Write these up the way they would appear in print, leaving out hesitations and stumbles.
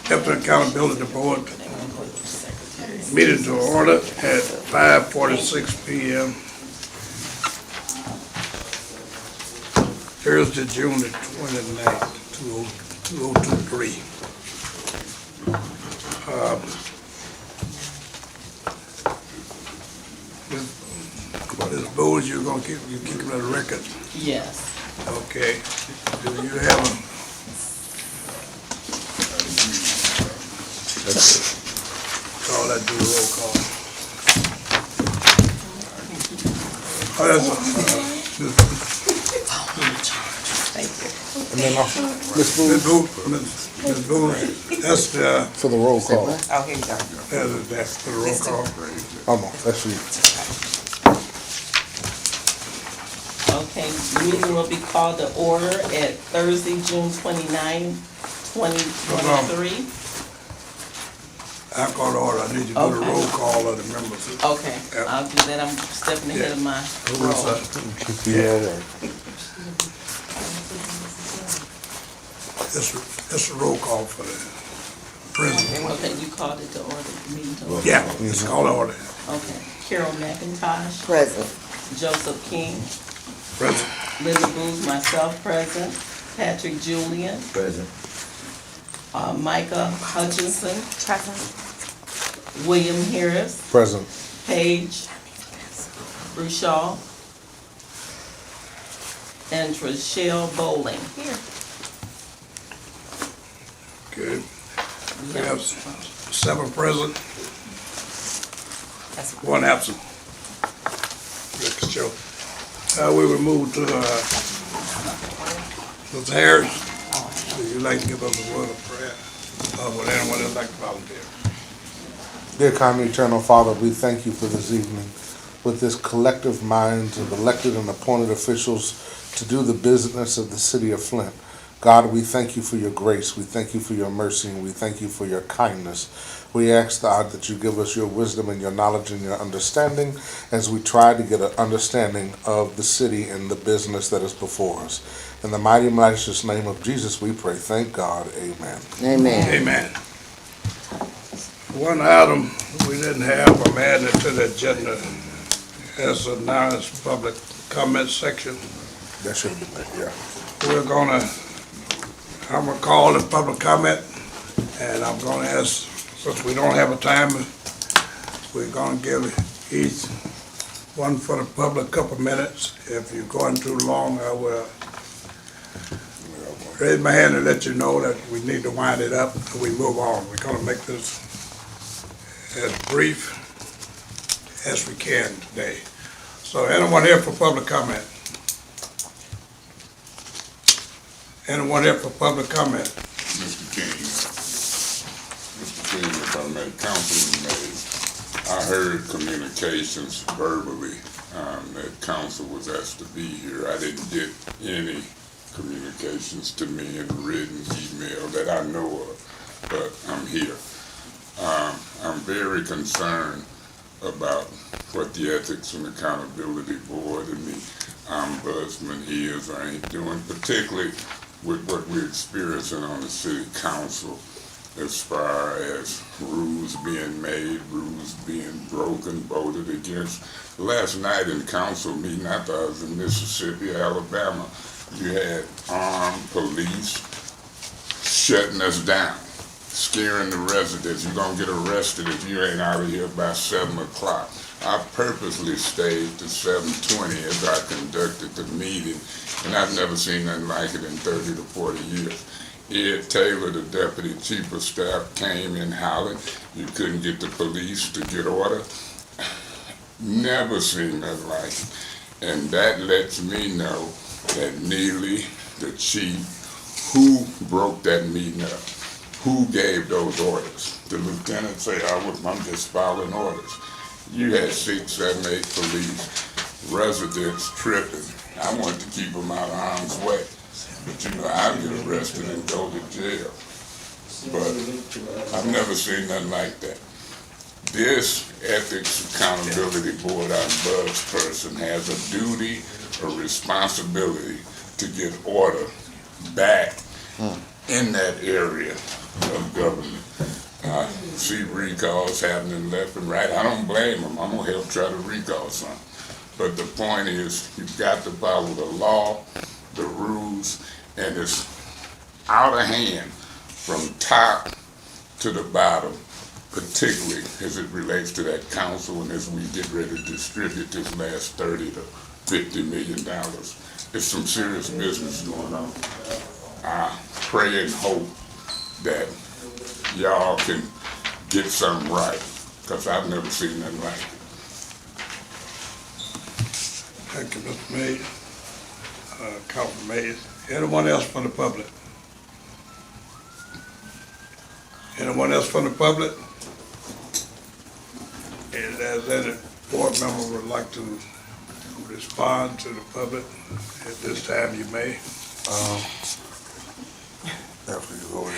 Ethics and Accountability Board meeting to order at 5:46 p.m. Thursday, June the 29th, 2023. Ms. Bowles, you keep the record? Yes. Okay. Do you have a? Call that, do a roll call. Oh, that's Thank you. And then Ms. Ms. Bowles, that's the, for the roll call. Oh, here you go. that's the roll call. Oh, no, that's you. Okay, the meeting will be called to order at Thursday, June 29, 2023. I call the order. I need you to do the Okay. roll call of the members. Okay, Yep. I'll do that. I'm stepping ahead of my Who roll. was that? Yeah. That's a roll call for the president. Okay, you called it to order, the meeting to order. Yeah, it's called order. Okay, Carol McIntosh, Present. Joseph King, President. Linda Booth, myself present, Patrick Julian, Present. Micah Hutchinson, Present. William Harris, Present. Paige Rushaw, and Trishelle Bowling. Here. Good. We have 7 present, That's 1 absent. Good show. We will move to Mr. Harris. Would you like to give us a word of prayer? Would anyone else like to volunteer? Dear kind and eternal Father, we thank you for this evening with this collective minds of elected and appointed officials to do the business of the city of Flint. God, we thank you for your grace, we thank you for your mercy, and we thank you for your kindness. We ask, God, that you give us your wisdom and your knowledge and your understanding as we try to get an understanding of the city and the business that is before us. In the mighty and righteous name of Jesus, we pray. Thank God. Amen. Amen. Amen. One item we didn't have, I'm adding it to the agenda, as announced public comment section. That should be, yeah. I'm gonna call it public comment, and I'm gonna ask, since we don't have a timer, we're gonna give each one for the public couple minutes. If you're going too long, I will raise my hand and let you know that we need to wind it up and we move on. We're gonna make this as brief as we can today. So anyone here for public comment? Anyone here for public comment? Mr. King, if I may, Councilman May, I heard communications verbally that council was asked to be here. I didn't get any communications to me in written email that I know of, but I'm here. I'm very concerned about what the Ethics and Accountability Board and the Ombudsman is or ain't doing, particularly with what we're experiencing on the city council as far as rules being made, rules being broken, voted against. Last night in council meeting, I thought I was in Mississippi, Alabama, you had armed police shutting us down, scaring the residents. You're gonna get arrested if you ain't out of here by 7 o'clock. I purposely stayed to 7:20 as I conducted the meeting, and I've never seen nothing like it in 30 to 40 years. Ed Taylor, the deputy chief of staff, came in howling. You couldn't get the police to get order. Never seen nothing like it. And that lets me know that Neely, the chief, who broke that meeting up, who gave those orders. The lieutenant said, I'm just following orders. You had 6, 7, 8 police residents tripping. I wanted to keep them out of harm's way. But you know, I'd get arrested and go to jail. But I've never seen nothing like that. This Ethics Accountability Board ombudsperson has a duty, a responsibility to get order back in that area of government. I see recalls happening left and right. I don't blame them. I'm gonna help try to recall some. But the point is, you've got to follow the law, the rules, and it's out of hand from top to the bottom, particularly as it relates to that council and as we get ready to distribute this last $30 to $50 million. There's some serious business going on. I pray and hope that y'all can get something right, because I've never seen nothing like it. Thank you, Mr. Mays. Councilman Mays. Anyone else from the public? Anyone else from the public? If there's any board member would like to respond to the public at this time, you may. After you go in.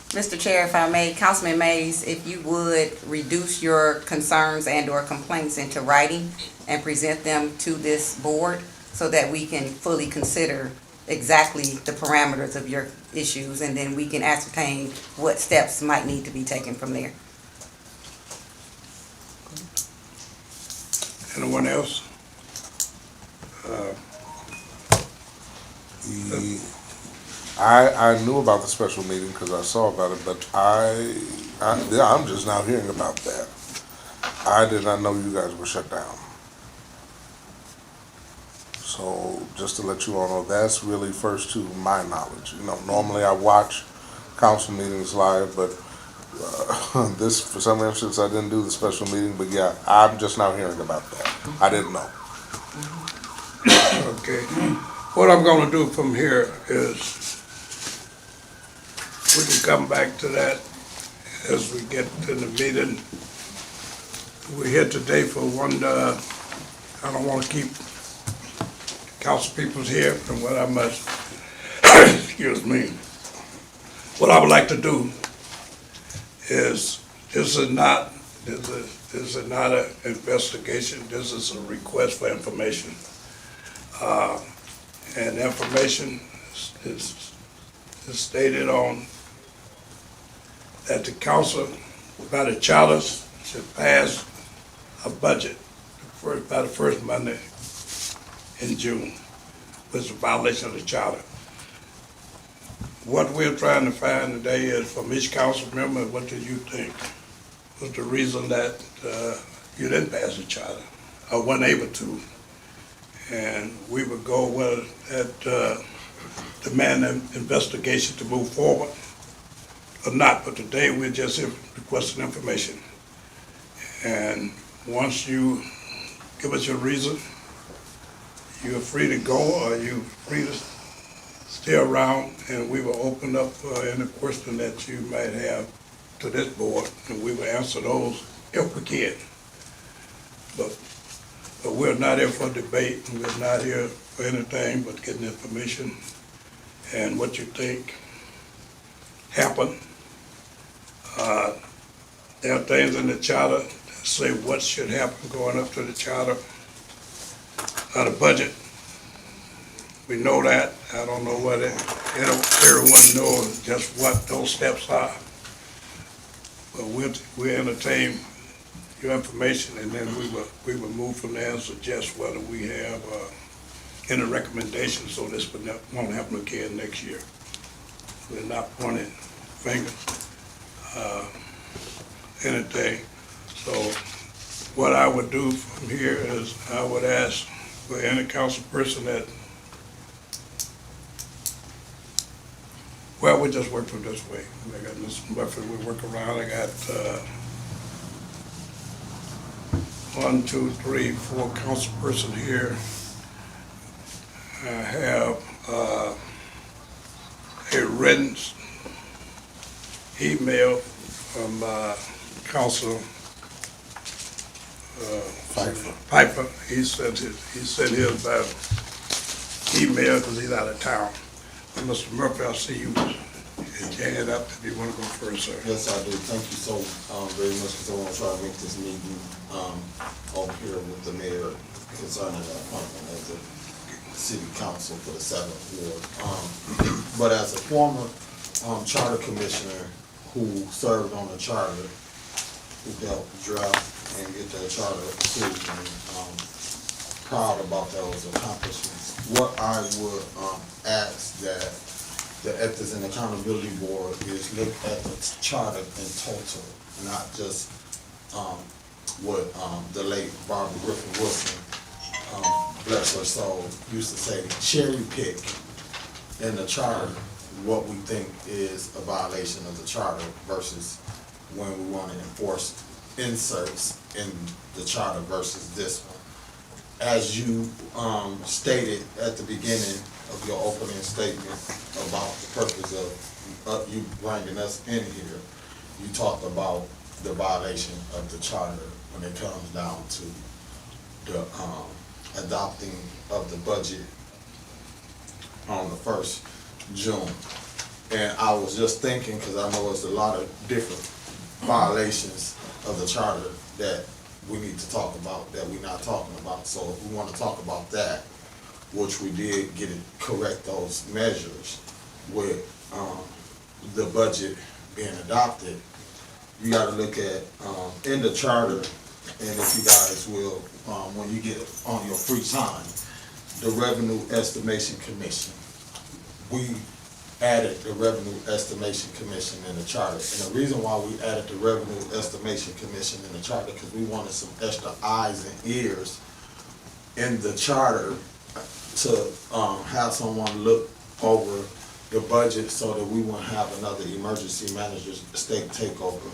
Mr. Chair, if I may, Councilman Mays, if you would reduce your concerns and/or complaints into writing and present them to this board so that we can fully consider exactly the parameters of your issues, and then we can ascertain what steps might need to be taken from there. Anyone else? I knew about the special meeting because I saw about it, but I'm just now hearing about that. I did not know you guys were shut down. So just to let you all know, that's really first to my knowledge. You know, normally I watch council meetings live, but this, for some instance, I didn't do the special meeting, but yeah, I'm just now hearing about that. I didn't know. Okay. What I'm gonna do from here is we can come back to that as we get to the meeting. We're here today for one, I don't wanna keep council people's here from what I must, excuse me. What I would like to do is, this is not an investigation, this is a request for information. And information is stated on that the council, by the charters, should pass a budget by the first Monday in June, which is a violation of the charter. What we're trying to find today is from each council member, what do you think was the reason that you didn't pass the charter or weren't able to? And we would go with that demand an investigation to move forward or not. But today we're just requesting information. And once you give us your reason, you're free to go or you're free to stay around, and we will open up any question that you might have to this board, and we will answer those if we can. But we're not here for debate, and we're not here for anything but getting information and what you think happened. There are things in the charter that say what should happen going up to the charter, the budget. We know that. I don't know what everyone knows just what those steps are. But we'll entertain your information, and then we will move from there and suggest whether we have any recommendations so this won't happen again next year. We're not pointing fingers, anything. So what I would do from here is I would ask for any council person that, well, we just work from this way. I got Mr. Murphy, we work around. I got 1, 2, 3, 4 council person here. I have a written email from Council Piper. He sent his by email because he's out of town. Mr. Murphy, I see you hand up if you want to go first, sir. Yes, I do. Thank you so very much, because I want to try to make this meeting over here with the mayor concerning the appointment as the city council for the 7th ward. But as a former charter commissioner who served on the charter, who helped draft and get that charter approved, and proud about those accomplishments. What I would ask that the Ethics and Accountability Board is look at the charter in total, not just what the late Barbara Griffin Wilson, bless her soul, used to say, cherry pick in the charter what we think is a violation of the charter versus when we want to enforce inserts in the charter versus this one. As you stated at the beginning of your opening statement about the purpose of you bringing us in here, you talked about the violation of the charter when it comes down to the adopting of the budget on the 1st June. And I was just thinking, because I know it's a lot of different violations of the charter that we need to talk about, that we're not talking about. So if we want to talk about that, which we did get it correct, those measures with the budget being adopted, you got to look at in the charter, and if you guys will, when you get on your free time, the Revenue Estimation Commission. We added the Revenue Estimation Commission in the charter. And the reason why we added the Revenue Estimation Commission in the charter, because we wanted some extra eyes and ears in the charter to have someone look over the budget so that we won't have another emergency manager's state takeover.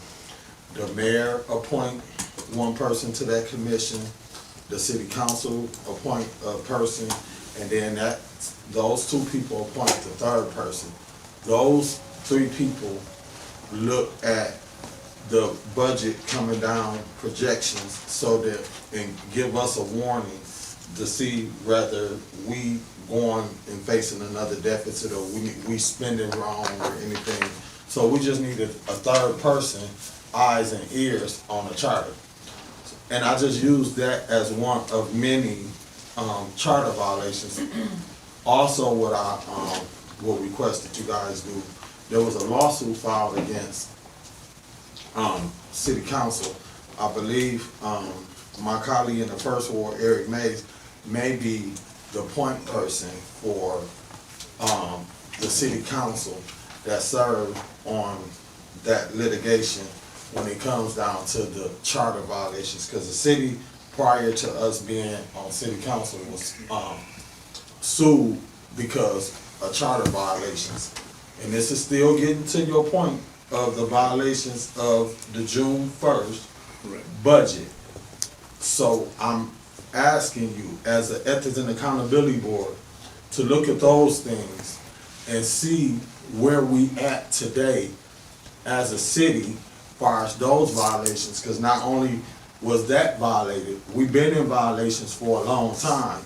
The mayor appoint one person to that commission, the city council appoint a person, and then those two people appoint the third person. Those three people look at the budget coming down projections so that, and give us a warning to see whether we going and facing another deficit or we spending wrong or anything. So we just needed a third person, eyes and ears on the charter. And I just used that as one of many charter violations. Also, what I will request that you guys do, there was a lawsuit filed against City Council. I believe my colleague in the First Ward, Eric Mays, may be the point person for the City Council that served on that litigation when it comes down to the charter violations, because the city, prior to us being on City Council, was sued because of charter violations. And this is still getting to your point of the violations of the June 1st budget. So I'm asking you, as an Ethics and Accountability Board, to look at those things and see where we at today as a city as far as those violations, because not only was that violated, we've been in violations for a long time,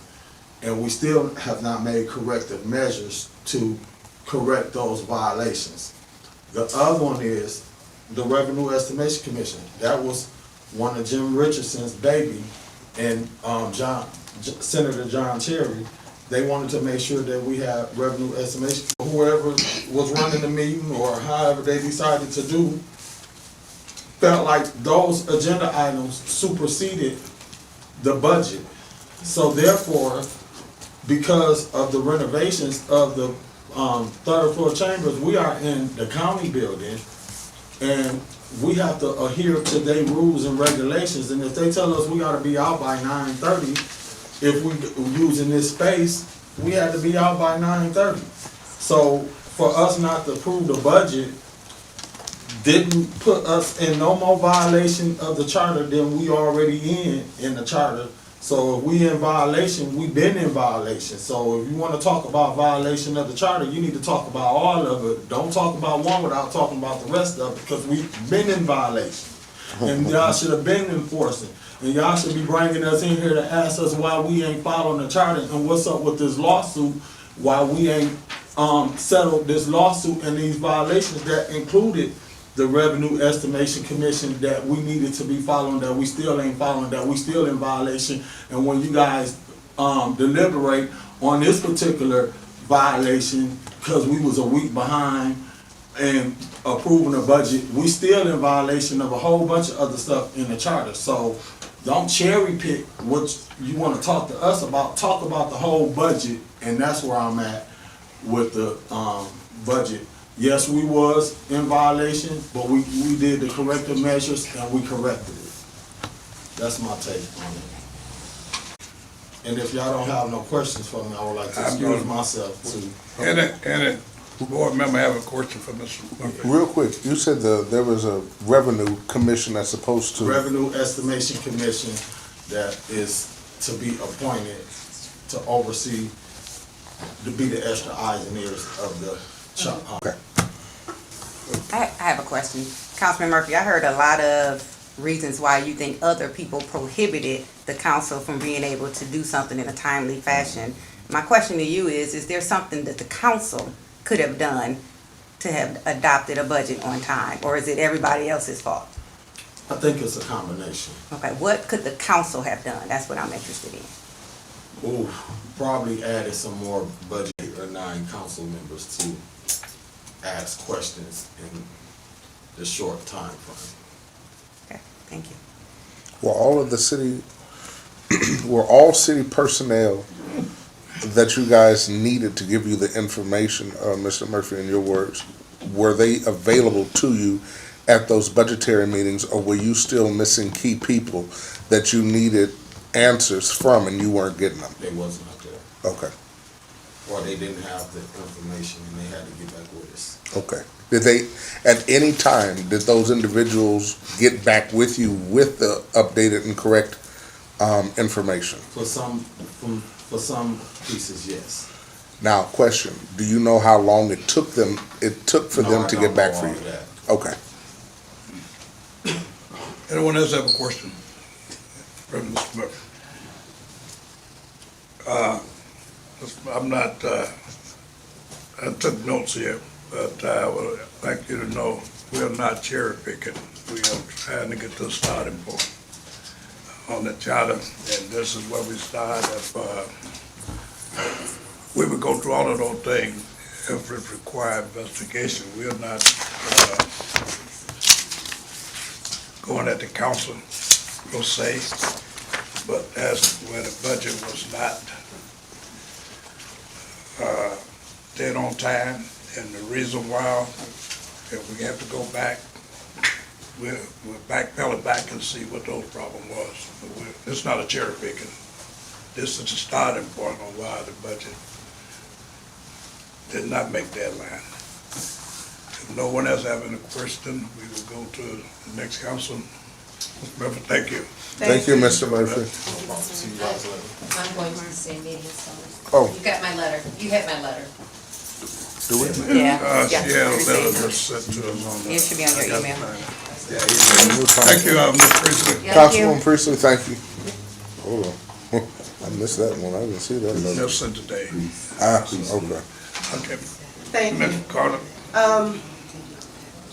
and we still have not made corrective measures to correct those violations. The other one is the Revenue Estimation Commission. That was one of Jim Richardson's baby, and Senator John Cherry. They wanted to make sure that we had revenue estimation. Whoever was running the meeting or however they decided to do, felt like those agenda items superseded the budget. So therefore, because of the renovations of the third floor chambers, we are in the county building, and we have to adhere to their rules and regulations. And if they tell us we gotta be out by 9:30, if we using this space, we had to be out by 9:30. So for us not to approve the budget didn't put us in no more violation of the charter than we already in the charter. So if we in violation, we've been in violation. So if you want to talk about violation of the charter, you need to talk about all of it. Don't talk about one without talking about the rest of it, because we've been in violation. And y'all should have been enforcing. And y'all should be bringing us in here to ask us why we ain't following the charter and what's up with this lawsuit, why we ain't settled this lawsuit and these violations that included the Revenue Estimation Commission that we needed to be following, that we still ain't following, that we still in violation. And when you guys deliberate on this particular violation, because we was a week behind and approving the budget, we still in violation of a whole bunch of other stuff in the charter. So don't cherry pick what you wanna talk to us about, talk about the whole budget, and that's where I'm at with the, budget. Yes, we was in violation, but we did the corrective measures and we corrected it. That's my take on it. And if y'all don't have no questions for me, I would like to excuse myself too. Any board member have a question for Mr. Murphy? Real quick, you said there was a revenue commission that's supposed to. Revenue Estimation Commission that is to be appointed to oversee, to be the extra eyes and ears of the Okay. I have a question. Councilman Murphy, I heard a lot of reasons why you think other people prohibited the council from being able to do something in a timely fashion. My question to you is there something that the council could have done to have adopted a budget on time, or is it everybody else's fault? I think it's a combination. Okay, what could the council have done? That's what I'm interested in. Ooh, probably added some more budget or 9 council members to ask questions in the short time frame. Okay, thank you. Were all of the city, were all city personnel that you guys needed to give you the information, Mr. Murphy, in your words, were they available to you at those budgetary meetings, or were you still missing key people that you needed answers from and you weren't getting them? They wasn't up there, Okay, or they didn't have the information and they had to get back with us. okay. Did they, at any time, did those individuals get back with you with the updated and correct information? For some pieces, yes. Now, question, do you know how long it took for No, them I to don't get back know for all you? that. Okay. Anyone else have a question for Mr. Murphy? I'm not, I took notes here, but I would like you to know we're not cherry picking. We are trying to get to the starting point on the charter, and this is where we start. If we would go through all of those things, if it required investigation, we are not going at the council per se, but as when the budget was not dead on time, and the reason why, if we have to go back, we'll backpedal back and see what those problem was. But it's not a cherry picking. This is the starting point on why the budget did not make deadline. If no one else have any question, we will go to the next council. Mr. Murphy, thank you. Thank you, Mr. Murphy. See you guys later. I'm going to the same meeting, so. Oh. You got my letter. You have my letter. Do we? Yeah. She had a letter just sent to us on the. It should be on your email. Thank you, Ms. Priestley. Councilwoman Priestley, thank you. Hold on. I missed that one. I didn't see that letter. Just sent today. Okay. Okay. Thank you. Ms. Carter.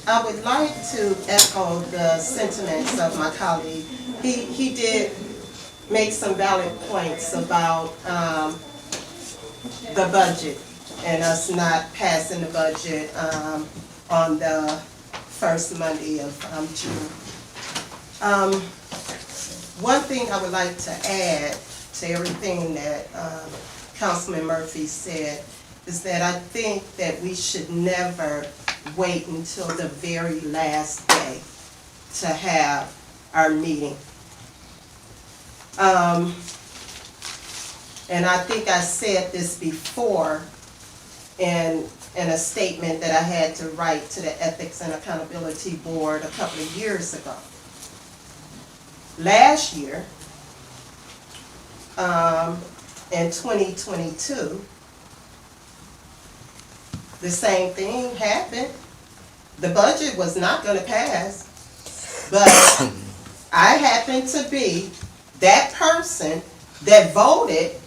I would like to echo the sentiments of my colleague. He did make some valid points about the budget and us not passing the budget on the first Monday of June. One thing I would like to add to everything that Councilman Murphy said is that I think that we should never wait until the very last day to have our meeting. And I think I said this before in a statement that I had to write to the Ethics and Accountability Board a couple of years ago. Last year, in 2022, the same thing happened. The budget was not gonna pass, but I happened to be that person that voted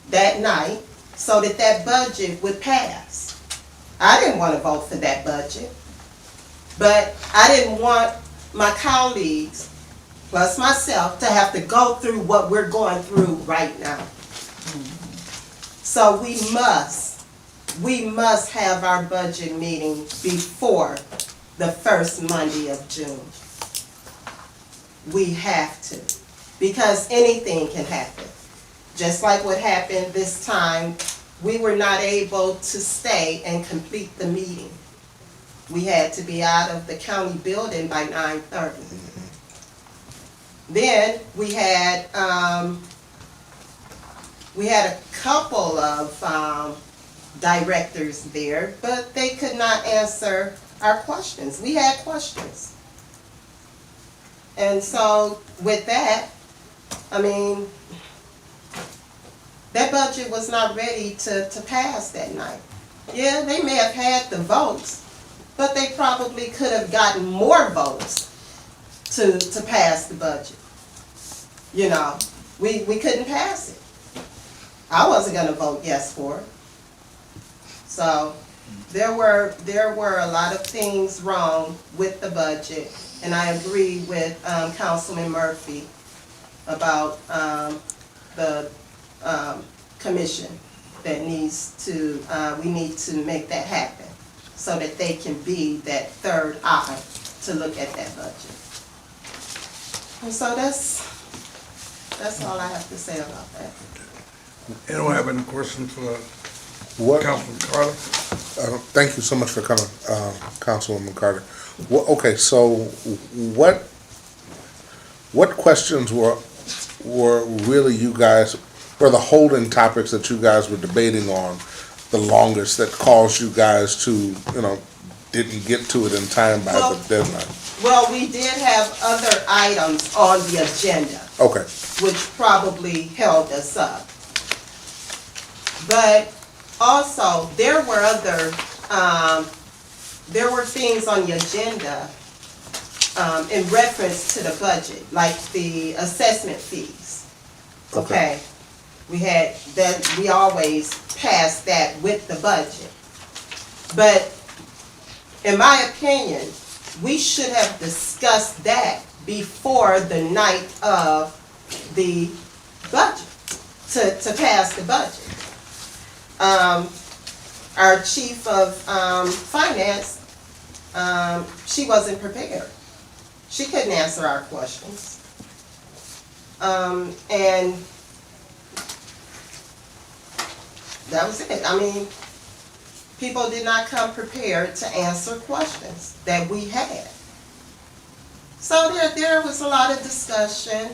that night so that that budget would pass. I didn't want to vote for that budget, but I didn't want my colleagues, plus myself, to have to go through what we're going through right now. So we must we must have our budget meeting before the first Monday of June. We have to, because anything can happen. Just like what happened this time, we were not able to stay and complete the meeting. We had to be out of the county building by 9:30. Then we had a couple of directors there, but they could not answer our questions. We had questions. And so with that, I mean, that budget was not ready to pass that night. Yeah, they may have had the votes, but they probably could have gotten more votes to pass the budget. You know, we couldn't pass it. I wasn't gonna vote yes for it. So there were a lot of things wrong with the budget, and I agree with Councilman Murphy about the commission that needs to, we need to make that happen so that they can be that third eye to look at that budget. And so that's all I have to say about that. Anyone have any questions for What, Councilman Carter? thank you so much for coming, Councilwoman Carter. Okay, so what questions were really you guys, were the holding topics that you guys were debating on the longest that caused you guys to, didn't get to it in time by the deadline? Well, we did have other items on the agenda, Okay, which probably held us up. But also, there were things on the agenda in reference to the budget, like the assessment fees. Okay? We had that, we always pass that with the budget. But in my opinion, we should have discussed that before the night of the budget, to pass the budget. Our chief of finance, she wasn't prepared. She couldn't answer our questions. And that was it. I mean, people did not come prepared to answer questions that we had. So there was a lot of discussion,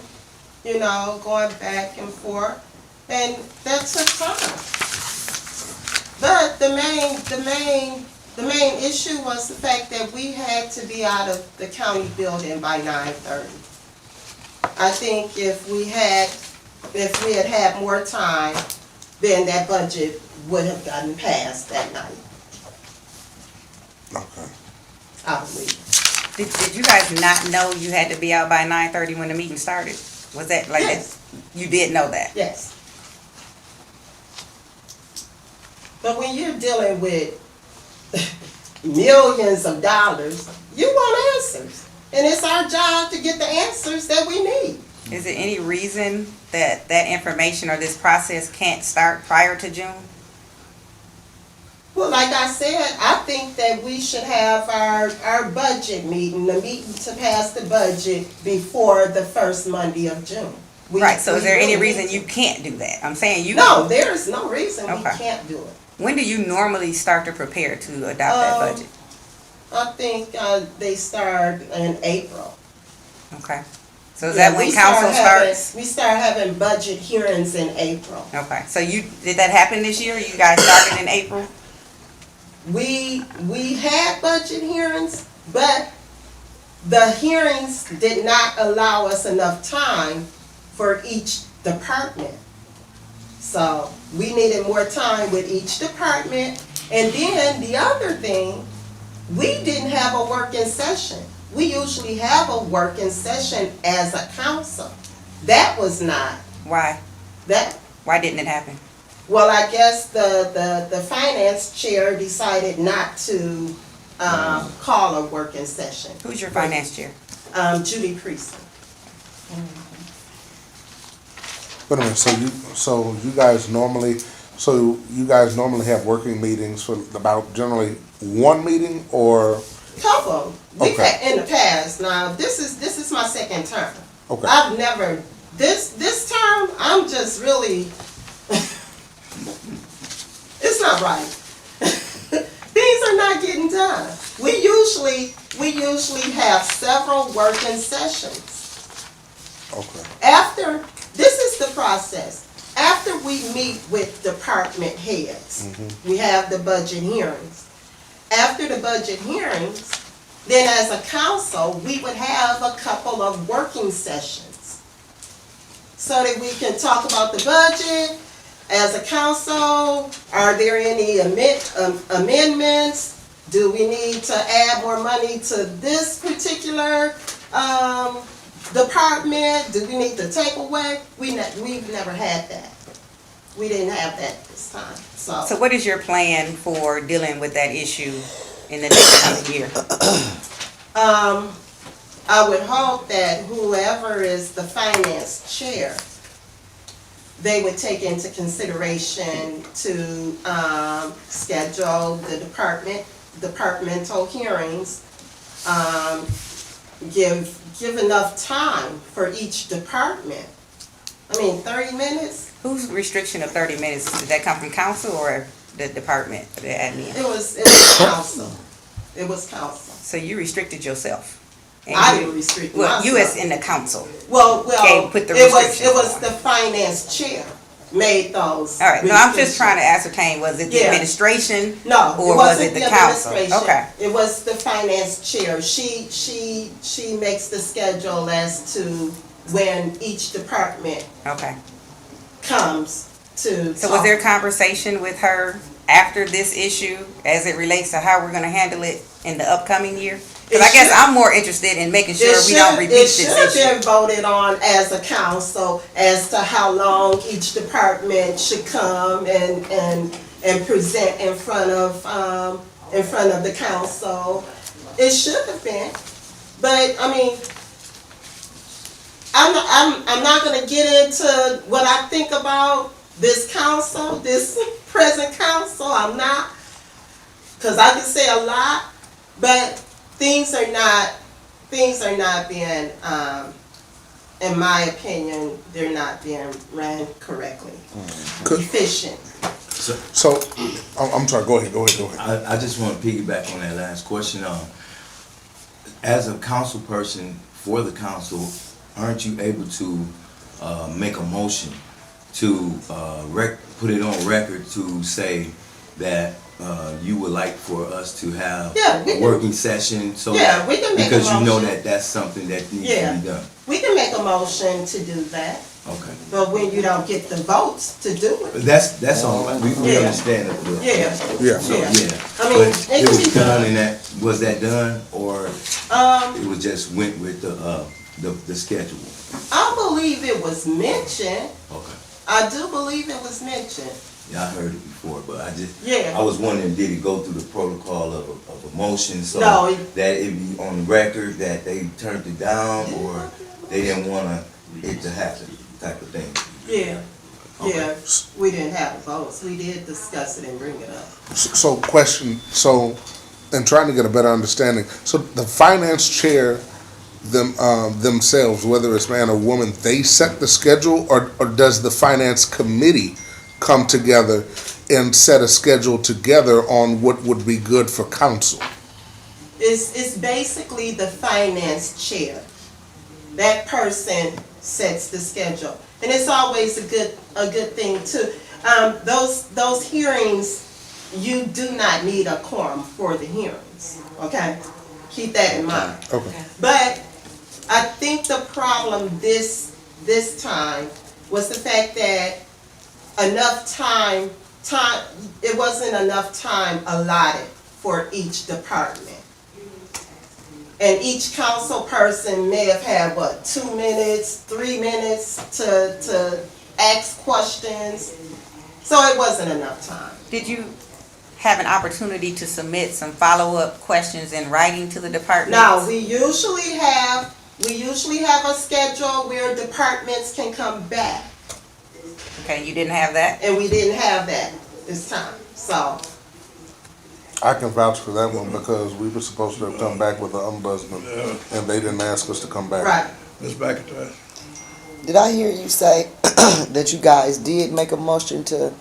going back and forth, and that took time. But the main issue was the fact that we had to be out of the county building by 9:30. I think if we had had more time, then that budget would have gotten passed that night, okay. I believe. Did you guys not know you had to be out by 9:30 when the meeting started? Was that like Yes. that? You did know that? Yes. But when you're dealing with millions of dollars, you want answers. And it's our job to get the answers that we need. Is there any reason that information or this process can't start prior to June? Well, like I said, I think that we should have our budget meeting, the meeting to pass the budget before the first Monday of June. Right, so is there any really reason need you to. can't do that? I'm saying you. No, there is no reason we Okay. can't do it. When do you normally start to prepare to adopt that budget? I think they start in April. Okay. So is Yeah, that when we start council having- starts? We start having budget hearings in April. Okay, so did that happen this year? You guys started in April? We had budget hearings, but the hearings did not allow us enough time for each department. So we needed more time with each department. And then the other thing, we didn't have a working session. We usually have a working session as a council. That was not, Why? that, Why didn't it happen? well, I guess the finance chair decided not to call a working session. Who's your finance chair? Judy Priestley. Wait a minute, so you guys normally So you guys normally have working meetings for about generally one meeting or? Couple, we've Okay. had in the past, now, this is my second term. Okay. I've never, this term, I'm just really, it's not right. Things are not getting done. We usually have several working sessions. Okay. After, this is the process. After we meet with department heads, we have the budget hearings. After the budget hearings, then as a council, we would have a couple of working sessions so that we can talk about the budget. As a council, are there any amendments? Do we need to add more money to this particular department? Do we need to take away? We've never had that. We didn't have that this time, So what is your plan for dealing with that issue in the next coming year? I would hope that whoever is the finance chair, they would take into consideration to schedule the departmental hearings, give enough time for each department. I mean, 30 minutes? Whose restriction of 30 minutes, did that come from council or the department, the admin? It was council. It was council. So you restricted yourself? And I you- didn't restrict Well, myself. you as in the council. Well, Okay, put the it restrictions was on. the finance chair made those. All right, no, I'm just restrictions. trying to ascertain, was it the Yeah. administration? No, Or it was wasn't it the the council? administration. Okay. It was the finance chair. She makes the schedule as to when each department Okay. comes to So was talk. there conversation with her after this issue as it relates to how we're gonna handle it in the upcoming year? Because I It guess should- I'm more interested in making sure we don't repeat It this should have issue. been voted on as a council as to how long each department should come and present in front of the council. It should have been, but I mean, I'm not gonna get into what I think about this council, this present council, I'm not. Cause I can say a lot, but things are not being, in my opinion, they're not being ran correctly, efficient. So, I'm sorry, go ahead. I just want to piggyback on that last question. As a council person for the council, aren't you able to make a motion to put it on record to say that you would like for us to have Yeah, we a can- working session? So Yeah, we can make a because you know motion. that that's something that needs Yeah. to be done. We can make a motion to do that, Okay. but when you don't get the votes to do it, But that's all right. We Yeah. understand it. yeah. Yeah. So, Yeah. yeah. I mean, But it it can was be done done. and that, was that done or it was just went with the schedule? I believe it was mentioned, Okay. I do believe it was mentioned, Yeah, I heard it before, but I Yeah. was wondering, did it go through the protocol of a motion so No, that it be on the record that they turned it down or they didn't want it to happen type of thing? yeah, Okay. yeah, we didn't have votes, we did discuss it and bring it up. So question, and trying to get a better understanding, so the finance chair themselves, whether it's man or woman, they set the schedule or does the finance committee come together and set a schedule together on what would be good for council? It's basically the finance chair. That person sets the schedule. And it's always a good thing too. Those hearings, you do not need a quorum for the hearings, okay? Keep that in mind. Okay. But I think the problem this time was the fact that it wasn't enough time allotted for each department. And each council person may have had, 2 minutes, 3 minutes to ask questions. So it wasn't enough time. Did you have an opportunity to submit some follow-up questions in writing to the department? Now, we usually have a schedule where departments can come back Okay, you didn't have that? And we didn't have that this time, so. I can vouch for that one because we were supposed to have come back with an ombudsman and they didn't ask us to come back. Right. Ms. McIntyre? Did I hear you say that you guys did make a motion to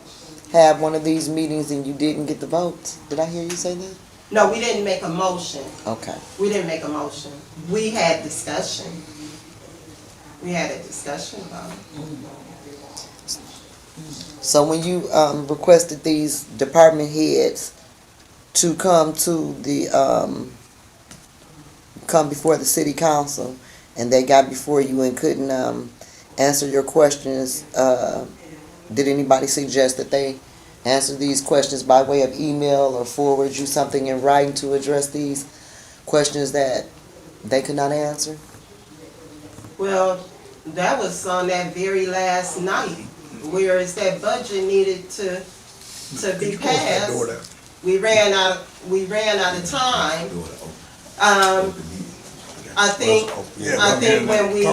have one of these meetings and you didn't get the votes? Did I hear you say that? No, we didn't make a motion. Okay. We didn't make a motion. We had discussion. We had a discussion about it. So when you requested these department heads to come before the city council, and they got before you and couldn't answer your questions, did anybody suggest that they answer these questions by way of email or forward you something in writing to address these questions that they could not answer? Well, that was on that very last night, whereas that budget needed to be passed. We ran out of time. I think when we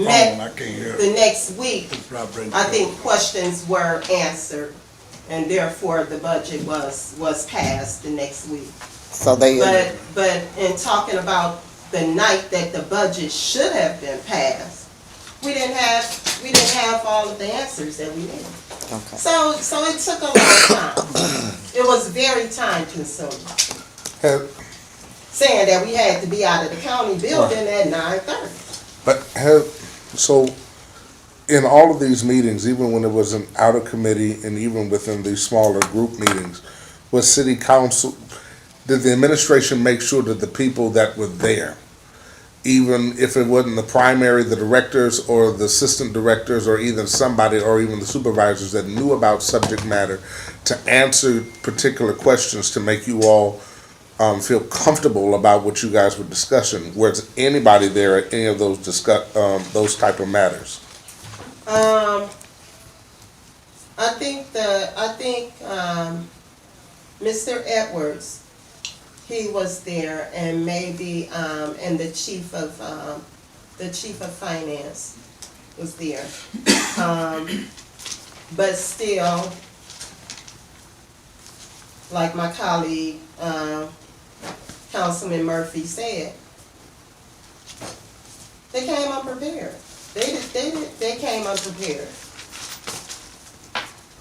met the next week, I think questions were answered, and therefore the budget was passed the next week. So they. But in talking about the night that the budget should have been passed, we didn't have all of the answers that we needed. Okay. So it took a long time. It was very time consuming. Saying that we had to be out of the county building at 9:30. But so in all of these meetings, even when it was an out of committee and even within these smaller group meetings, was city council, did the administration make sure that the people that were there, even if it wasn't the primary, the directors or the assistant directors or even somebody or even the supervisors that knew about subject matter, to answer particular questions to make you all feel comfortable about what you guys were discussing? Was anybody there at any of those those type of matters? I think Mr. Edwards, he was there, and maybe and the chief of finance was there. But still, like my colleague, Councilman Murphy said, they came unprepared. They came unprepared.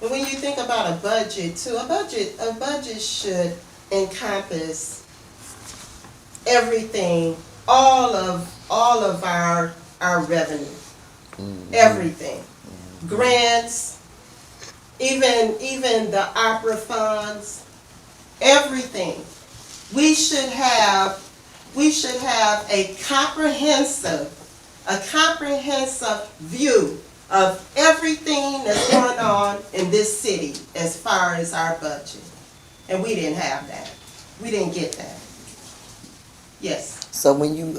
And when you think about a budget too, a budget should encompass everything, all of our revenue, everything, grants, even the opera funds, everything. We should have a comprehensive view of everything that's going on in this city as far as our budget. And we didn't have that. We didn't get that. Yes. So when you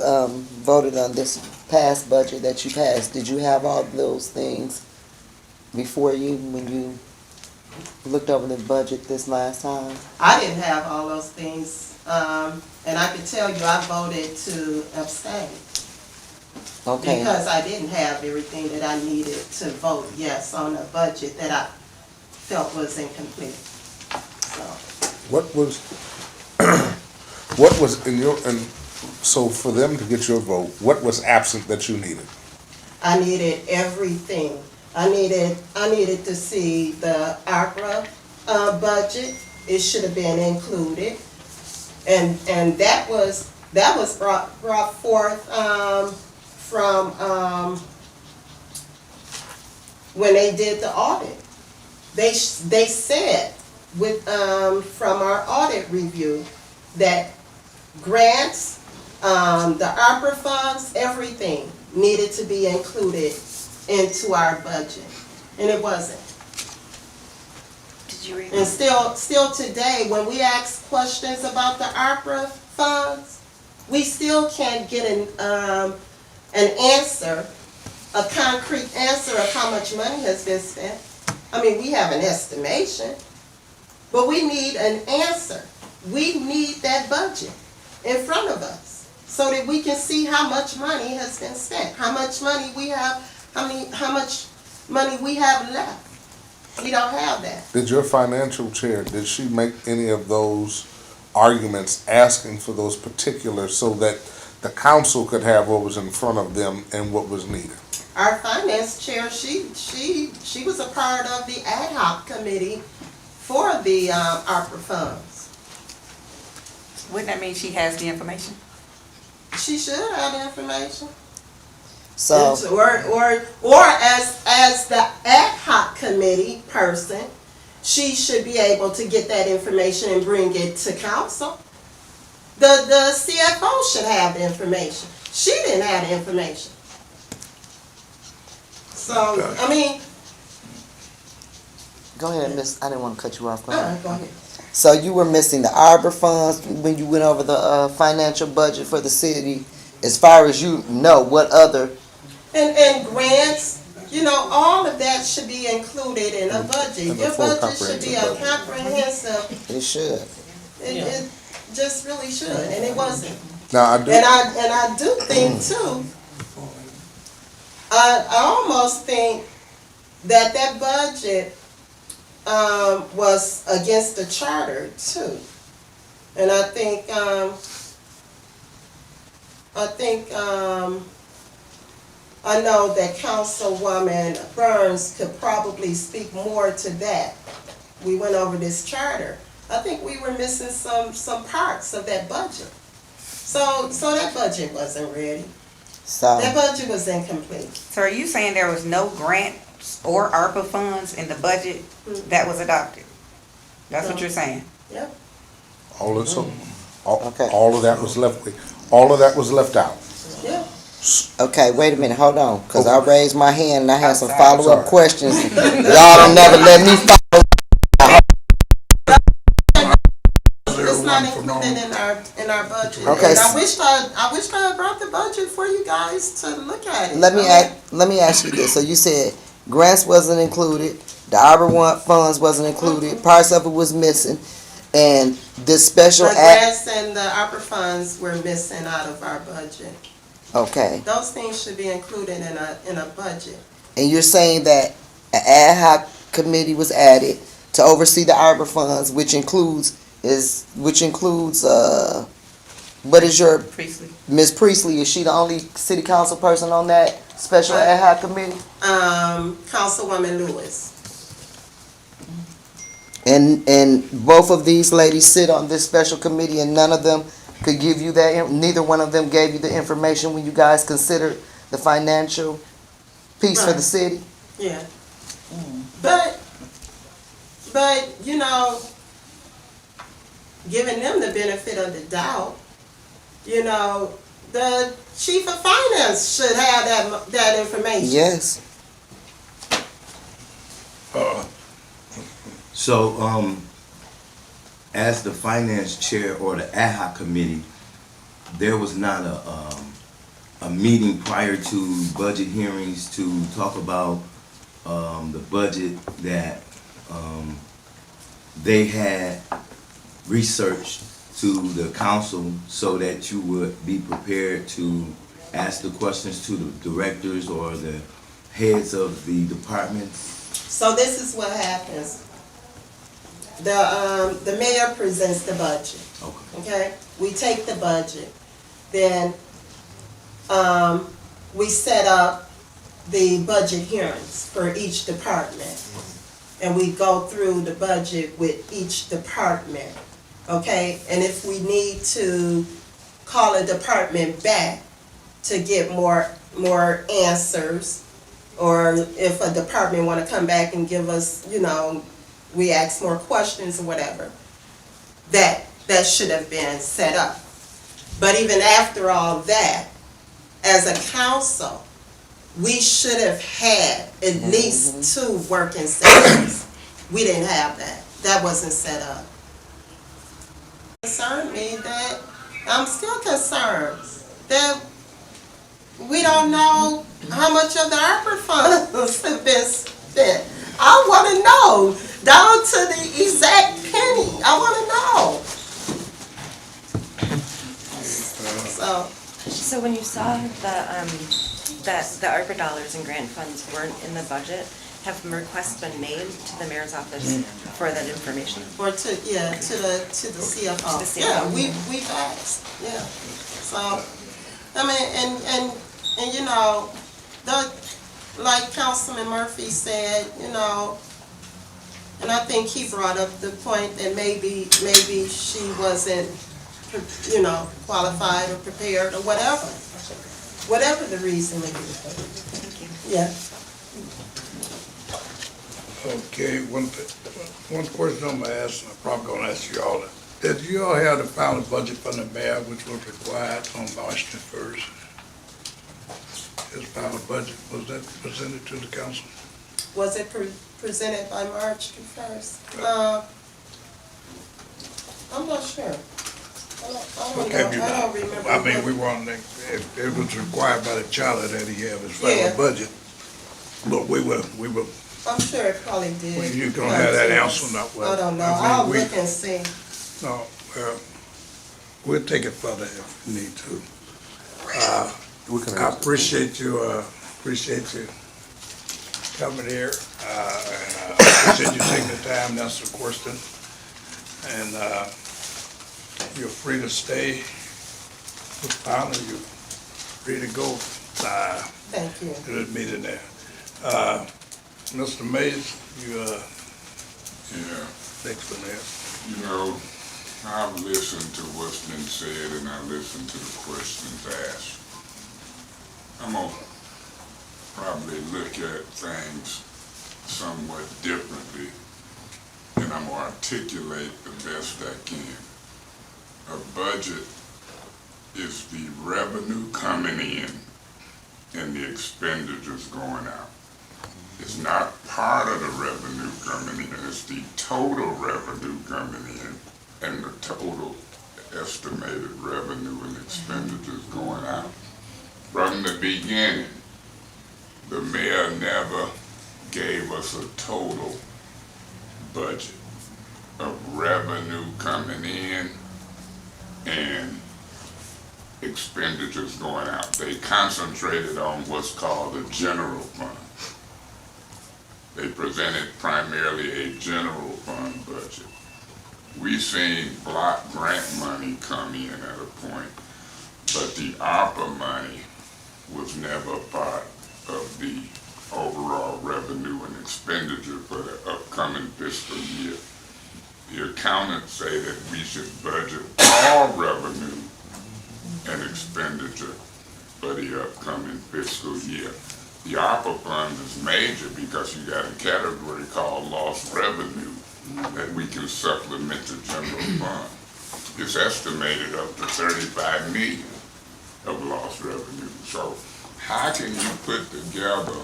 voted on this past budget that you passed, did you have all those things before you when you looked over the budget this last time? I didn't have all those things, and I can tell you I voted to abstain. Okay. Because I didn't have everything that I needed to vote yes on a budget that I felt was incomplete. So. What was in your, and so for them to get your vote, what was absent that you needed? I needed everything. I needed to see the opera budget. It should have been included, and that was brought forth from when they did the audit. They said from our audit review that grants, the opera funds, everything needed to be included into our budget, and it wasn't. Did you read? And still today, when we ask questions about the opera funds, we still can't get an answer, a concrete answer of how much money has been spent. I mean, we have an estimation, but we need an answer. We need that budget in front of us so that we can see how much money has been spent, how much money we have, how much money we have left. We don't have that. Did your financial chair, did she make any of those arguments asking for those particulars so that the council could have what was in front of them and what was needed? Our finance chair, she was a part of the ad hoc committee for the, ARPA funds. Wouldn't that mean she has the information? She should have the information. So, Or as the ad hoc committee person, she should be able to get that information and bring it to council. The CFO should have the information. She didn't have the information. So, I mean, go ahead, Miss, I didn't want to cut you off. Go go ahead. ahead. So you were missing the Arbor funds when you went over the financial budget for the city. As far as you know, what other? And grants, you know, all of that should be included in a budget. And the Your full budget should be a comprehensive comprehensive, It should. it just really should, and it wasn't. Now, I do, And I do think too, I almost think that budget, was against the charter too. And I think, I know that Councilwoman Burns could probably speak more to that. We went over this charter. I think we were missing some parts of that budget. So that budget wasn't ready. So, That budget was incomplete. So are you saying there was no grants or ARPA funds in the budget that was adopted? That's what No. you're saying? Yep. all of, Okay. all of that was left out. Yeah. okay, wait a minute, hold on, because I raised my hand and I had some I'm sorry. follow-up questions. Y'all don't never let me follow. It's not included in our budget. Okay. And I wished I had brought the budget for you guys to look at it. Let me ask you this. So you said grants wasn't included, the Arbor funds wasn't included, parts of it was missing, and this special The act. grants and the opera funds were missing out of our budget. Okay, Those things should be included in a budget. and you're saying that an ad hoc committee was added to oversee the Arbor funds, which includes what is your Priestley? Ms. Priestley? Is she the only city council person on that special ad hoc committee? Councilwoman Lewis. And both of these ladies sit on this special committee, and none of them could give you that. Neither one of them gave you the information when you guys considered the financial piece for the Right. city. Yeah. But you know, giving them the benefit of the doubt, you know, the chief of finance should have that information. Yes. So, as the finance chair or the ad hoc committee, there was not a meeting prior to budget hearings to talk about, the budget that, they had researched to the council so that you would be prepared to ask the questions to the directors or the heads of the departments? So this is what happens. The mayor presents the budget. Okay, we take the budget, then we set up the budget hearings for each department. And we go through the budget with each department, okay? And if we need to call a department back to get more answers, or if a department want to come back and give us, you know, we ask more questions or whatever, that should have been set up. But even after all that, as a council, we should have had at least 2 working sessions. We didn't have that. That wasn't set up. It concerned me that, I'm still concerned that we don't know how much of the ARPA funds have been spent. I want to know, down to the exact penny. I want to know. So when you saw that the ARPA dollars and grant funds weren't in the budget, Have requests been made to the mayor's office for that information? Or to the CFO. To the Yeah, CFO. we've asked, yeah. So, I mean, and you know, like Councilman Murphy said, you know, and I think he brought up the point that maybe she wasn't, you know, qualified or prepared or whatever. Whatever the reason may be. Thank you. Yeah. Okay, one question I'm gonna ask, and I'm probably gonna ask you all. Did you all have the final budget from the mayor, which was required on March the 1st? His final budget, was that presented to the council? Was it presented by March the 1st? I'm not sure. I don't Okay, know. I don't remember. I mean, we wanted, if it was required by the charter that he have his Yeah. final budget, but we will, I'm sure it probably did. well, you gonna have that answer now. I don't know. I mean, I'll we- look and see. No, well, we'll take it further if we need to. We can I ask. appreciate you coming here, and appreciate you taking the time to answer the question. And, you're free to stay with Fowler, you're free to go, Thank you. to the meeting there. Mr. Mays, you, Yeah, next one there. you know, I've listened to what's been said and I listened to the questions asked. I'm gonna probably look at things somewhat differently and I'm gonna articulate the best I can. A budget is the revenue coming in and the expenditures going out. It's not part of the revenue coming in, it's the total revenue coming in and the total estimated revenue and expenditures going out. From the beginning, the mayor never gave us a total budget of revenue coming in and expenditures going out. They concentrated on what's called the general fund. They presented primarily a general fund budget. We seen block grant money come in at a point, but the ARPA money was never part of the overall revenue and expenditure for the upcoming fiscal year. The accountants say that we should budget all revenue and expenditure for the upcoming fiscal year. The ARPA fund is major because you got a category called lost revenue that we can supplement the general fund. It's estimated up to 35 million of lost revenue. So how can you put together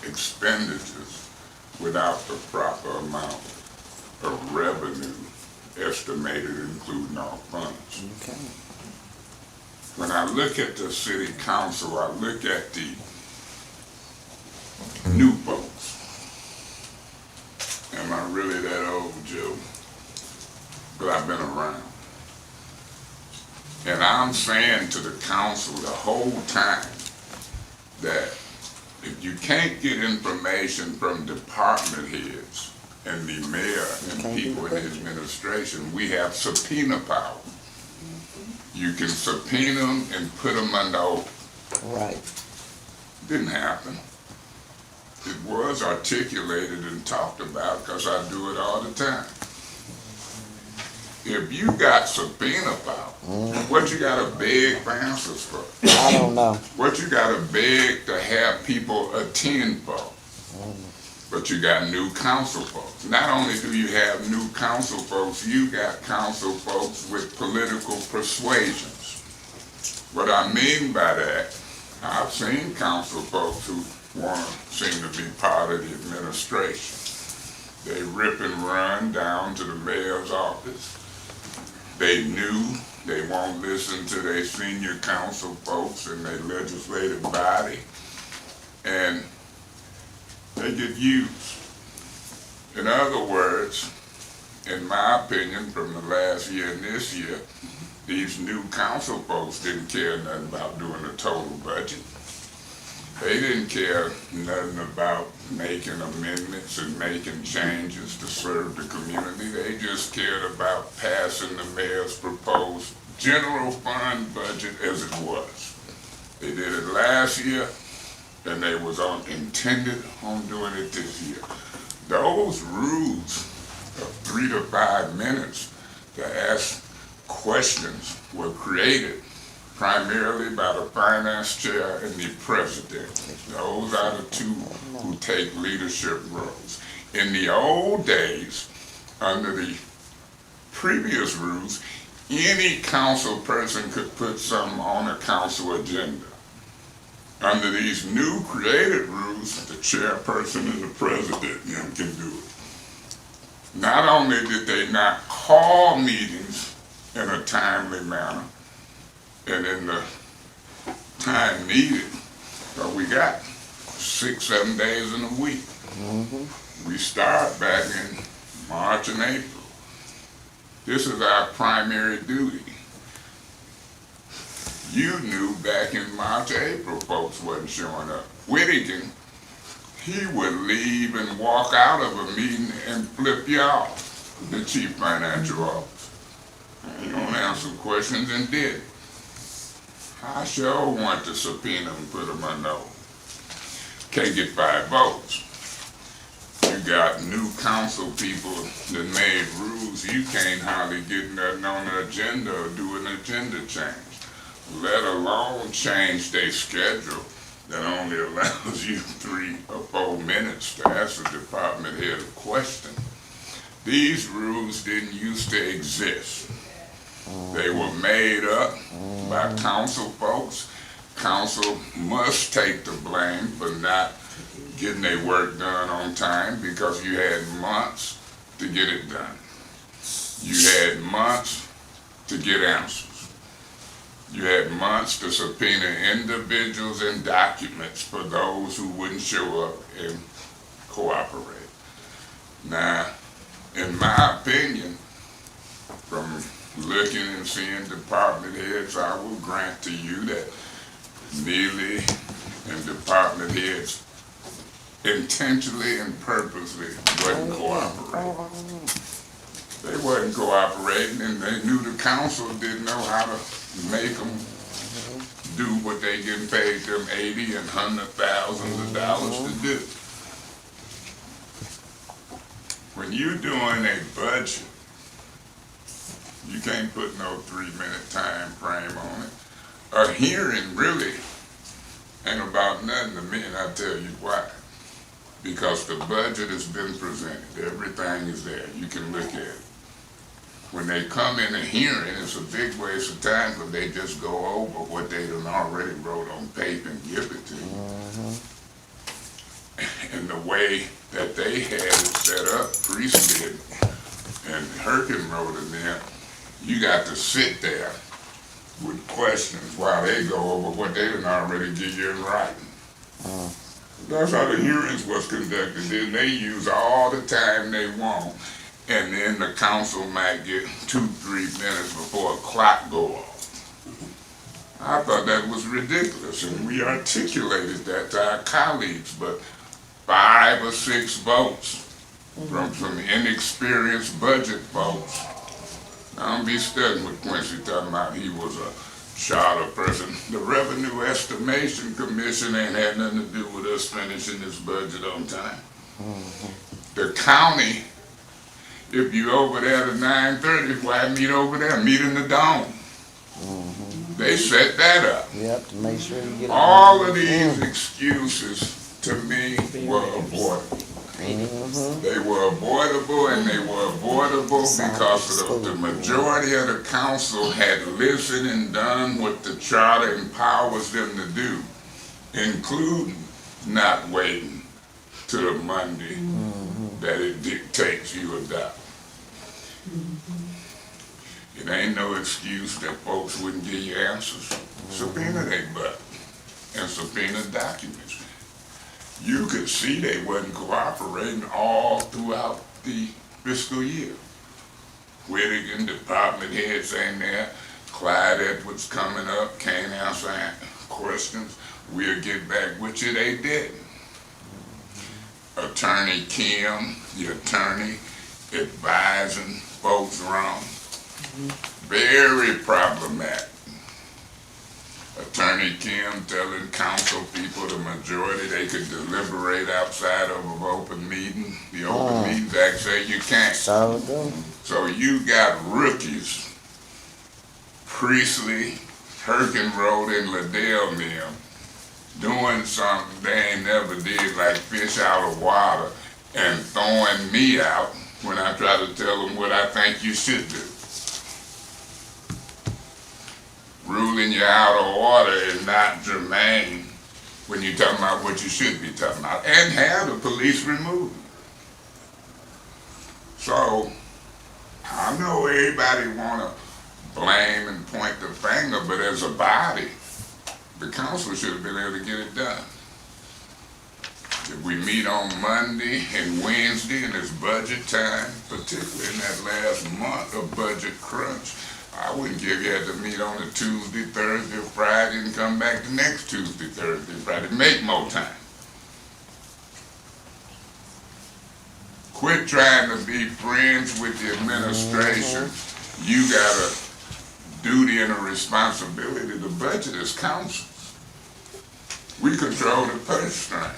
expenditures without the proper amount of revenue estimated, including our funds? Okay. When I look at the city council, I look at the new folks. Am I really that old, Joe? But I've been around. And I'm saying to the council the whole time that if you can't get information from department heads and the mayor and people in the administration, we have subpoena power. You can subpoena them and put them under oath. Right. Didn't happen. It was articulated and talked about because I do it all the time. If you got subpoena power, what you gotta beg for answers for? I don't know. What you gotta beg to have people attend for? But you got new council folks. Not only do you have new council folks, you got council folks with political persuasions. What I mean by that, I've seen council folks who seem to be part of the administration. They rip and run down to the mayor's office. They knew they won't listen to their senior council folks in their legislative body. And they get used. In other words, in my opinion, from the last year and this year, these new council folks didn't care nothing about doing a total budget. They didn't care nothing about making amendments and making changes to serve the community. They just cared about passing the mayor's proposed general fund budget as it was. They did it last year, and they was intended on doing it this year. Those rules of 3 to 5 minutes to ask questions were created primarily by the finance chair and the president. Those are the two who take leadership roles. In the old days, under the previous rules, any council person could put something on a council agenda. Under these new created rules, the chairperson and the president can do it. Not only did they not call meetings in a timely manner and in the time needed, but we got 6-7 days in a week. We start back in March and April. This is our primary duty. You knew back in March, April, folks wasn't showing up. Whittington, he would leave and walk out of a meeting and flip you off, the chief financial officer. He gonna answer questions and did. I sure want to subpoena him and put him on no. Can't get 5 votes. You got new council people that made rules. You can't hardly get nothing on the agenda or do an agenda change, let alone change their schedule that only allows you 3 or 4 minutes to ask a department head a question. These rules didn't used to exist. They were made up by council folks. Council must take the blame for not getting their work done on time because you had months to get it done. You had months to get answers. You had months to subpoena individuals and documents for those who wouldn't show up and cooperate. Now, in my opinion, from looking and seeing department heads, I will grant to you that Neely and department heads intentionally and purposely wasn't cooperating. They wasn't cooperating, and they knew the council didn't know how to make them do what they getting paid them 80 and $100,000s to do. When you're doing a budget, you can't put no 3-minute time frame on it. A hearing really ain't about nothing to me, and I'll tell you why. Because the budget has been presented. Everything is there. You can look at it. When they come in a hearing, it's a big waste of time because they just go over what they done already wrote on paper and give it to you. And the way that they had it set up, Priest did, and Herkin wrote it in, you got to sit there with questions while they go over what they done already give you in writing. That's how the hearings was conducted. Then they use all the time they want, and then the council might get 2-3 minutes before a clock go off. I thought that was ridiculous, and we articulated that to our colleagues, but 5 or 6 votes from some inexperienced budget folks. I don't be studying with Quincy talking about he was a charter person. The Revenue Estimation Commission ain't had nothing to do with us finishing this budget on time. The county, if you over there at 9:30, why meet over there? Meet in the dome. They set that up. Yep, to make sure you get All of these excuses, to me, were avoidable. They were avoidable, and they were avoidable because the majority of the council had listened and done what the charter empowers them to do, including not waiting to the Monday that it dictates you adopt. It ain't no excuse that folks wouldn't give you answers. Subpoena they butt and subpoena documents. You could see they wasn't cooperating all throughout the fiscal year. Whittigan, department heads ain't there. Clyde Edwards coming up, can't answer questions. we'll get back with you. They didn't. Attorney Kim, the attorney, advising folks wrong. Very problematic. Attorney Kim telling council people, the majority, they could deliberate outside of an open meeting. The Open Meetings Act say you can't. So do. So you got rookies, Priestley, Herkenroth, and Liddell and them, doing something they ain't never did, like fish out of water, and throwing me out when I try to tell them what I think you should do. Ruling you out of order is not germane when you're talking about what you should be talking about, and have the police removed. So, I know everybody wanna blame and point the finger, but as a body, the council should have been able to get it done. If we meet on Monday and Wednesday and it's budget time, particularly in that last month of budget crunch, I wouldn't give you had to meet on a Tuesday, Thursday, or Friday and come back the next Tuesday, Thursday, Friday. Make more time. Quit trying to be friends with the administration. You got a duty and a responsibility. The budget is council's. We control the purse strings.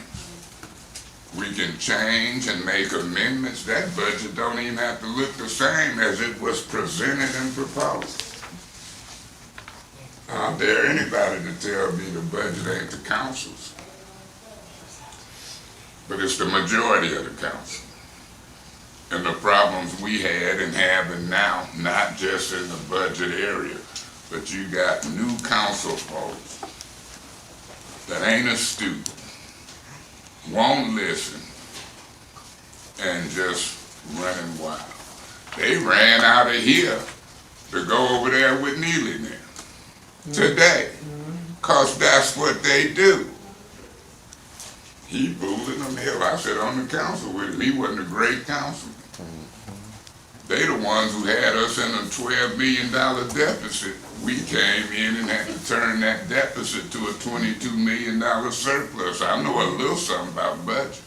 We can change and make amendments. That budget don't even have to look the same as it was presented and proposed. I don't dare anybody to tell me the budget ain't the council's. But it's the majority of the council. And the problems we had and having now, not just in the budget area, but you got new council folks that ain't astute, won't listen, and just running wild. They ran out of here to go over there with Neely now, today, cause that's what they do. He bullied them hell. I said on the council with him, he wasn't a great councilman. They the ones who had us in a $12 million deficit. We came in and had to turn that deficit to a $22 million surplus. I know a little something about budgets.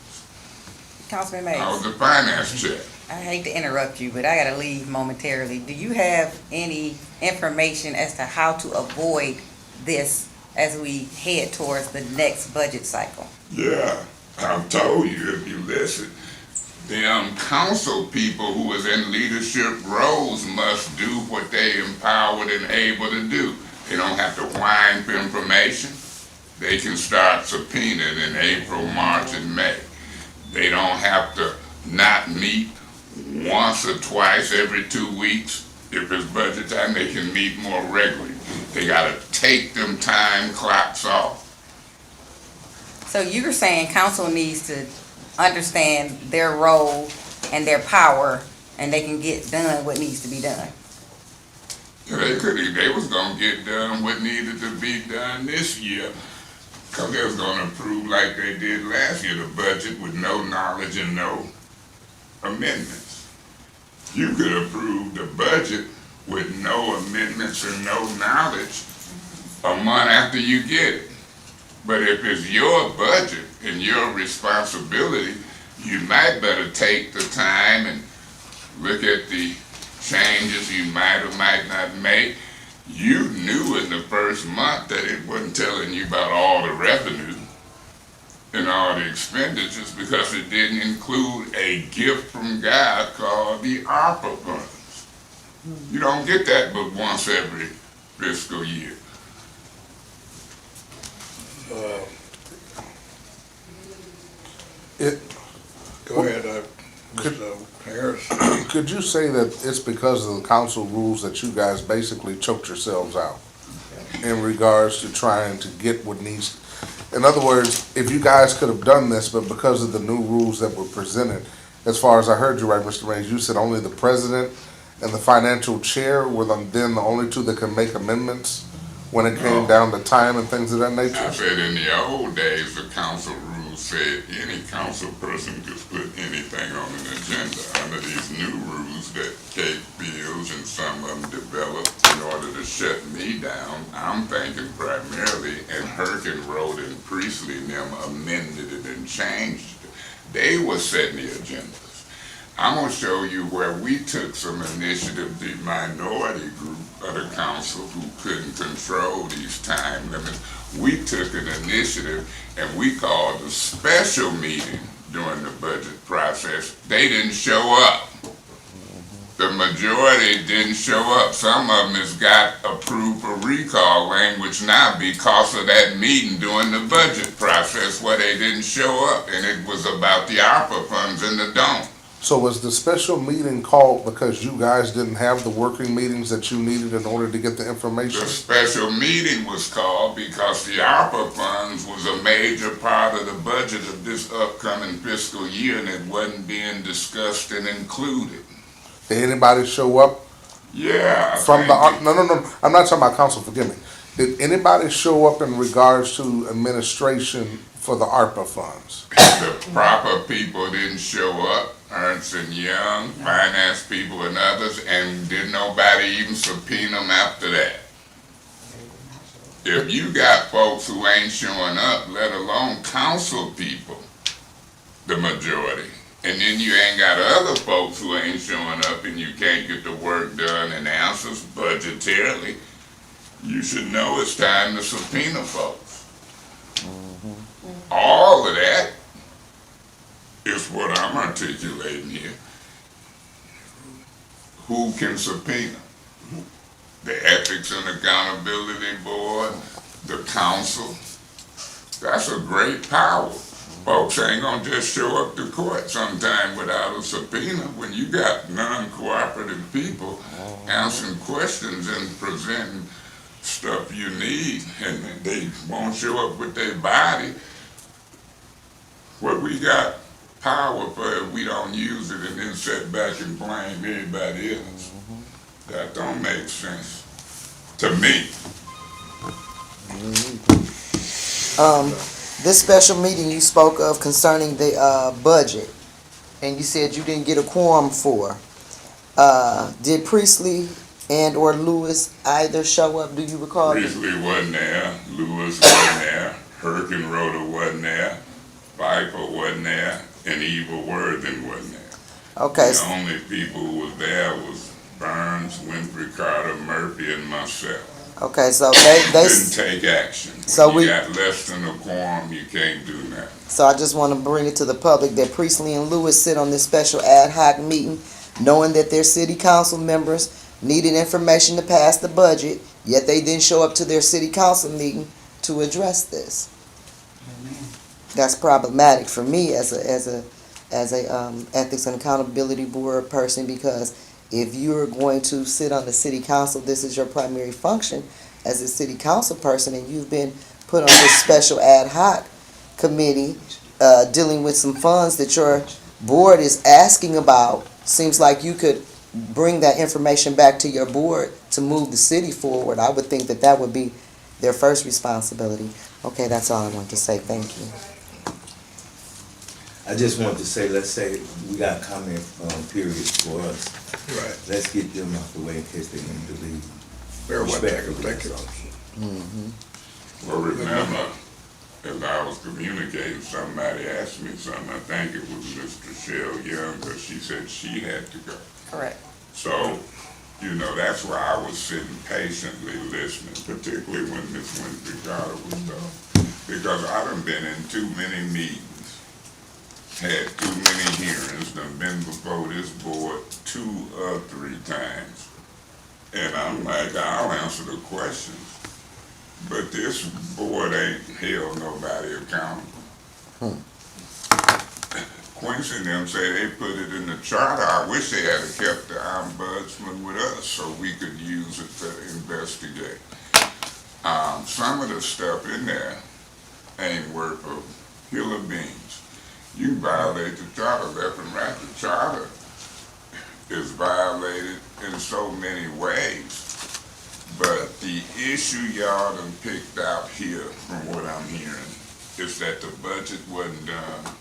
Councilman Mays, I was the finance chair. I hate to interrupt you, but I gotta leave momentarily. Do you have any information as to how to avoid this as we head towards the next budget cycle? Yeah, I've told you if you listen. Them council people who is in leadership roles must do what they empowered and able to do. They don't have to whine for information. They can start subpoenaing in April, March, and May. They don't have to not meet once or twice every 2 weeks. If it's budget time, they can meet more regularly. They gotta take them time clocks off. So you're saying council needs to understand their role and their power, and they can get done what needs to be done? They was gonna get done what needed to be done this year, cause they was gonna approve like they did last year, the budget with no knowledge and no amendments. You could approve the budget with no amendments and no knowledge a month after you get it. But if it's your budget and your responsibility, you might better take the time and look at the changes you might or might not make. You knew in the first month that it wasn't telling you about all the revenue and all the expenditures because it didn't include a gift from God called the ARPA funds. You don't get that but once every fiscal year. Go ahead, Mr. Harris. Could you say that it's because of the council rules that you guys basically choked yourselves out in regards to trying to get what needs? In other words, if you guys could have done this, but because of the new rules that were presented, as far as I heard you right, Mr. Mays, you said only the president and the financial chair were then the only two that can make amendments when it came down to time and things of that nature? I said in the old days, the council rules said any council person could put anything on an agenda. Under these new rules that Kate Beals and some of them developed in order to shut me down. I'm thinking primarily, and Herkin Road and Priestley and them amended it and changed it. They were setting the agendas. I'm gonna show you where we took some initiative, the minority group of the council who couldn't control these time limits. We took an initiative and we called a special meeting during the budget process. They didn't show up. The majority didn't show up. Some of them has got approved for recall language now because of that meeting during the budget process where they didn't show up, and it was about the ARPA funds in the dome. So was the special meeting called because you guys didn't have the working meetings that you needed in order to get the information? The special meeting was called because the ARPA funds was a major part of the budget of this upcoming fiscal year, and it wasn't being discussed and included. Did anybody show up Yeah. from the, no, I'm not talking about council, forgive me. Did anybody show up in regards to administration for the ARPA funds? The proper people didn't show up, Ernst and Young, finance people and others, and didn't nobody even subpoena them after that. If you got folks who ain't showing up, let alone council people, the majority, and then you ain't got other folks who ain't showing up and you can't get the work done and answers budgetarily, you should know it's time to subpoena folks. All of that is what I'm articulating here. Who can subpoena? The Ethics and Accountability Board, the council. That's a great power. Folks ain't gonna just show up to court sometime without a subpoena. When you got non-cooperative people answering questions and presenting stuff you need, and they won't show up with their body, what we got power for if we don't use it and then sit back and blame everybody else? That don't make sense to me. This special meeting you spoke of concerning the budget, and you said you didn't get a quorum for. Did Priestley and or Lewis either show up? Do you recall? Priestley wasn't there, Lewis wasn't there, Herkenroder wasn't there, Pfeiffer wasn't there, and Eva Worthing wasn't there. Okay. The only people who was there was Burns, Winfrey Carter, Murphy, and myself. Okay, so they Didn't take action. So When you we- got less than a quorum, you can't do nothing. So I just want to bring it to the public that Priestley and Lewis sit on this special ad hoc meeting, knowing that their city council members needed information to pass the budget, yet they didn't show up to their city council meeting to address this. That's problematic for me as a ethics and accountability board person, because if you're going to sit on the city council, this is your primary function as a city council person, and you've been put on this special ad hoc committee dealing with some funds that your board is asking about. Seems like you could bring that information back to your board to move the city forward. I would think that that would be their first responsibility. Okay, that's all I wanted to say. Thank you. I just wanted to say, let's say we got comment periods for us. Right. Let's get them out the way in case they need to leave. Very well taken. Respectfully, Thank you. that's all. Well, remember, as I was communicating, somebody asked me something, I think it was Mr. Shell Young, because she said she had to go. Correct. So, you know, that's why I was sitting patiently listening, particularly when Ms. Winfrey Carter was talking. Because I done been in too many meetings, had too many hearings, done been before this board 2 or 3 times. And I'm like, I'll answer the questions, but this board ain't held nobody accountable. Quincy and them say they put it in the charter. I wish they had kept the ombudsman with us so we could use it to investigate. Some of the stuff in there ain't worth a hill of beans. You violate the charter left and right. The charter is violated in so many ways. But the issue y'all done picked out here, from what I'm hearing, is that the budget wasn't done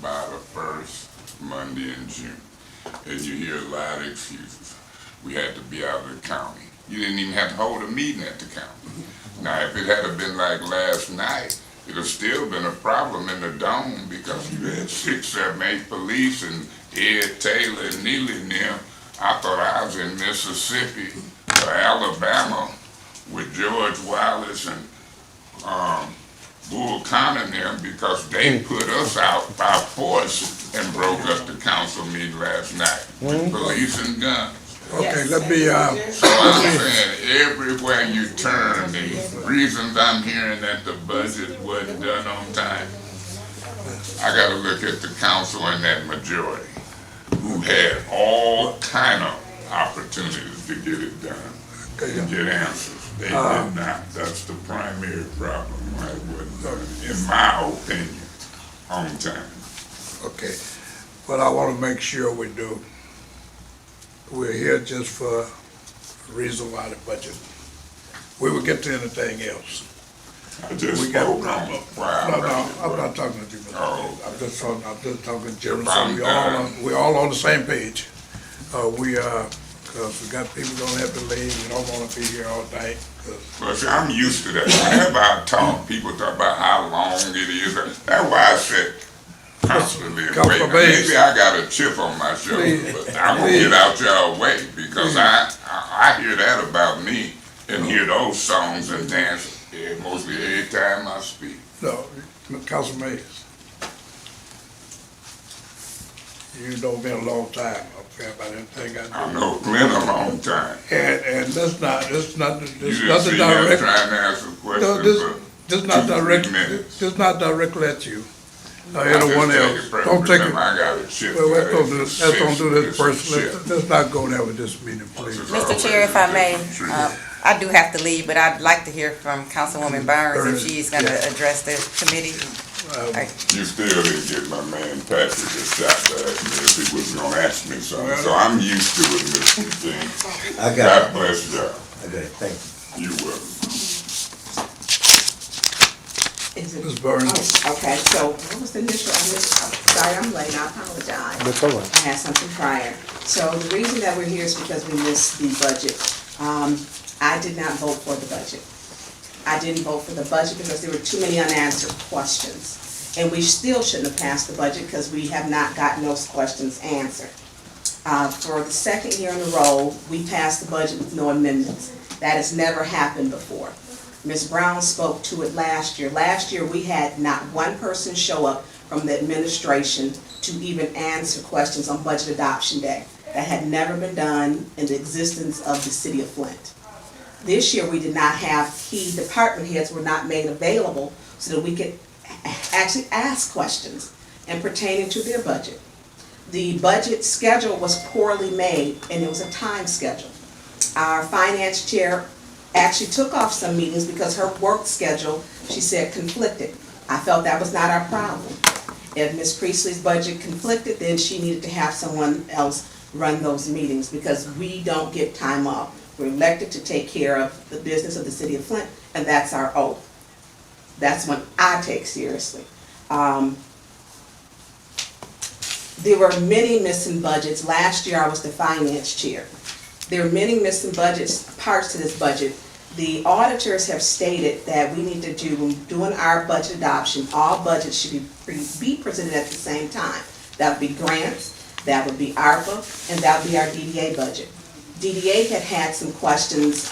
by the first Monday in June. And you hear a lot of excuses. We had to be out of the county. You didn't even have to hold a meeting at the council. Now, if it had been like last night, it'd have still been a problem in the dome because you had 6, 7, 8 police and Ed Taylor and Neely and them. I thought I was in Mississippi or Alabama with George Wallace and Bull Connor and them because they put us out by force and broke up the council meeting last night with police and guns. Okay, let me, So I'm saying, everywhere you turn, the reasons I'm hearing that the budget wasn't done on time, I gotta look at the council and that majority, who had all kind of opportunities to get it done, and get answers. They did not. That's the primary problem, why it wasn't done, in my opinion, on time. okay, but I wanna make sure we do. We're here just for a reason why the budget. We will get to anything else. I just We got- spoke on why No, I'm no, ready. I'm not talking to you, Mr. Oh. Davis. I'm just talking general, If so I'm done. we all on the same page. Cause we got people gonna have to leave, we don't wanna be here all night, 'cause Well, see, I'm used to that. Whenever I talk, people talk about how long it is. That's why I said constantly Councilman waiting. Baines. Maybe I got a chip on my shoulder, Please. but I'm gonna get out y'all way because I hear that about me and hear those songs and dance mostly every time I speak. no, Councilman Mays. You know me a long time, I don't care about anything I I do. know Flint a long time. And that's not, You there's didn't nothing see him direct. trying to answer No, questions this, this not 2-3 direct, minutes. this not directly at you, or I just anyone take else. it Don't take personally. it, I got a chip. well, let's don't do It's this, let's don't do this it's a personally. chip. Let's not go there with this meeting, please. Mr. Chair, if I may, I do have to leave, but I'd like to hear from Councilwoman Burns if she's gonna address the committee. You still didn't get my man Patrick a shot to ask me if he was gonna ask me something, so I'm used to it, Mr. King. I got God it. bless y'all. Okay, thank you. You welcome. Ms. Burns, Okay, so what was the initial, sorry, I'm late, I apologize. That's all right. I had something prior. So the reason that we're here is because we missed the budget. I did not vote for the budget. I didn't vote for the budget because there were too many unanswered questions. And we still shouldn't have passed the budget because we have not gotten those questions answered. For the second year in a row, we passed the budget with no amendments. That has never happened before. Ms. Brown spoke to it last year. Last year, we had not one person show up from the administration to even answer questions on budget adoption day. That had never been done in the existence of the city of Flint. This year, we did not have, key department heads were not made available so that we could actually ask questions and pertaining to their budget. The budget schedule was poorly made and it was a time schedule. Our finance chair actually took off some meetings because her work schedule, she said, conflicted. I felt that was not our problem. If Ms. Priestley's budget conflicted, then she needed to have someone else run those meetings because we don't get time off. We're elected to take care of the business of the city of Flint, and that's our oath. That's one I take seriously. There were many missing budgets. Last year, I was the finance chair. There are many missing parts to this budget. The auditors have stated that we need to do, when doing our budget adoption, all budgets should be presented at the same time. That would be grants, that would be ARPA, and that would be our DDA budget. DDA had some questions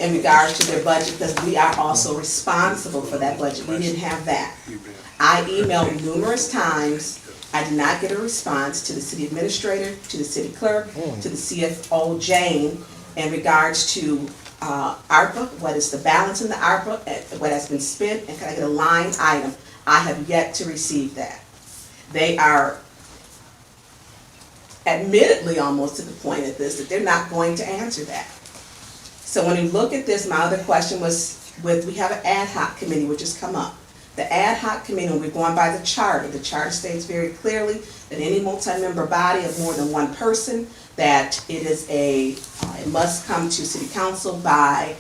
in regards to their budget because we are also responsible for that budget. We didn't have that. I emailed numerous times. I did not get a response to the city administrator, to the city clerk, to the CFO, Jane, in regards to ARPA, what is the balance in the ARPA, what has been spent, and can I get a line item? I have yet to receive that. They are admittedly almost to the point of this, that they're not going to answer that. So when you look at this, my other question was we have an ad hoc committee which has come up. The ad hoc committee, when we're going by the charter states very clearly that any multi-member body of more than one person, that it is it must come to city council by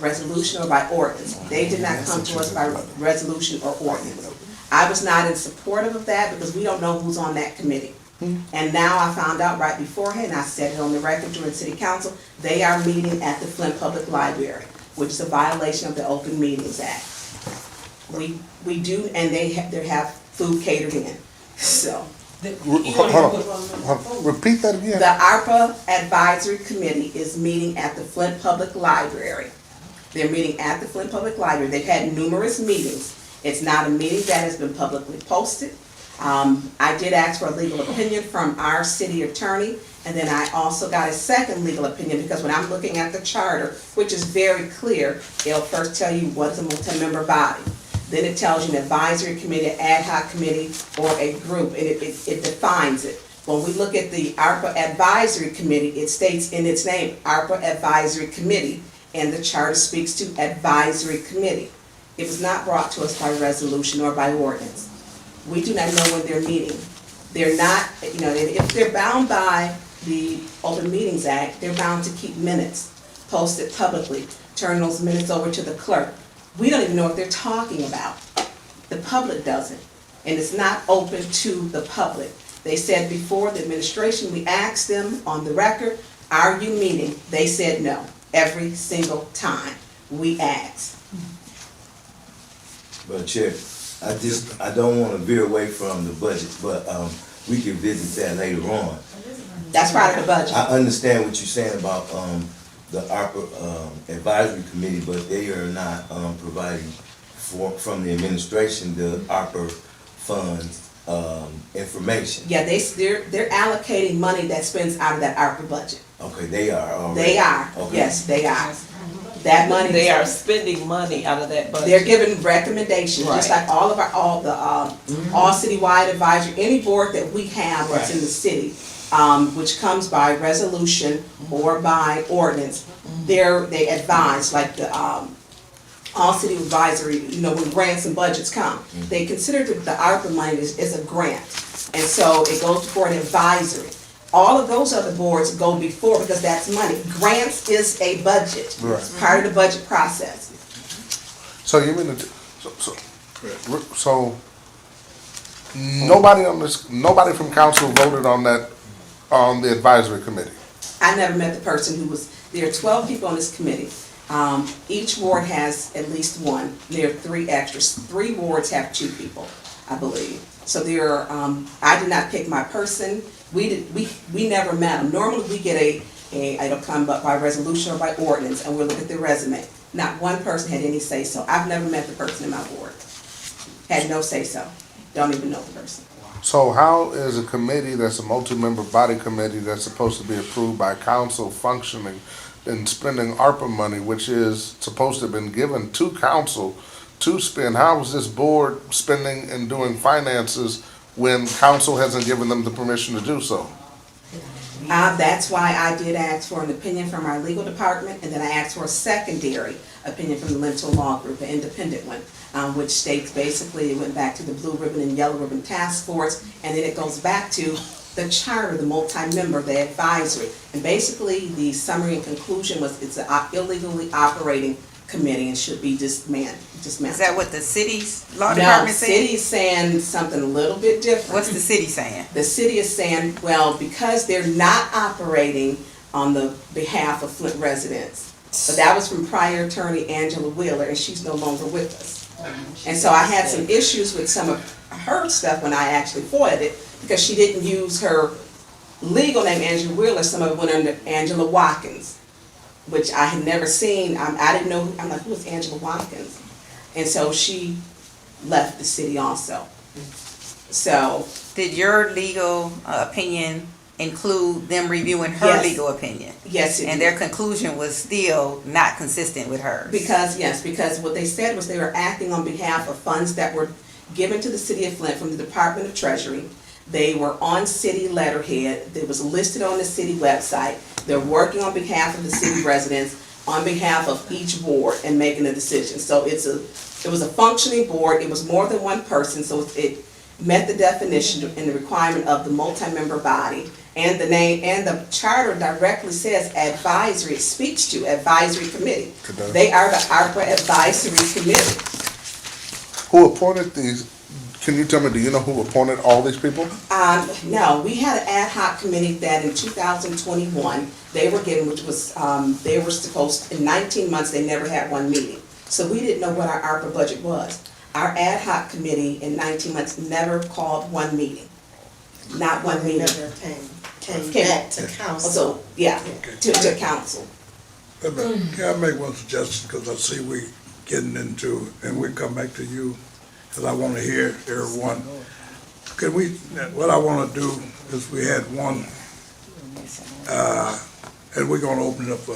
resolution or by ordinance. They did not come to us by resolution or ordinance. I was not in support of that because we don't know who's on that committee. And now I found out right beforehand, I said it on the record during city council, they are meeting at the Flint Public Library, which is a violation of the Open Meetings Act. We do, and they have food catered in, so. Hold on. Repeat that again. The ARPA Advisory Committee is meeting at the Flint Public Library. They're meeting at the Flint Public Library. They've had numerous meetings. It's not a meeting that has been publicly posted. I did ask for a legal opinion from our city attorney, and then I also got a second legal opinion, because when I'm looking at the charter, which is very clear, it'll first tell you what is a multi-member body. Then it tells you an advisory committee, an ad hoc committee, or a group, and it defines it. When we look at the ARPA Advisory Committee, it states in its name, ARPA Advisory Committee, and the charter speaks to advisory committee. It was not brought to us by resolution or by ordinance. We do not know when they're meeting. They're not, if they're bound by the Open Meetings Act, they're bound to keep minutes posted publicly, turn those minutes over to the clerk. We don't even know what they're talking about. The public doesn't, and it's not open to the public. They said before the administration, we asked them on the record, are you meeting? They said no, every single time we asked. But Chair, I don't wanna veer away from the budget, but, we can visit that later on. That's part of the budget. I understand what you're saying about, the ARPA, advisory committee, but they are not, providing from the administration, the ARPA funds, information. Yeah, they're allocating money that spends out of that ARPA budget. Okay, they are already. They are, Okay. yes, they are. That money. They are spending money out of that budget. They're giving recommendations, just Right. like all citywide advisory, any board that we have that's in the city, which comes by resolution or by ordinance, they advise, like the, all city advisory, when grants and budgets come, they consider the ARPA money is a grant. And so it goes before an advisory. All of those other boards go before, because that's money. Grants is a budget. Right. It's part of the budget process. So you mean, so nobody from council voted on that, on the advisory committee? I never met the person who was, there are 12 people on this committee. Each ward has at least one. There are 3 extras. 3 wards have 2 people, I believe. So there are, I did not pick my person. We never met them. Normally we get it'll come up by resolution or by ordinance, and we'll look at their resume. Not one person had any say-so. I've never met the person in my ward. Had no say-so. Don't even know the person. So how is a committee that's a multi-member body committee that's supposed to be approved by council functioning and spending ARPA money, which is supposed to have been given to council to spend? How is this board spending and doing finances when council hasn't given them the permission to do so? That's why I did ask for an opinion from our legal department, and then I asked for a secondary opinion from the Lentil Law Group, an independent one, which states basically it went back to the blue ribbon and yellow ribbon task force, and then it goes back to the charter, the multi-member, the advisory. And basically, the summary and conclusion was it's an illegally operating committee and should be dismantled. Is that what the city's law department said? No, city's saying something a little bit different. What's the city saying? The city is saying, well, because they're not operating on the behalf of Flint residents. But that was from prior attorney Angela Wheeler, and she's no longer with us. And so I had some issues with some of her stuff when I actually FOIA'd it, because she didn't use her legal name, Angela Wheeler. Some of it went under Angela Watkins, which I had never seen. I didn't know, I'm like, who was Angela Watkins? And so she left the city also. So. Did your legal opinion include them reviewing her Yes. legal opinion? Yes, it And did. their conclusion was still not consistent with hers? Because what they said was they were acting on behalf of funds that were given to the city of Flint from the Department of Treasury. They were on city letterhead. It was listed on the city website. They're working on behalf of the city residents, on behalf of each ward, and making a decision. So it was a functioning board. It was more than one person, so it met the definition and the requirement of the multi-member body. And the name and the charter directly says advisory. It speaks to advisory committee. It does. They are the ARPA advisory committee. Who appointed these Can you tell me, do you know who appointed all these people? No, we had an ad hoc committee that in 2021, they were given, which was, they were supposed, in 19 months, they never had one meeting. So we didn't know what our ARPA budget was. Our ad hoc committee in 19 months never called one meeting. Not one meeting. Never came back to council. So, yeah, to council. Can I make one suggestion, because I see we getting into, and we come back to you, because I want to hear everyone. Can we, what I want to do is we had one, and we're going to open it up for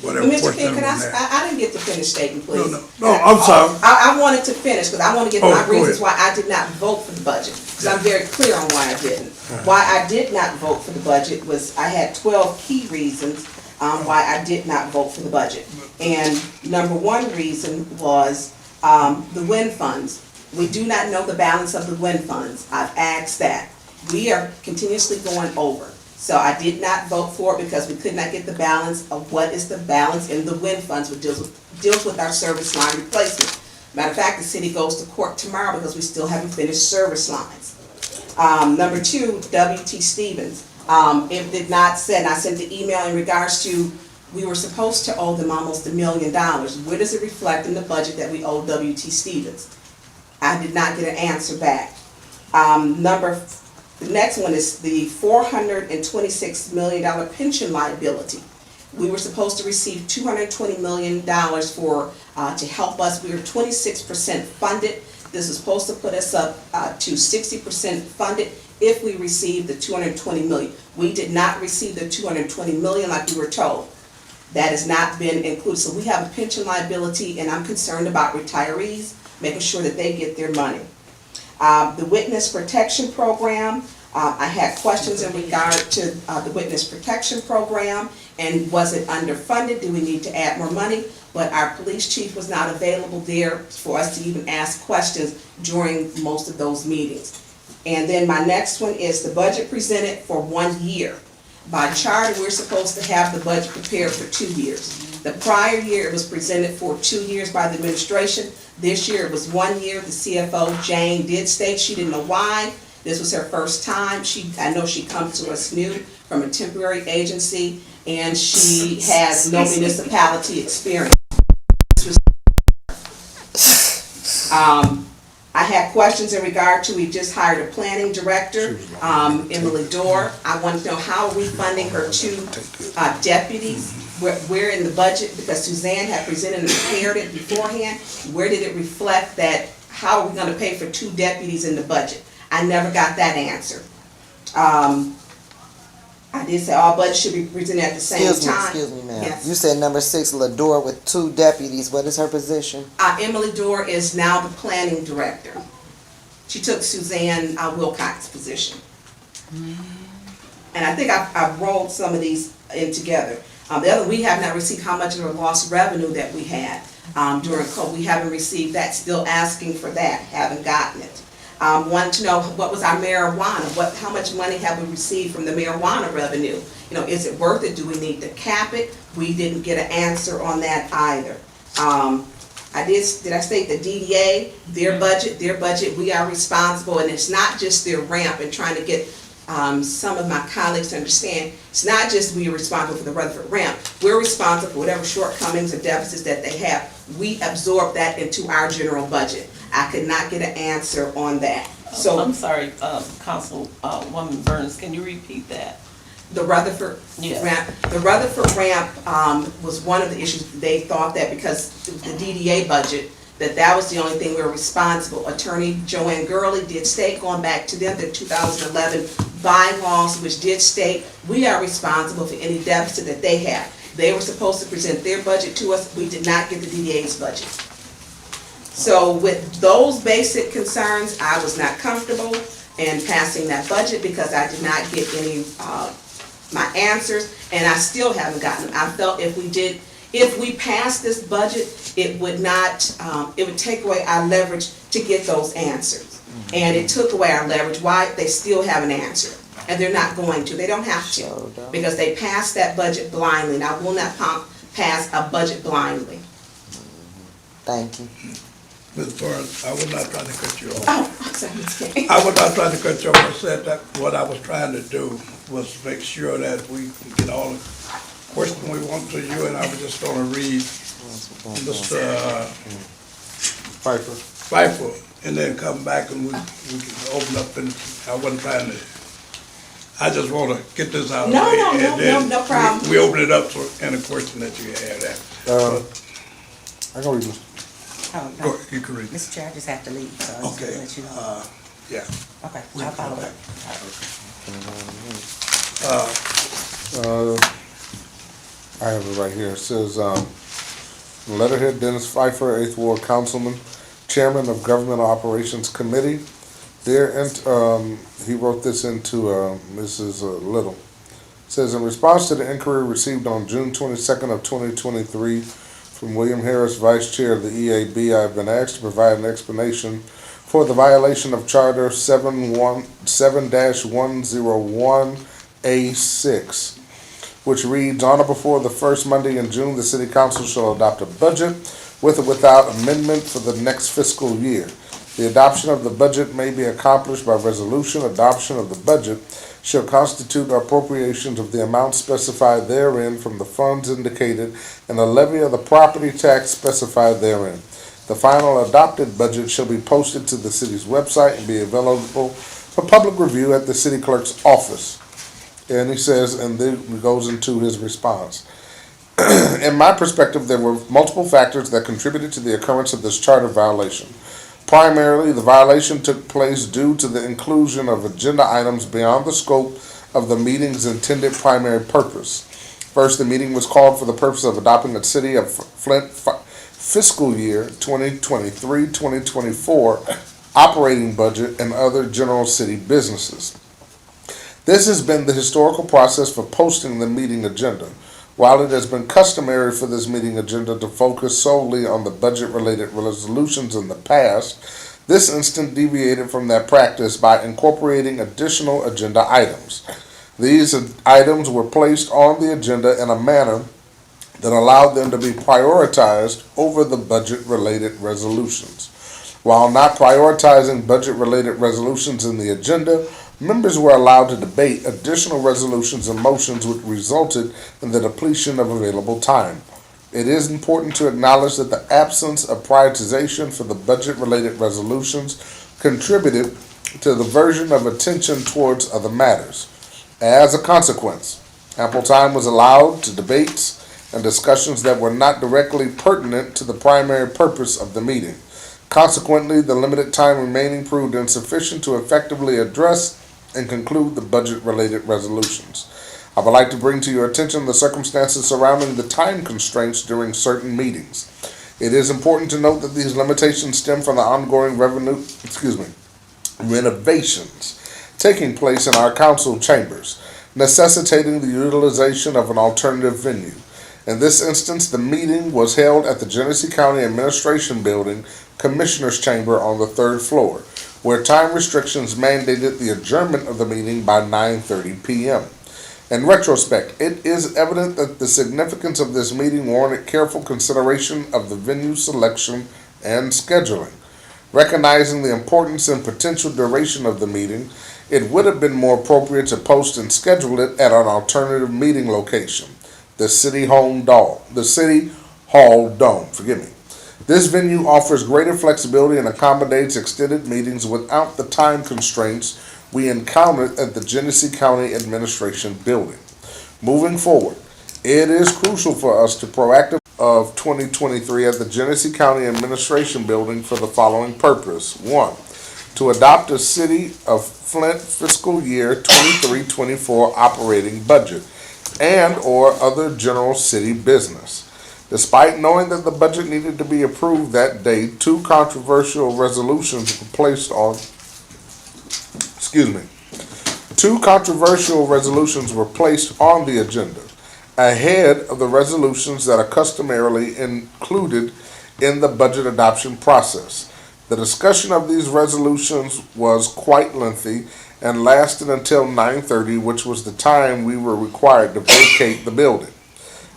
whatever Mr. question King, on can that. I didn't get to finish stating, please. No, I'm sorry. I wanted to finish, because I want to get Oh, my go reasons ahead. why I did not vote for the budget, because I'm very clear on why I didn't. Why I did not vote for the budget was, I had 12 key reasons why I did not vote for the budget. And number one reason was the wind funds. We do not know the balance of the wind funds. I've asked that. We are continuously going over. So I did not vote for it because we could not get the balance of what is the balance in the wind funds, which deals with our service line replacement. Matter of fact, the city goes to court tomorrow because we still haven't finished service lines. Number two, W.T. Stevens. It did not send, I sent the email in regards to, we were supposed to owe them almost $1 million. Where does it reflect in the budget that we owe W.T. Stevens? I did not get an answer back. The next one is the $426 million pension liability. We were supposed to receive $220 million for, to help us. We were 26% funded. This is supposed to put us up to 60% funded if we receive the $220 million. We did not receive the $220 million like we were told. That has not been included. So we have a pension liability, and I'm concerned about retirees, making sure that they get their money. The Witness Protection Program, I had questions in regard to the Witness Protection Program, and was it underfunded? Do we need to add more money? But our police chief was not available there for us to even ask questions during most of those meetings. And then my next one is the budget presented for 1 year. By charter, we're supposed to have the budget prepared for 2 years. The prior year, it was presented for 2 years by the administration. This year, it was 1 year. The CFO, Jane, did state she didn't know why. This was her first time. I know she comes to us new from a temporary agency, and she has no municipality experience. I had questions in regard to, we just hired a planning director, Emily Dorr. I wanted to know, how are we funding her 2 deputies? Where in the budget, because Suzanne had presented and prepared it beforehand, where did it reflect that, how are we gonna pay for 2 deputies in the budget? I never got that answer. I did say all budgets should be presented at the same time. Excuse me, ma'am. Yes. You said number 6, Lador with 2 deputies. What is her position? Emily Dorr is now the planning director. She took Suzanne Wilcox's position. And I think I've rolled some of these in together. The other, we have not received how much of a lost revenue that we had during COVID. We haven't received that, still asking for that, haven't gotten it. Wanted to know what was our marijuana, how much money have we received from the marijuana revenue? You know, is it worth it? Do we need to cap it? We didn't get an answer on that either. Did I state the DDA, their budget, we are responsible, and it's not just their ramp, and trying to get some of my colleagues to understand, it's not just we are responsible for the Rutherford ramp, we're responsible for whatever shortcomings or deficits that they have. We absorb that into our general budget. I could not get an answer on that. So I'm sorry, Councilwoman Burns, can you repeat that? the Rutherford ramp, the Rutherford ramp was one of the issues. They thought that because the DDA budget, that was the only thing we were responsible. Attorney Joanne Gurley did state, going back to them, the 2011 bylaws, which did state we are responsible for any deficit that they have. They were supposed to present their budget to us. We did not get the DDA's budget. So with those basic concerns, I was not comfortable in passing that budget because I did not get any my answers, and I still haven't gotten them. I felt if we passed this budget, it would not, it would take away our leverage to get those answers. And it took away our leverage. Why? They still haven't answered. And they're not going to. They don't have to. Because they passed that budget blindly. And I will not pass a budget blindly. Thank you. Ms. Burns, I was not trying to cut you off. Oh, I'm sorry, Mr. King. I was not trying to cut you off. I said that what I was trying to do was make sure that we can get all the questions we want to you, and I was just gonna read Mr. Piper. Pfeiffer, and then come back and we can open up, and I wasn't trying to, I just wanna get this out of the No, way. no, and no, then no problem. We open it up for any question that you have there. I can read this. Oh, Go, no, you can read. Mr. Chair, I just have to leave, so I just Okay, wanna let you know. yeah. Okay, we'll I'll come follow back. up. I have it right here. It says, letterhead Dennis Pfeiffer, 8th Ward Councilman, Chairman of Government Operations Committee. He wrote this into Mrs. Little. It says, in response to the inquiry received on June 22nd of 2023 from William Harris, Vice Chair of the EAB, I have been asked to provide an explanation for the violation of Charter 7-101A6, which reads, on or before the first Monday in June, the City Council shall adopt a budget with or without amendment for the next fiscal year. The adoption of the budget may be accomplished by resolution. Adoption of the budget shall constitute appropriations of the amount specified therein from the funds indicated and a levy of the property tax specified therein. The final adopted budget shall be posted to the city's website and be available for public review at the city clerk's office. And he says, and then he goes into his response. In my perspective, there were multiple factors that contributed to the occurrence of this charter violation. Primarily, the violation took place due to the inclusion of agenda items beyond the scope of the meeting's intended primary purpose. First, the meeting was called for the purpose of adopting a City of Flint fiscal year 2023-2024 operating budget and other general city businesses. This has been the historical process for posting the meeting agenda. While it has been customary for this meeting agenda to focus solely on the budget-related resolutions in the past, this instance deviated from that practice by incorporating additional agenda items. These items were placed on the agenda in a manner that allowed them to be prioritized over the budget-related resolutions. While not prioritizing budget-related resolutions in the agenda, members were allowed to debate additional resolutions and motions which resulted in the depletion of available time. It is important to acknowledge that the absence of prioritization for the budget-related resolutions contributed to the diversion of attention towards other matters. As a consequence, ample time was allowed to debates and discussions that were not directly pertinent to the primary purpose of the meeting. Consequently, the limited time remaining proved insufficient to effectively address and conclude the budget-related resolutions. I would like to bring to your attention the circumstances surrounding the time constraints during certain meetings. It is important to note that these limitations stem from the ongoing renovations taking place in our council chambers, necessitating the utilization of an alternative venue. In this instance, the meeting was held at the Genesee County Administration Building, Commissioner's Chamber on the 3rd floor, where time restrictions mandated the adjournment of the meeting by 9:30 p.m. In retrospect, it is evident that the significance of this meeting warranted careful consideration of the venue selection and scheduling. Recognizing the importance and potential duration of the meeting, it would have been more appropriate to post and schedule it at an alternative meeting location, the City Hall Dome. This venue offers greater flexibility and accommodates extended meetings without the time constraints we encountered at the Genesee County Administration Building. Moving forward, it is crucial for us to proactive of 2023 at the Genesee County Administration Building for the following purpose. 1. To adopt a City of Flint fiscal year 23-24 operating budget and or other general city business. Despite knowing that the budget needed to be approved that day, two controversial resolutions were placed on the agenda ahead of the resolutions that are customarily included in the budget adoption process. The discussion of these resolutions was quite lengthy and lasted until 9:30, which was the time we were required to vacate the building.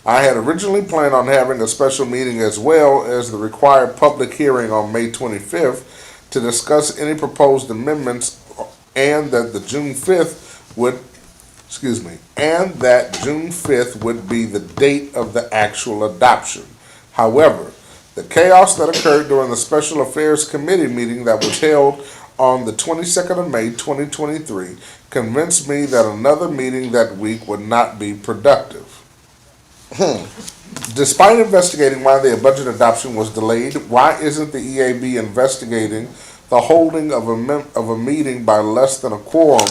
I had originally planned on having a special meeting as well as the required public hearing on May 25th to discuss any proposed amendments, and that June 5th would be the date of the actual adoption. However, the chaos that occurred during the Special Affairs Committee meeting that was held on the 22nd of May 2023 convinced me that another meeting that week would not be productive. Despite investigating why the budget adoption was delayed, why isn't the EAB investigating the holding of a meeting by less than a quorum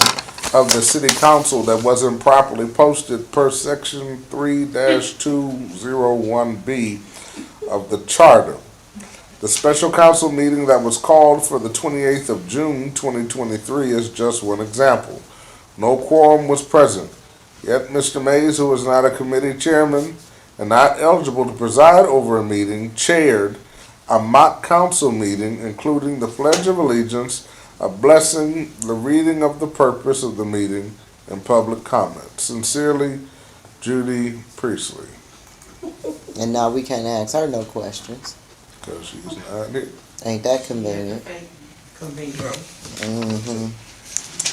of the city council that wasn't properly posted per section 3-201B of the charter? The special council meeting that was called for the 28th of June 2023 is just one example. No quorum was present, yet Mr. Mays, who is not a committee chairman and not eligible to preside over a meeting, chaired a mock council meeting, including the Pledge of Allegiance, a blessing, the reading of the purpose of the meeting, and public comment. Sincerely, Judy Priestley. And now we can't ask her no questions. Because she's not here. Ain't that convenient? Mm-hmm.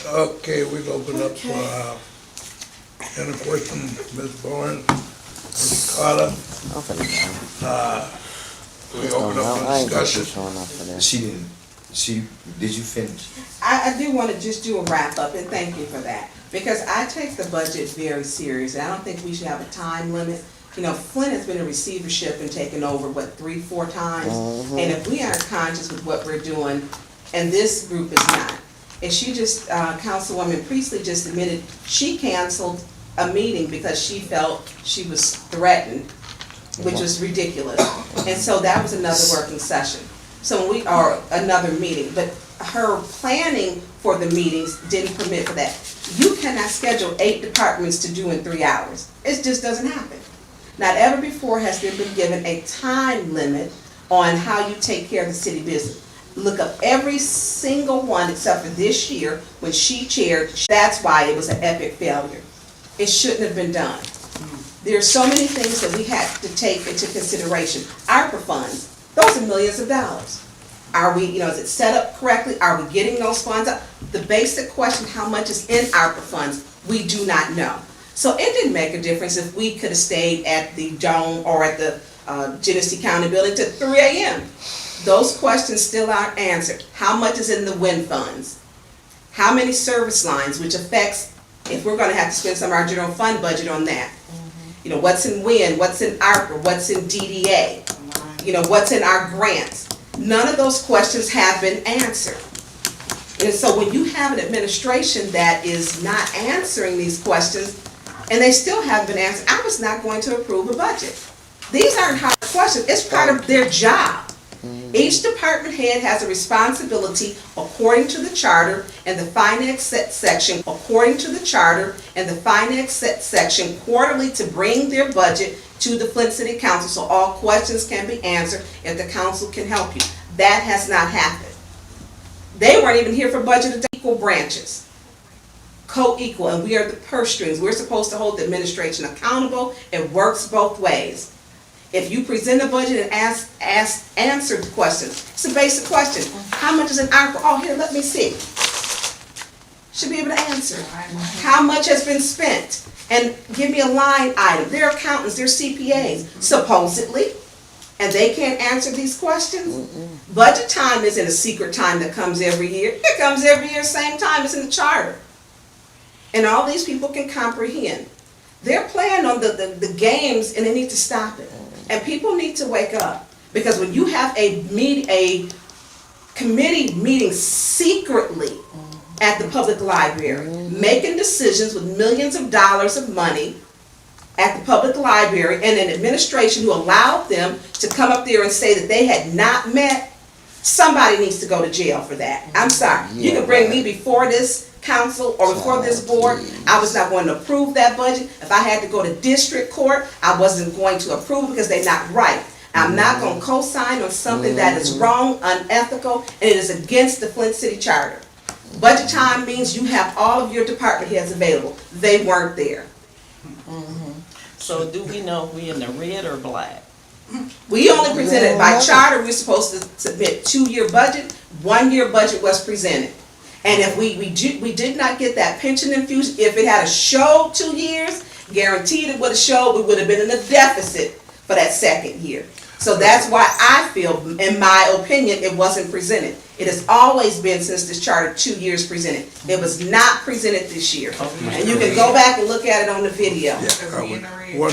Okay, we'll open up for, any questions, Ms. Bowen, Ms. Carter? I'm finna go. We open up I for ain't gonna keep discussion. showing up for that. Did you finish? I do want to just do a wrap up, and thank you for that, because I take the budget very serious, and I don't think we should have a time limit. You know, Flint has been in receivership and taken over, 3-4 times? Mhm. And if we aren't conscious with what we're doing, and this group is not, and she just, Councilwoman Priestley just admitted, she canceled a meeting because she felt she was threatened, which was ridiculous. And so that was another working session. So another meeting, but her planning for the meetings didn't permit for that. You cannot schedule 8 departments to do in 3 hours. It just doesn't happen. Not ever before has there been given a time limit on how you take care of the city business. Look up every single one except for this year when she chaired. That's why it was an epic failure. It shouldn't have been done. There are so many things that we have to take into consideration. ARPA funds, those are millions of dollars. Are we, is it set up correctly? Are we getting those funds up? The basic question, how much is in ARPA funds, we do not know. So it didn't make a difference if we could have stayed at the Dome or at the Genesee County building till 3 a.m. Those questions still aren't answered. How much is in the wind funds? How many service lines, which affects, if we're gonna have to spend some of our general fund budget on that. What's in wind, what's in ARPA, what's in DDA? What's in our grants? None of those questions have been answered. And so when you have an administration that is not answering these questions, and they still haven't been answered, I was not going to approve a budget. These aren't hard questions, it's part of their job. Each department head has a responsibility according to the charter and the finance section, quarterly to bring their budget to the Flint City Council so all questions can be answered and the council can help you. That has not happened. They weren't even here for budget equal branches. Co-equal, and we are the purse strings. We're supposed to hold the administration accountable. It works both ways. If you present a budget and answer the questions, it's a basic question. How much is in ARPA? Oh, here, let me see. Should be able to answer. How much has been spent? And give me a line item. They're accountants, they're CPAs, supposedly, and they can't answer these questions. Budget time isn't a secret time that comes every year. It comes every year, same time, it's in the charter. And all these people can comprehend. They're playing on the games and they need to stop it. And people need to wake up. Because when you have a committee meeting secretly at the public library, making decisions with millions of dollars of money at the public library, and an administration who allowed them to come up there and say that they had not met, somebody needs to go to jail for that. I'm sorry. You can bring me before this council or before this board, I was not going to approve that budget. If I had to go to district court, I wasn't going to approve because they're not right. I'm not going to co-sign on something that is wrong, unethical, and it is against the Flint City Charter. Budget time means you have all of your department heads available. They weren't there. So do we know if we in the red or black? We only presented, by charter, we're supposed to submit 2-year budget, 1-year budget was presented. And if we did not get that pension infusion, if it had a show 2 years, guaranteed it would have showed, we would have been in a deficit for that second year. So that's why I feel, in my opinion, it wasn't presented. It has always been since this charter 2 years presented. It was not presented this year. And you can go back and look at it on the video. What,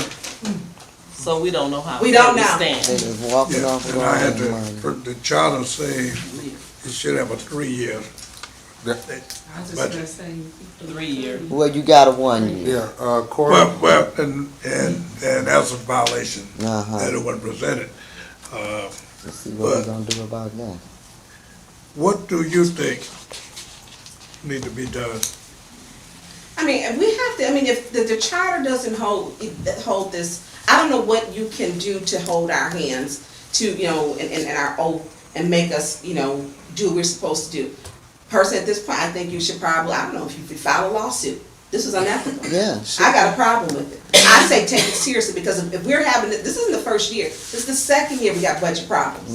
So we don't know how. We don't where know. stand. They just walking yeah, off and I had with money. the charter say you should have a 3-year. Budget. 3 years. Well, you got a 1 year. Yeah, Court, Well, and that's a violation Uh-huh. that it wasn't presented. Let's see what we're gonna do about that. What do you think need to be done? I mean, and we have to, I mean, if the charter doesn't hold this, I don't know what you can do to hold our hands to, you know, and our oath and make us, you know, do what we're supposed to do. Personally, at this point, I think you should probably, I don't know, if you could file a lawsuit. This is unethical. Yeah, sure. I got a problem with it. I say take it seriously, because if we're having, this isn't the first year, this is the second year we got budget problems.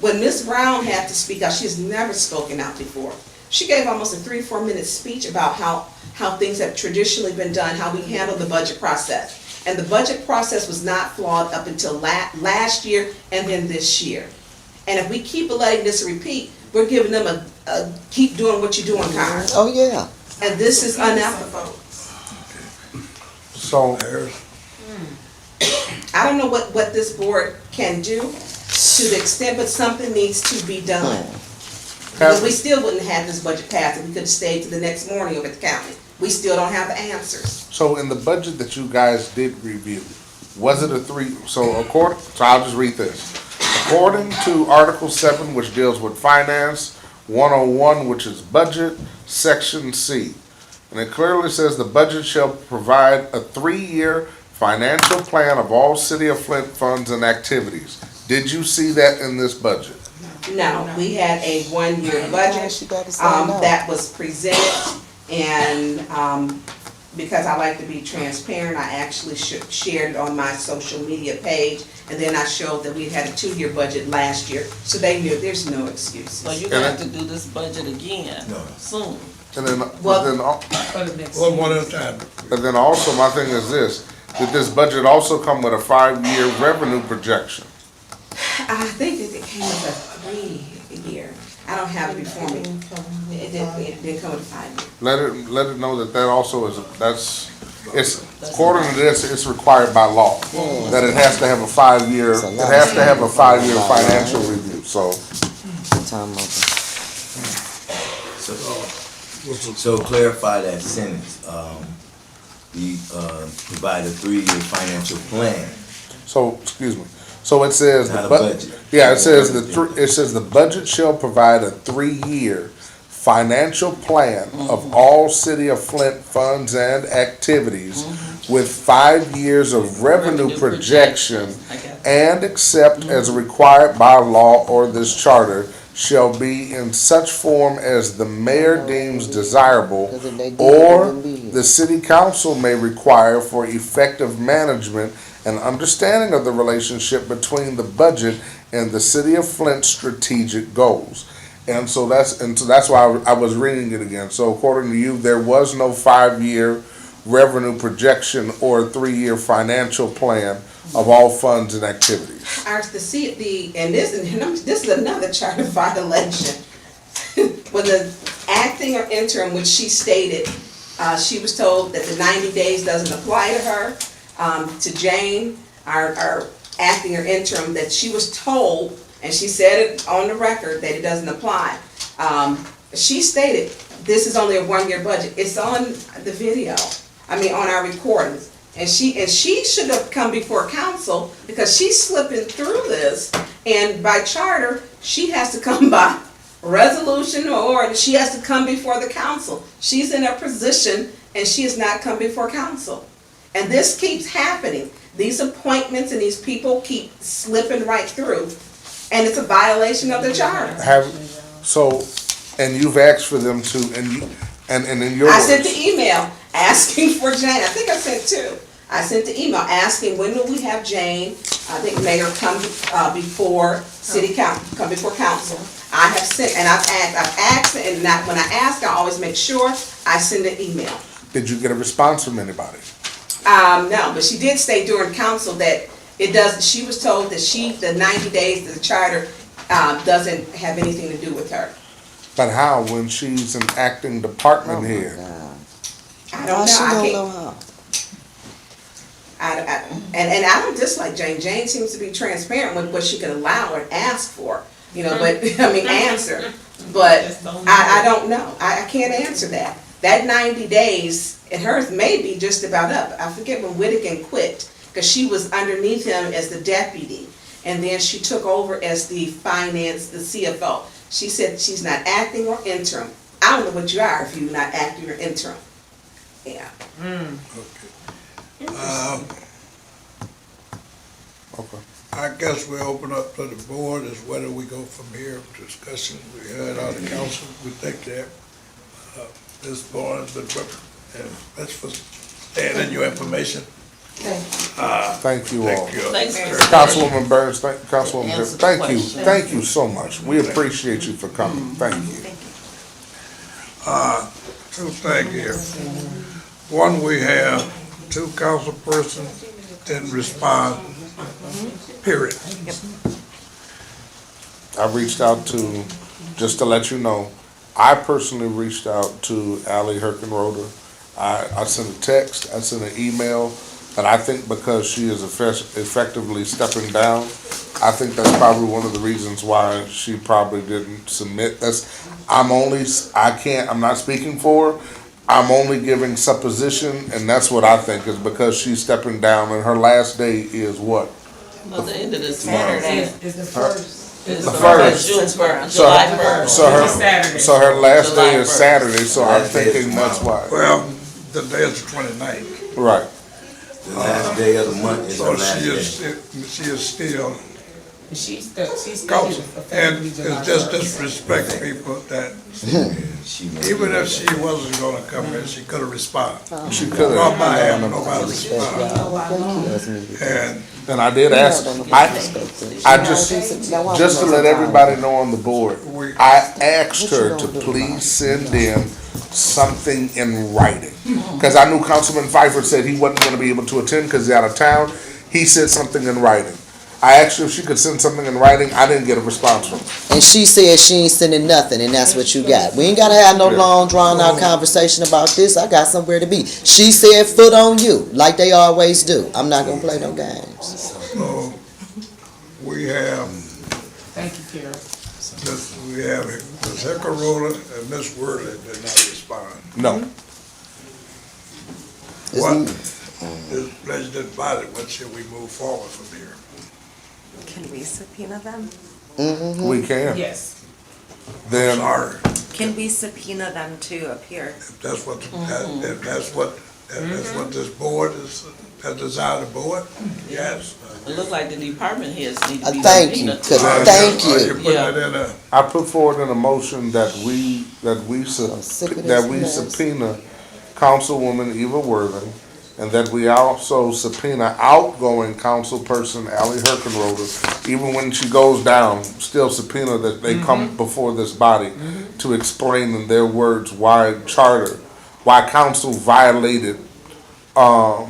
When Ms. Brown had to speak out, she has never spoken out before. She gave almost a 3-4 minute speech about how things have traditionally been done, how we handle the budget process. And the budget process was not flawed up until last year and then this year. And if we keep letting this repeat, we're giving them a keep doing what you're doing card. Oh, yeah. And this is unethical. so, I don't know what this board can do to the extent, but something needs to be done. Because we still wouldn't have this budget passed if we could have stayed to the next morning over at the county. We still don't have the answers. so in the budget that you guys did review, was it a 3, so I'll just read this. According to Article 7, which deals with finance, 101, which is budget, Section C. And it clearly says the budget shall provide a 3-year financial plan of all City of Flint funds and activities. Did you see that in this budget? No, we had a 1-year budget, She better stand up. that was presented, and, because I like to be transparent, I actually shared it on my social media page, and then I showed that we had a 2-year budget last year, so they knew there's no excuses. So you're gonna have to do this budget again soon. And then, One at a time. and then also my thing is this, did this budget also come with a 5-year revenue projection? I think that it came with a 3-year. I don't have it before me. It didn't come with a 5-year. Let it know that also is, it's, according to this, it's required by law. That it has to have a 5-year, it has to have a 5-year financial review, so. Time over. So clarify that sentence, we, provide a 3-year financial plan. So, excuse me, so it says. Not the a bu- budget. Yeah, it says it says the budget shall provide a 3-year financial plan of all City of Flint funds and activities with 5 years of revenue projection, and except as required by law or this charter, shall be in such form as the mayor deems desirable or the city council may require for effective management and understanding of the relationship between the budget and the City of Flint's strategic goals. And so that's why I was reading it again. So according to you, there was no 5-year revenue projection or 3-year financial plan of all funds and activities. This is another charter violation. When the acting or interim, which she stated, she was told that the 90 days doesn't apply to her. To Jane, our acting or interim, that she was told, and she said it on the record, that it doesn't apply. She stated, this is only a 1-year budget. It's on the video, on our recordings. And she should have come before council, because she's slipping through this, and by charter, she has to come by resolution, or she has to come before the council. She's in a position, and she has not come before council. And this keeps happening. These appointments and these people keep slipping right through, and it's a violation of the charter. And you've asked for them to, and in your I sent words. the email asking for Jane, I think I sent 2, I sent the email asking when will we have Jane, I think Mayor, come before city council, come before council. I have sent, and I've asked, and when I ask, I always make sure I send an email. Did you get a response from anybody? No, but she did say during council that it does, she was told that the 90 days, the charter, doesn't have anything to do with her. But how, when she's an acting department head? I don't know, She I don't can't, know how. and I don't dislike Jane. Jane seems to be transparent with what she can allow or ask for, you know, but, I mean, answer. But I don't know. I can't answer that. That 90 days, and hers may be just about up. I forget when Whittakin quit, because she was underneath him as the deputy. And then she took over as the CFO. She said she's not acting or interim. I don't know what you are if you're not acting or interim. Yeah. Okay. I guess we open up to the board as whether we go from here, discussion, we heard out of council, we think that, this board has been, and that's for staying in your information. Thank you all. Thank you. Thanks, Councilwoman Burns, Councilwoman, Answer the thank you, question. thank you so much. We appreciate you for coming, thank you. Two things here. One, we have two council persons didn't respond, period. I reached out to, just to let you know, I personally reached out to Ally Herkenroder. I sent a text, I sent an email, and I think because she is effectively stepping down, I think that's probably one of the reasons why she probably didn't submit. I'm not speaking for her, I'm only giving supposition, and that's what I think, is because she's stepping down, and her last day is what? No, the end of this month. It's the first. It's The first. June first, So- July first. So her last day July is 1st. Saturday, so I'm Last day is thinking that's why. Well, the day is the 29th. Right. The last day of the month is So her last she day. is still She's council. And it's just disrespect people that She made even it. if she wasn't gonna come in, she could have responded. She could Well, have. I have nobody respond. And And I did ask, I just to let everybody know on the board, I asked her to please send in something in writing. Because I knew Councilman Pfeiffer said he wasn't gonna be able to attend because he's out of town. He said something in writing. I asked her if she could send something in writing. I didn't get a response from her. And she said she ain't sending nothing, and that's what you got. We ain't gotta have no long, drawn-out conversation about this. I got somewhere to be. She said foot on you, like they always do. I'm not gonna play no games. so we have Thank you, Carol. we have Ms. Hickarola and Ms. Worley did not respond. No. What is legislative body, what should we move forward from here? Can we subpoena them? We can. Yes. Then, Sorry, Can we subpoena them to appear? if that's what, if that's what this board is, that desire the board, yes. It looks like the department heads need to be. Thank you, subpoenaed. 'cause thank Are you. putting it in a, I put forward in a motion that we sick of this mess. subpoena Councilwoman Eva Worthing, and that we also subpoena outgoing councilperson Ally Herkenroder, even when she goes down, still subpoena that they come before this body to explain in their words why council violated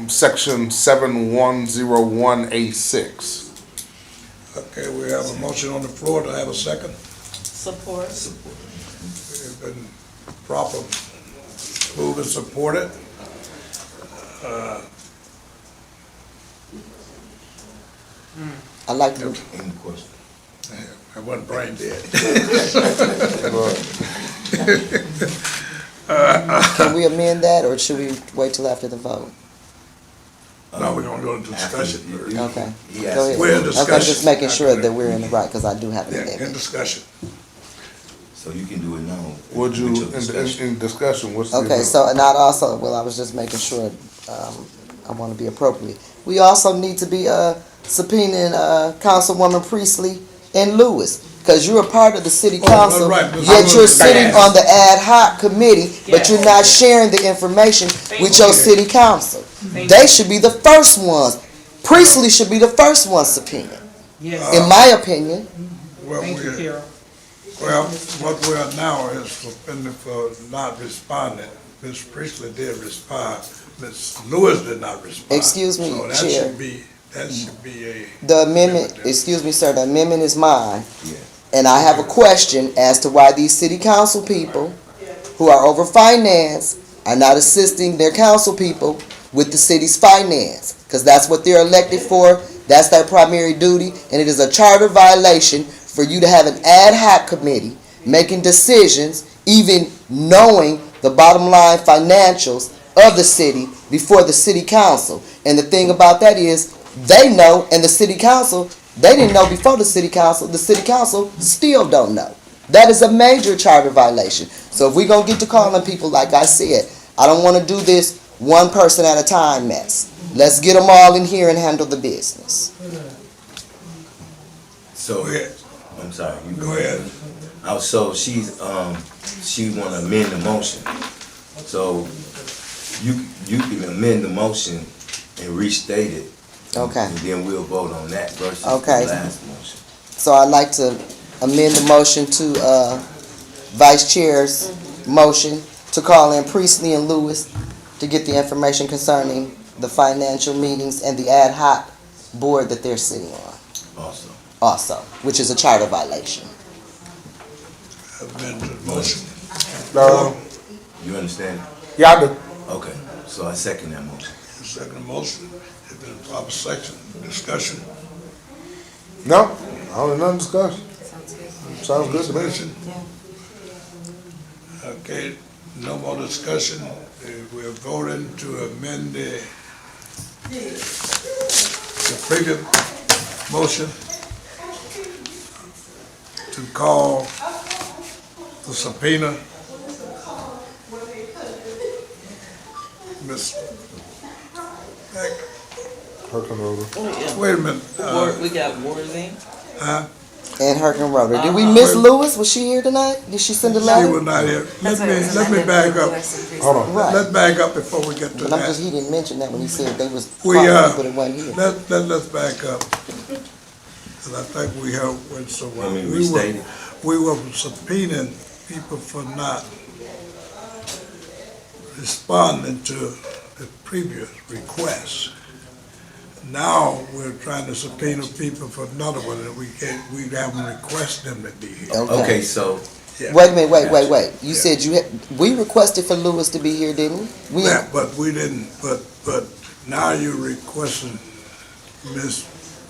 section 7101A6. okay, we have a motion on the floor, to have a second? Support. It's been proper, moved and supported. I like to, Any question? I wasn't brain dead. can we amend that, or should we wait till after the vote? Now we're gonna go to discussion first. Okay. He Go asked- ahead. We're in Okay, discussion. just making sure that we're in the right, because I do have an Yeah, in amendment. discussion. So you can do it now. Would you, With your discussion. in discussion, what's the? Okay, so, and I'd also, well, I was just making sure, I want to be appropriate. We also need to be subpoenaing Councilwoman Priestley and Lewis, Cause you're a part of the city Oh, council, right, Ms. yet you're Lewis. sitting on the ad hoc committee, but you're not sharing the information with your city council. They should be the first ones. Priestley should be the first one subpoenaed, Yes, in my opinion. Well, thank you, Carol. well, what we are now is suspended for not responding. Ms. Priestley did respond, Ms. Lewis did not respond. Excuse me, So that Chair. should be a. The amendment, excuse me, sir, the amendment is mine. Yeah. And I have a question as to why these city council people who are over finance are not assisting their council people with the city's finance. Because that's what they're elected for, that's their primary duty, and it is a charter violation for you to have an ad hoc committee making decisions, even knowing the bottom line financials of the city before the city council. And the thing about that is, they know, and the city council, they didn't know before the city council still don't know. That is a major charter violation. So if we're gonna get to calling people, like I said, I don't wanna do this one person at a time mess. Let's get them all in here and handle the business. So, Go ahead. I'm sorry. You Go ahead. So she wanna amend the motion. So you can amend the motion and restate it. Okay. And then we'll vote on that versus the Okay. last motion. So I'd like to amend the motion to, Vice Chair's motion to call in Priestley and Lewis to get the information concerning the financial meetings and the ad hoc board that they're sitting on also, which is a charter violation. Amend the motion. You understand? Yeah, I do. Okay, so I second that motion. Second motion, it's been proper section, discussion. No, I don't none discussion. Sounds good to me. Discussion. Okay, no more discussion. We're voting to amend the previous motion to call the subpoena. Ms. Wait a minute. We got Worthing. And Herkenroder. Did we miss Lewis? Was she here tonight? Did she send a She letter? was not here. Let me back up. Hold on. Right. Let's back up before we get to But I'm just, that. he didn't mention that when he said they was We, calling people that wasn't here. let's back up. Cause I think we have, went so well. Want me to restate it? We were subpoenaing people for not responding to the previous requests. Now, we're trying to subpoena people for another one, and we haven't requested them to be here. Okay, so Yeah. Wait a minute, wait. You Yeah. said we requested for Lewis to be here, didn't we? Yeah, but we didn't, but now you're requesting Ms.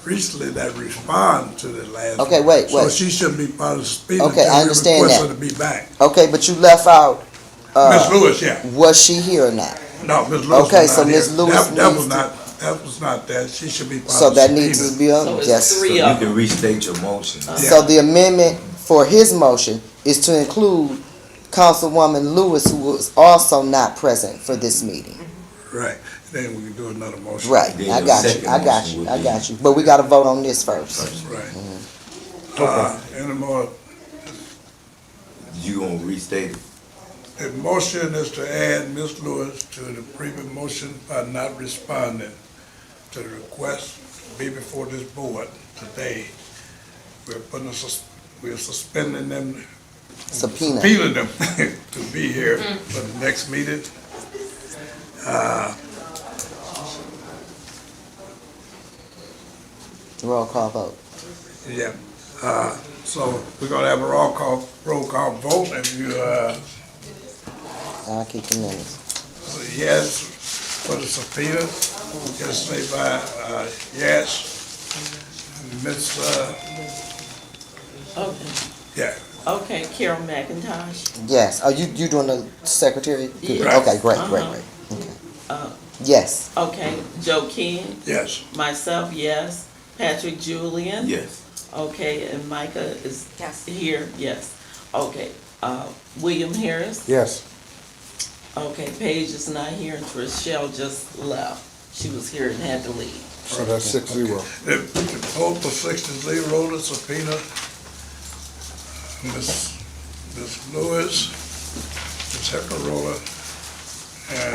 Priestley that respond to the last. Okay, one. wait. So she shouldn't be part of the subpoena. Okay, I understand Request that. her to be back. Okay, but you left out, Ms. Lewis, yeah. was she here or not? No, Ms. Lewis Okay, was so not here. Ms. Lewis That was not that. She should be part So of the that subpoena. needs to be So on, it's yes. so three you of can them. restate your motion. So the amendment for his motion is to include Councilwoman Lewis, who was also not present for this meeting. Right, then we can do another motion. Right, Then I your got you, second I got motion you, would I be- got you. But we gotta vote on this first. Right. Any more? You gonna restate it? The motion is to add Ms. Lewis to the previous motion by not responding to the request to be before this board today. We're suspending them, Subpoena. subpoenaing them to be here for the next meeting. Roll call vote. Yeah, so we're gonna have a roll call vote, and you, I'll keep the minutes. yes for the subpoena, just say by, yes. Miss, Okay, yeah, okay, Carol McIntosh. Yes, are you doing the secretary? Good. Yeah. Okay, great. Yes, Okay, Joe King, yes. myself, yes. Patrick Julian. Yes. Okay, and Micah is Yes. here, yes. Okay, William Harris. Yes. Okay, Paige is not here, and Trishelle just left. She was here and had to leave. So that's 6-0. The vote for 6-0, the subpoena Ms. Lewis, Ms. Heckerola,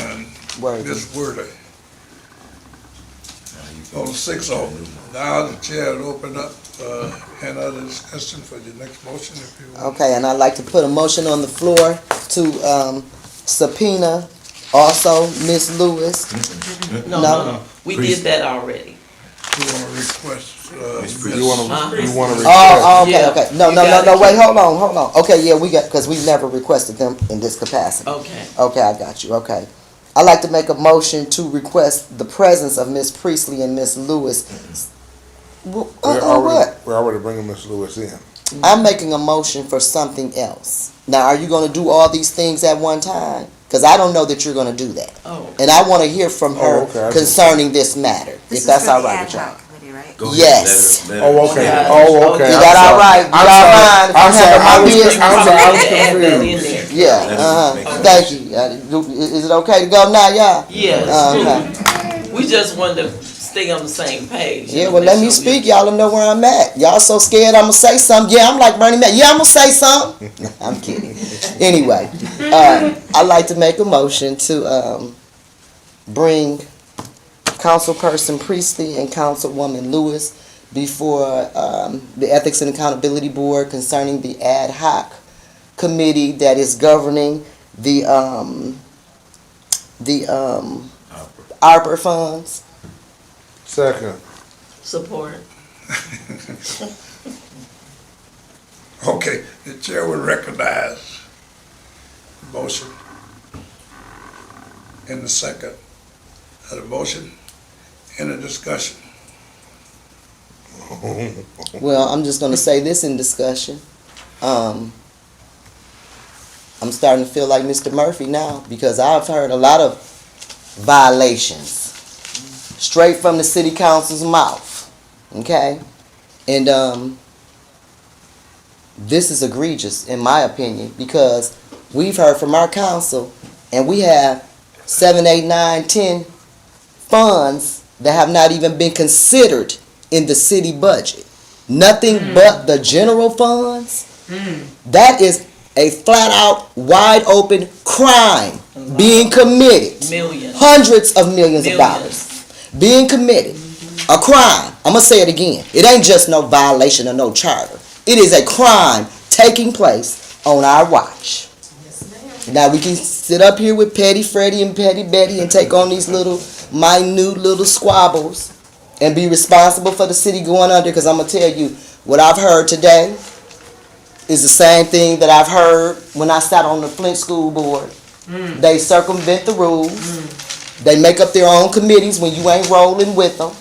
and Worthy. Ms. Worthy. Those 6 of them. Now the chair will open up, any other discussion for your next motion if you want. Okay, and I'd like to put a motion on the floor to subpoena also Miss Lewis. No. We did that already. You want to request, You wanna request? Oh, Yeah. okay. No, You gotta wait, keep- hold on. Okay, yeah, because we never requested them in this capacity. Okay. Okay, I got you, okay. I'd like to make a motion to request the presence of Miss Priestley and Miss Lewis. We're What? already bringing Miss Lewis in. I'm making a motion for something else. Now, are you gonna do all these things at one time? Because I don't know that you're gonna do that. Oh. And I wanna hear from her okay, I see. concerning this matter, if that's all right with y'all. Go ahead, Yes. let her- let her- Oh, okay. Yeah. Oh, okay. Is I'm that all sorry. right? You I'm all sorry. mind if I I'm sorry. handle my I was business? I'm sorry. I was Add that in confused. there. Yeah, Let us make a thank you. Is it okay to go now, y'all? Yes. Okay. We just wanted to stay on the same page. Yeah, well, let me speak. Y'all know where I'm at. Y'all so scared I'm gonna say something. Yeah, I'm like Bernie Mac. Yeah, I'm gonna say something. I'm kidding. Anyway, I'd like to make a motion to bring Councilperson Priestley and Councilwoman Lewis before the Ethics and Accountability Board concerning the ad hoc committee that is governing the ARPA funds. Second. Support. Okay, the chair will recognize the motion in the second of the motion. Any discussion? Well, I'm just gonna say this in discussion. I'm starting to feel like Mr. Murphy now because I've heard a lot of violations straight from the city council's mouth. Okay? And this is egregious in my opinion because we've heard from our council and we have 7, 8, 9, 10 funds that have not even been considered in the city budget. Nothing but the general funds. That is a flat out wide open crime being committed. Millions. Hundreds of millions of dollars being committed. A crime. I'm going to say it again. It ain't just no violation of no charter. It is a crime taking place on our watch. Now we can sit up here with Petty Freddie and Petty Betty and take on these little minute little squabbles and be responsible for the city going under, because I'm going to tell you what I've heard today is the same thing that I've heard when I sat on the Flint School Board. They circumvent the rules. They make up their own committees when you ain't rolling with them.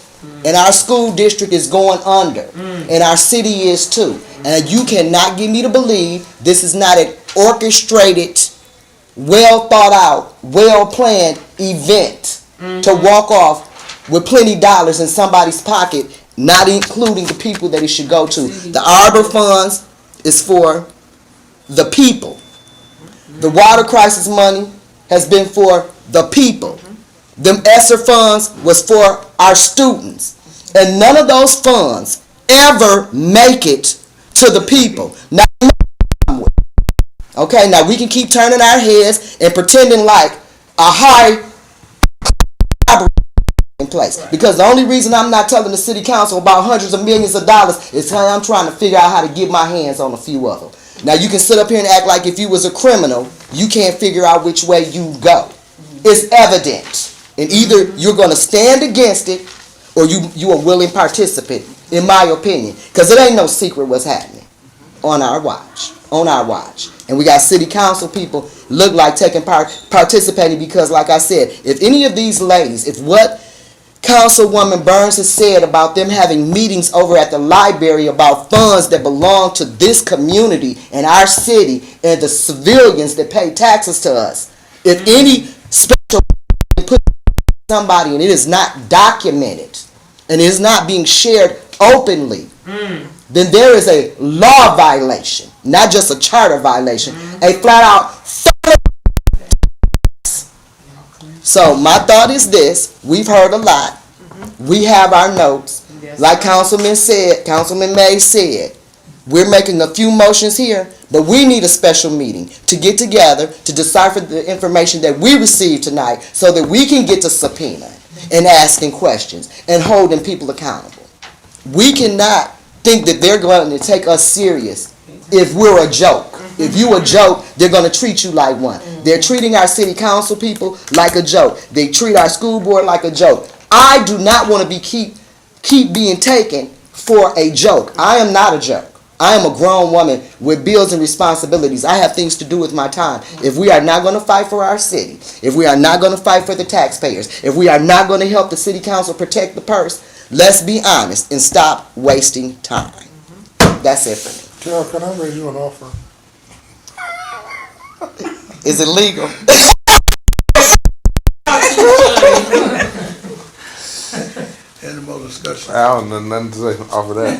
And our school district is going under. And our city is too. And you cannot get me to believe this is not an orchestrated, well thought out, well planned event to walk off with plenty of dollars in somebody's pocket, not including the people that it should go to. The Arbor funds is for the people. The water crisis money has been for the people. Them ESSER funds was for our students. And none of those funds ever make it to the people. Now, okay, now we can keep turning our heads and pretending like a high in place. Because the only reason I'm not telling the city council about hundreds of millions of dollars is because I'm trying to figure out how to get my hands on a few of them. Now you can sit up here and act like if you was a criminal, you can't figure out which way you go. It's evident. And either you're going to stand against it or you a willing participant, in my opinion. Because it ain't no secret what's happening on our watch. On our watch. And we got city council people look like taking participating because, like I said, if any of these ladies, if what Councilwoman Burns has said about them having meetings over at the library about funds that belong to this community and our city and the civilians that pay taxes to us, if any special put somebody and it is not documented and it is not being shared openly, then there is a law violation, not just a charter violation, a flat out. So my thought is this: we've heard a lot. We have our notes. Like Councilman Mays said, We're making a few motions here, but we need a special meeting to get together to decipher the information that we received tonight so that we can get to subpoena and asking questions and holding people accountable. We cannot think that they're going to take us serious if we're a joke. If you a joke, they're going to treat you like one. They're treating our city council people like a joke. They treat our school board like a joke. I do not want to be keep being taken for a joke. I am not a joke. I am a grown woman with bills and responsibilities. I have things to do with my time. If we are not going to fight for our city, if we are not going to fight for the taxpayers, if we are not going to help the city council protect the purse, let's be honest and stop wasting time. That's it for me. Carol, can I raise you an offer? Is it legal? Any more discussion? I don't know nothing to say off of that.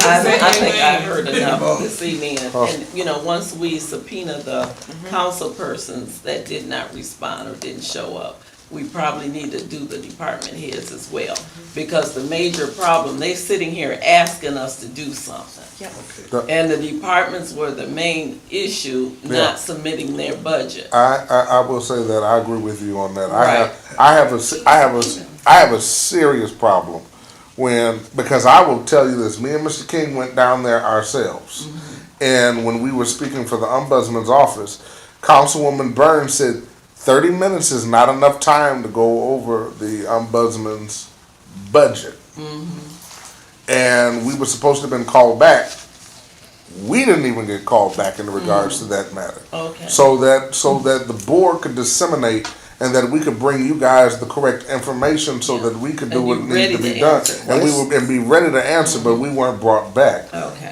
I think I heard enough this evening, and, you know, once we subpoena the council persons that did not respond or didn't show up, we probably need to do the department heads as well, because the major problem, they sitting here asking us to do something. And the departments were the main issue, not submitting their budget. I will say that I agree with you on that. Right. I have a serious problem because I will tell you this. Me and Mr. King went down there ourselves, and when we were speaking for the ombudsman's office, Councilwoman Burns said 30 minutes is not enough time to go over the ombudsman's budget. And we were supposed to have been called back. We didn't even get called back in regards to that matter. Okay. So that the board could disseminate and that we could bring you guys the correct information so that we could do what needed to be done. And be ready to answer, but we weren't brought back. Okay.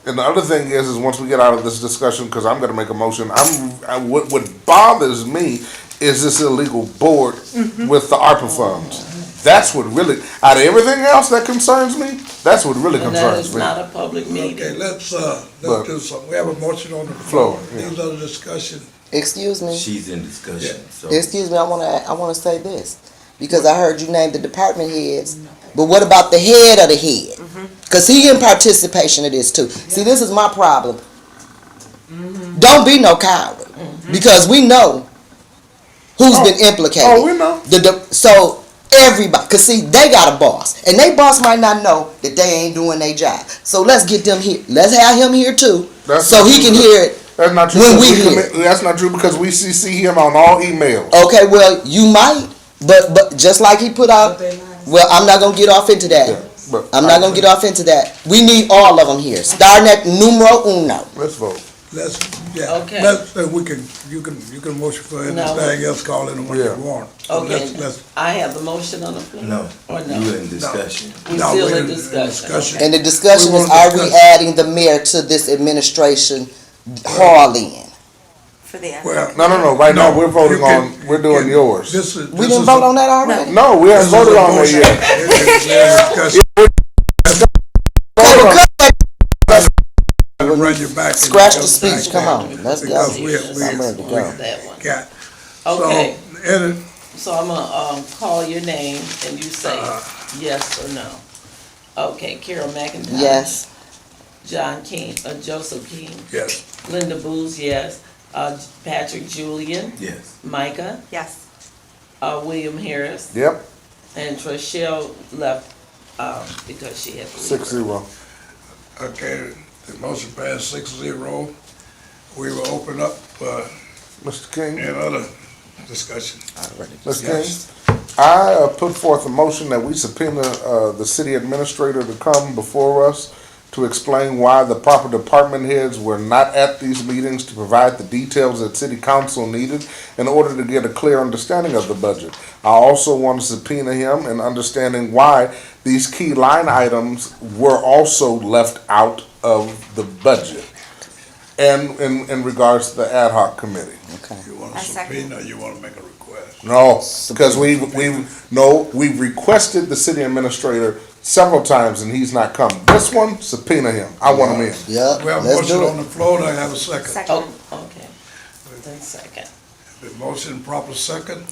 And the other thing is once we get out of this discussion, because I'm going to make a motion, what bothers me is this illegal board with the ARPA funds. That's what really, out of everything else that concerns me, that's what really And that concerns is me. not a public meeting. Okay, let's do something. We have a motion on the floor. These are the discussion. Excuse me. She's in discussion, so. Excuse me, I want to say this, because I heard you name the department heads, but what about the head of the head? Because he in participation of this too. See, this is my problem. Don't be no coward, because we know who's been implicated. Oh, we know. So everybody, because see, they got a boss, and they boss might not know that they ain't doing their job. So let's get them here. Let's have him here too, so he can hear it. That's not true. When we hear. That's not true because we see him on all emails. Okay, well, you might, but just like he put out, well, I'm not gonna get off into that. Yeah, I'm not gonna get off into that. We need all of them here, starting at numero uno. Let's vote. Okay. You can motion for anything else, call in when you want. So Okay, let's- I have the motion on the floor. No, Or no? you in discussion. We No, still we're in in discussion. discussion. And the discussion We is, wanna are we discuss- adding the mayor to this administration haul in? For the Well, No. Right now we're voting you can- we're doing yours. We didn't vote on that already? No, we haven't voted on that yet. Run you back. Scratch the speech, come on, let's go. Because we I'm ready to go. That one. got. Okay. So, So I'm gonna, call your name and you say yes or no. Okay, Carol McIntyre. Yes. John King, Joseph King. yes. Linda Booz, yes. Patrick Julian. Yes. Micah. Yes. William Harris. Yep, And Trishelle left, because she had to leave. 6-0. Okay, the motion passed 6-0. We will open up, Mr. King. any other discussion. Mr. Yes. King, I put forth a motion that we subpoena the city administrator to come before us to explain why the proper department heads were not at these meetings to provide the details that city council needed in order to get a clear understanding of the budget. I also want to subpoena him in understanding why these key line items were also left out of the budget. And in regards to the ad hoc committee. Okay. You want to I second. subpoena, or you want to make a request? No, because we've requested the city administrator several times and he's not come. This one, subpoena him. I want him in. Yep, We have a let's motion do on it. the floor, do I have a second? Second. Oh, okay. Then second. The motion proper second,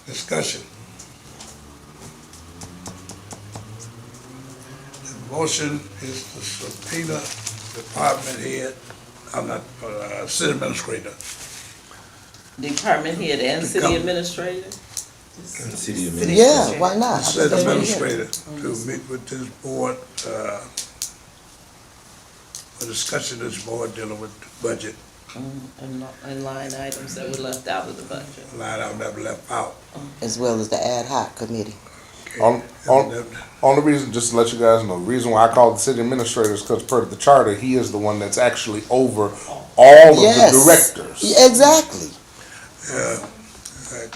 discussion. The Motion is to subpoena department head, I'm not, city administrator. Department head and city Come. administrator? City Yeah, why not? City That's what we get. administrator to meet with this board, for discussion of this board dealing with the budget, And line items that were left out of the budget. line out never left out. As well as the ad hoc committee. Only reason, just to let you guys know, the reason why I call the city administrator is because per the charter, he is the one that's actually over all of the Yes. directors. Yeah, exactly.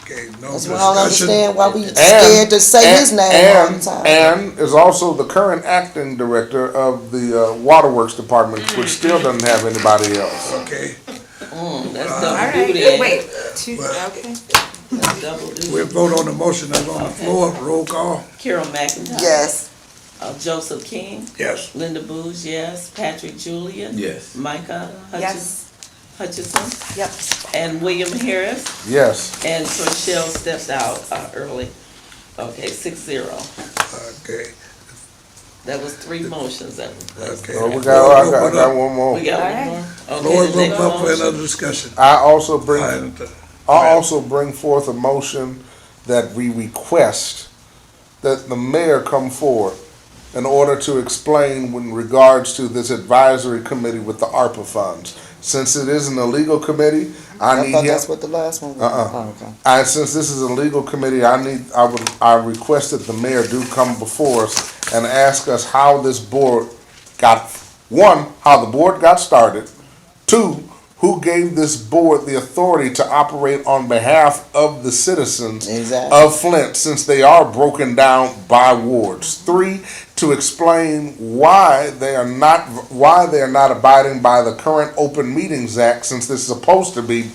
Okay, no That's why I don't discussion. understand why we scared to say his name all the time. And is also the current acting director of the Waterworks Department, which still doesn't have anybody else. Okay, That's All double right, duty. wait, okay. That's double duty. we'll vote on the motion that's on the floor, roll call, Carol McIntyre. Yes. Joseph King. yes. Linda Booz, yes. Patrick Julian. Yes. Micah Yes. Hutchison. Yep. And William Harris. Yes. And Rochelle stepped out early. Okay, 6-0. Okay, That was 3 motions that were placed. okay. Oh, I got one more. We got All one right. more? Floor Okay, is the next open up for motion. another discussion. I also bring Item I also bring forth a motion that we request that the mayor come forward in order to explain in regards to this advisory committee with the ARPA funds. Since it is an illegal committee, I need thought him. that's what the last one was. Oh, okay. Since this is a legal committee, I request that the mayor do come before us and ask us how this board got, one, how the board got started, two, who gave this board the authority to operate on behalf of the citizens Exactly. of Flint, since they are broken down by wards. 3, to explain why they are not abiding by the current Open Meetings Act, since this is supposed to be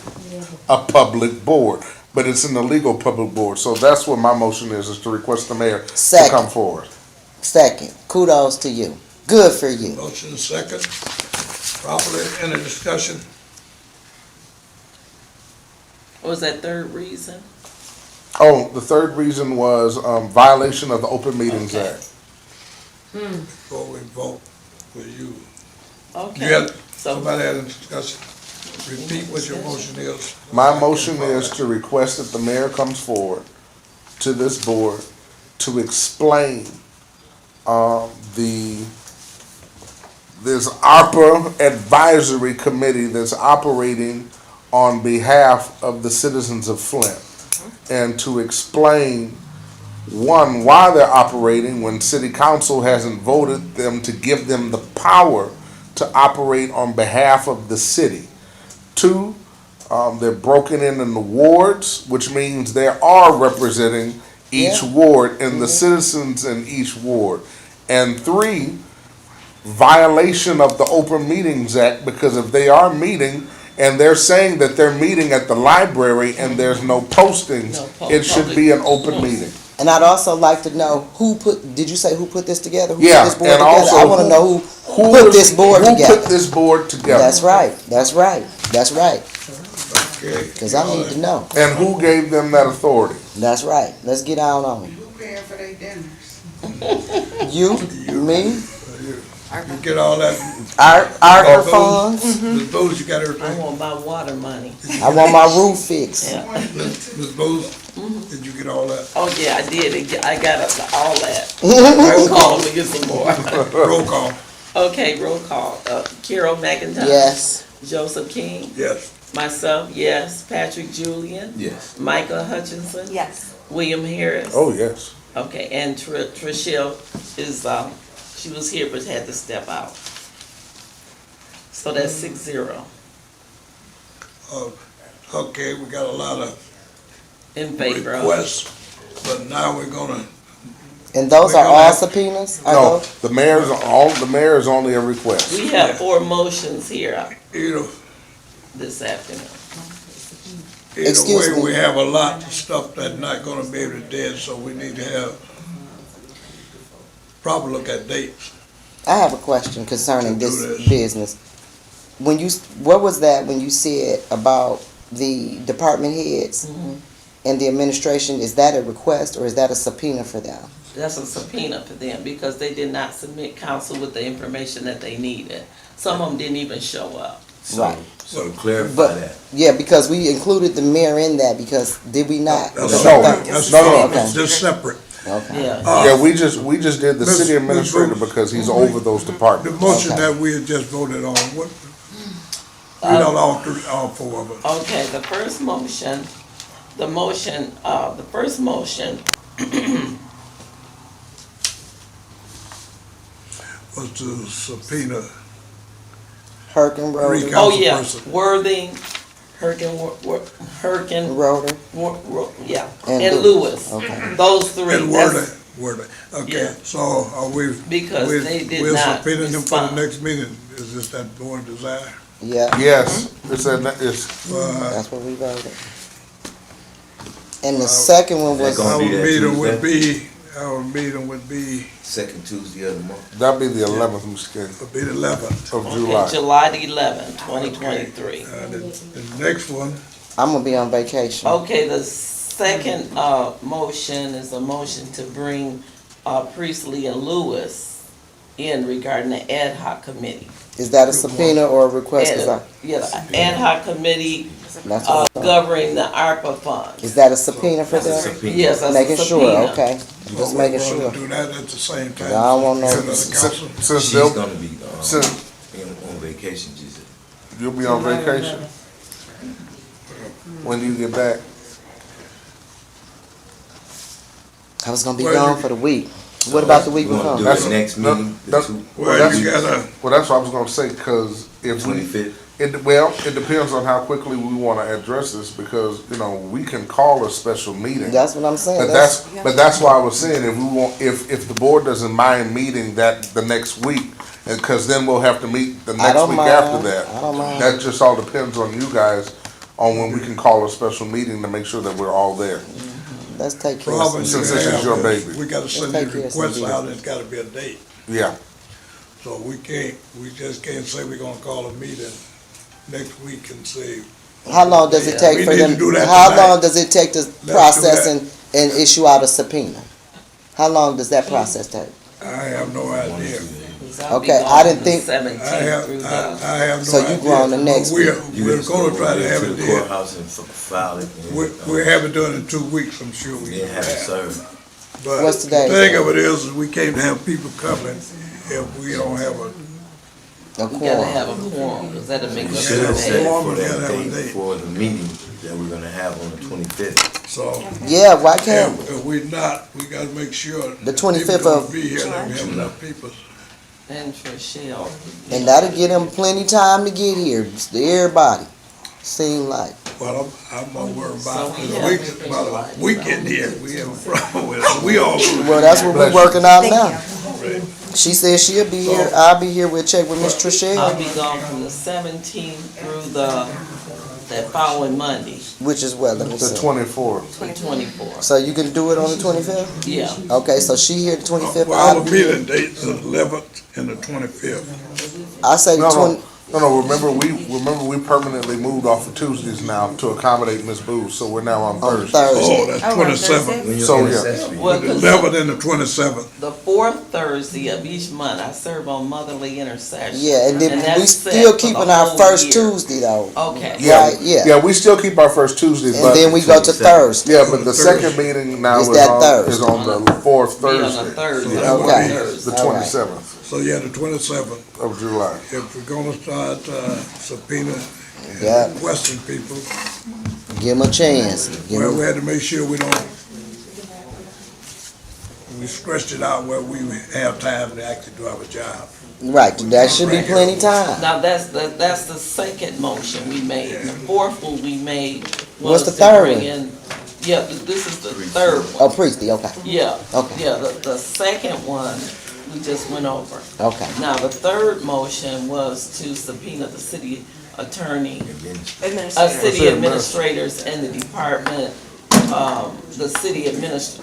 a public board, but it's an illegal public board. So that's what my motion is to request the mayor to Second. come forward. Second, kudos to you. Good for you. Motion second, properly in a discussion. What was that third reason? Oh, the third reason was violation of the Open Meetings Okay. Act. Before we vote, will you, Okay. you had, So, somebody had a discussion. Repeat what your motion is. My motion is to request that the mayor comes forward to this board to explain this ARPA advisory committee that's operating on behalf of the citizens of Flint, and to explain, one, why they're operating when city council hasn't voted them to give them the power to operate on behalf of the city. 2, they're broken in the wards, which means they are representing each Yeah. ward and the citizens in each ward. And 3, violation of the Open Meetings Act, because if they are meeting and they're saying that they're meeting at the library and there's no postings, it should be an open meeting. And I'd also like to know did you say who put this together? Who Yeah, put this board and together? also I want to know who put this board Who together. put this board together? That's right. That's right. That's right. Okay. Because I need to know. And who gave them that authority? That's right. Let's get out on it. Who paying for their dinners? You, me, You get all that. our funds. Ms. Booth, you got I everything? want my water money. I want my roof fixed. Yeah. Ms. Booth, did you get all that? Oh, yeah, I did. I got all that. Roll call, let me get some more. Roll call, Okay, roll call. Carol McIntyre. Yes. Joseph King. yes. Myself, yes. Patrick Julian. Yes. Michael Hutchinson. Yes. William Harris. Oh, yes. Okay, and Trishelle is, she was here but had to step out. So that's 6-0 Okay, we got a lot of in favor of. requests, but now we're gonna, And those We're are gonna all have- subpoenas? Are No, those- the mayor's only a request. We have 4 motions here either, this afternoon. Excuse way, me. we have a lot of stuff that's not gonna be able to do, so we need to have proper look at dates. I have a question concerning To do this this. business. What was that when you said about the department heads and the administration? Is that a request or is that a subpoena for them? That's a subpoena for them because they did not submit council with the information that they needed. Some of them didn't even show up. So, so clarify But, that. yeah, because we included the mayor in that, because, did we not? That's Was No. that- that's No, that's okay. just separate. Okay. Yeah. Yeah, we just did the Ms. city administrator Bruce. because he's over those The departments. motion Okay. that we had just voted on, what, we don't all four of us. Okay, the first motion Was to subpoena Herkin three Roder, oh yeah, councilpersons. Worthing, Herkin, Roder, yeah, And and Lewis. Lewis. Okay. Those three, And that's, Worthing, okay, Yeah. so are we? Because we- they did we're not subpoenaing them for the respond. next meeting, is this that board desire? yeah, Yes, it's that's what we voted. And the second one was, Gonna Our be that meeting would be, Second Tuesday of the month. that'd be the 11th, Mr. King, would be the 11th. of okay, July. July the 11th, 2023. The next one, I'm gonna be on vacation. Okay, the second, motion is a motion to bring, Priestley and Lewis in regarding the ad hoc committee. Is that a subpoena or a request? 'Cause Yeah, the ad hoc committee, that's what I thought. governing the ARPA funds. Is that a subpoena for That's a them? subpoena. Yes, that's a Making sure, subpoena. okay, just making we're sure. gonna do that at the same time. I don't want no- Send it to the council. Since She's they'll, gonna be, since on vacation, she said. you'll be on vacation, when do you get back? I was gonna be Well, gone you- for the week. What about the week We're gonna do before? That's- it next no, meeting, the that- two, Well, you gotta, Well, that's what I was gonna say, cause if we, 25th. it depends on how quickly we wanna address this, because, we can call a special meeting. That's what I'm saying. But that's why I was saying, if we want, if the board doesn't mind meeting the next week, and, cause then we'll have to meet the I next don't week mind. after that. I don't mind. That just all depends on you guys, on when we can call a special meeting to make sure that we're all there. Let's take care of problem some. Since this is your baby. we gotta send Let's these take care of some requests out, business. it's gotta be a date. Yeah, So we just can't say we're gonna call a meeting next week and say, How long does it take We for need to them, do that how tonight. long does it take to do process that. and issue out a subpoena? How long does that process take? I have no idea. Okay, I didn't think- I have, through I the, I have no So you idea. go on the next But We're You just gonna try to have to it the there. courthouse and file it. We have it done in 2 weeks, I'm sure we Then can have it have. served. But What's the today? thing of it is we can't have people coming if we don't have a, A we gotta quorum. have a quorum, cause that'll make We us should have pay. set it Form, for we gotta that have a date date. for the meeting that we're gonna have on the 25th. so. Yeah, why can't, If we not, we gotta make sure. The that 25th people of- gonna be here, that we have enough people. And for Shell. and that'll give them plenty time to get here, everybody, seem like. Well, I'm not worried about So we it. have- About a weekend here, we have a problem with it. We all. Well, that's what we're working on Thank now. She said she'll be here, I'll be here, we'll check with Miss I'll Trishelle, be gone from the 17th through that following Monday, which is what, let me the see. 24th. the 24th. So you can do it on the 25th? Yeah, Okay, so she here the 25th, Well, our I'll be here. meeting dates are the 11th and the 25th. I say the No, 20, no, remember we permanently moved off of Tuesdays now to accommodate Miss Boo, so we're now on on Thursday. Thursday. Oh, that's 27th. When you're So, in yeah. accessory. well, The 'cause 11th and the 27th. the fourth Thursday of each month, I serve on Motherly Intercession. Yeah, and then that's we set still for the keeping our whole first year. Tuesday though. Okay. Right, yeah. Yeah, we still keep our first Tuesday, And but, then we go to 27th. Thursday. yeah, but the second meeting now Is is that on Thursday? the fourth Be on a Thursday, Thursday. Yeah. Okay. Thursday. the All right. 27th So yeah, the 27th. of July. If we're gonna start subpoena Yeah. and requesting people, Give them a chance. Give well, 'em- we had to make sure we don't, we stretched it out where we have time to actually do our job. Right, that should be plenty time. Now, that's the second motion we made. The fourth one we made What's was the to third bring one? in, yeah, this is the third Oh, one. Priestley, okay, Yeah, Okay. yeah, the second one we just went over. okay. Now, the third motion was to subpoena the city attorney, city Administrator. administrators and the department, the city administrator.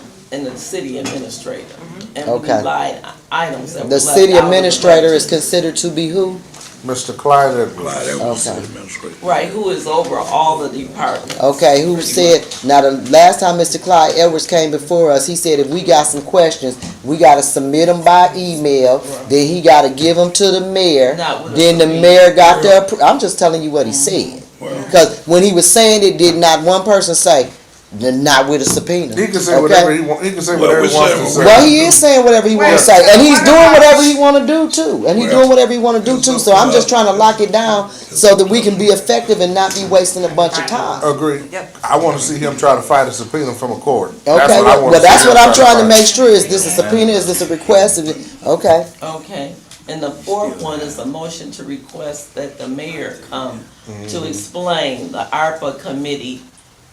And we Okay. need line items that were The left city out of the administrator is budget. considered to be who? Mr. Clyde Edwards. Clyde Edwards, Okay. city administrator. Right, who is over all the departments. Okay, who said, now the last time Mr. Clyde Edwards came before us, he said if we got some questions, we gotta submit them by email, then he gotta give them to the mayor, Not with a then the subpoena. mayor got to I'm just telling you what he said. Well, Because when he was saying it, did not one person say, not with a subpoena. He can say okay? whatever he want, he can say Well, whatever we he wants said- to say. Well, he is saying whatever he want to say, and he's doing whatever he want to do too, and he's Well, doing whatever he want to do too. So I'm just trying to lock it down so that we can be effective and not be wasting a bunch of time. Agree. Yep. I wanna see him try to fight a subpoena from a court. Okay, That's what I wanna well, see that's him what I'm try trying to fight. make sure. Is this a subpoena? Is this a request? Okay. Okay, and the fourth one is a motion to request that the mayor come to explain the ARPA committee,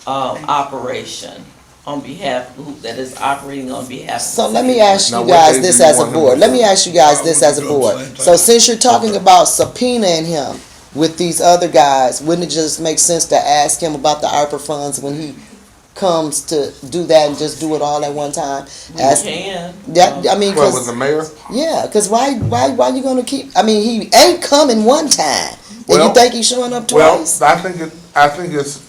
operation on behalf, that is operating on behalf of the So let me city. ask Now, you what guys day this do you as a want him board. to Let do? me ask you guys this as a We'll do board. the same time. So since you're talking about subpoenaing him with these other guys, wouldn't it just make sense to ask him about the ARPA funds when he comes to do that and just do it all at one time? We Ask, can. that, I mean, Well, with cause, the mayor? yeah, cause why you gonna keep, I mean, he ain't coming one time. And Well- you think he's showing up Well, twice? I think it's,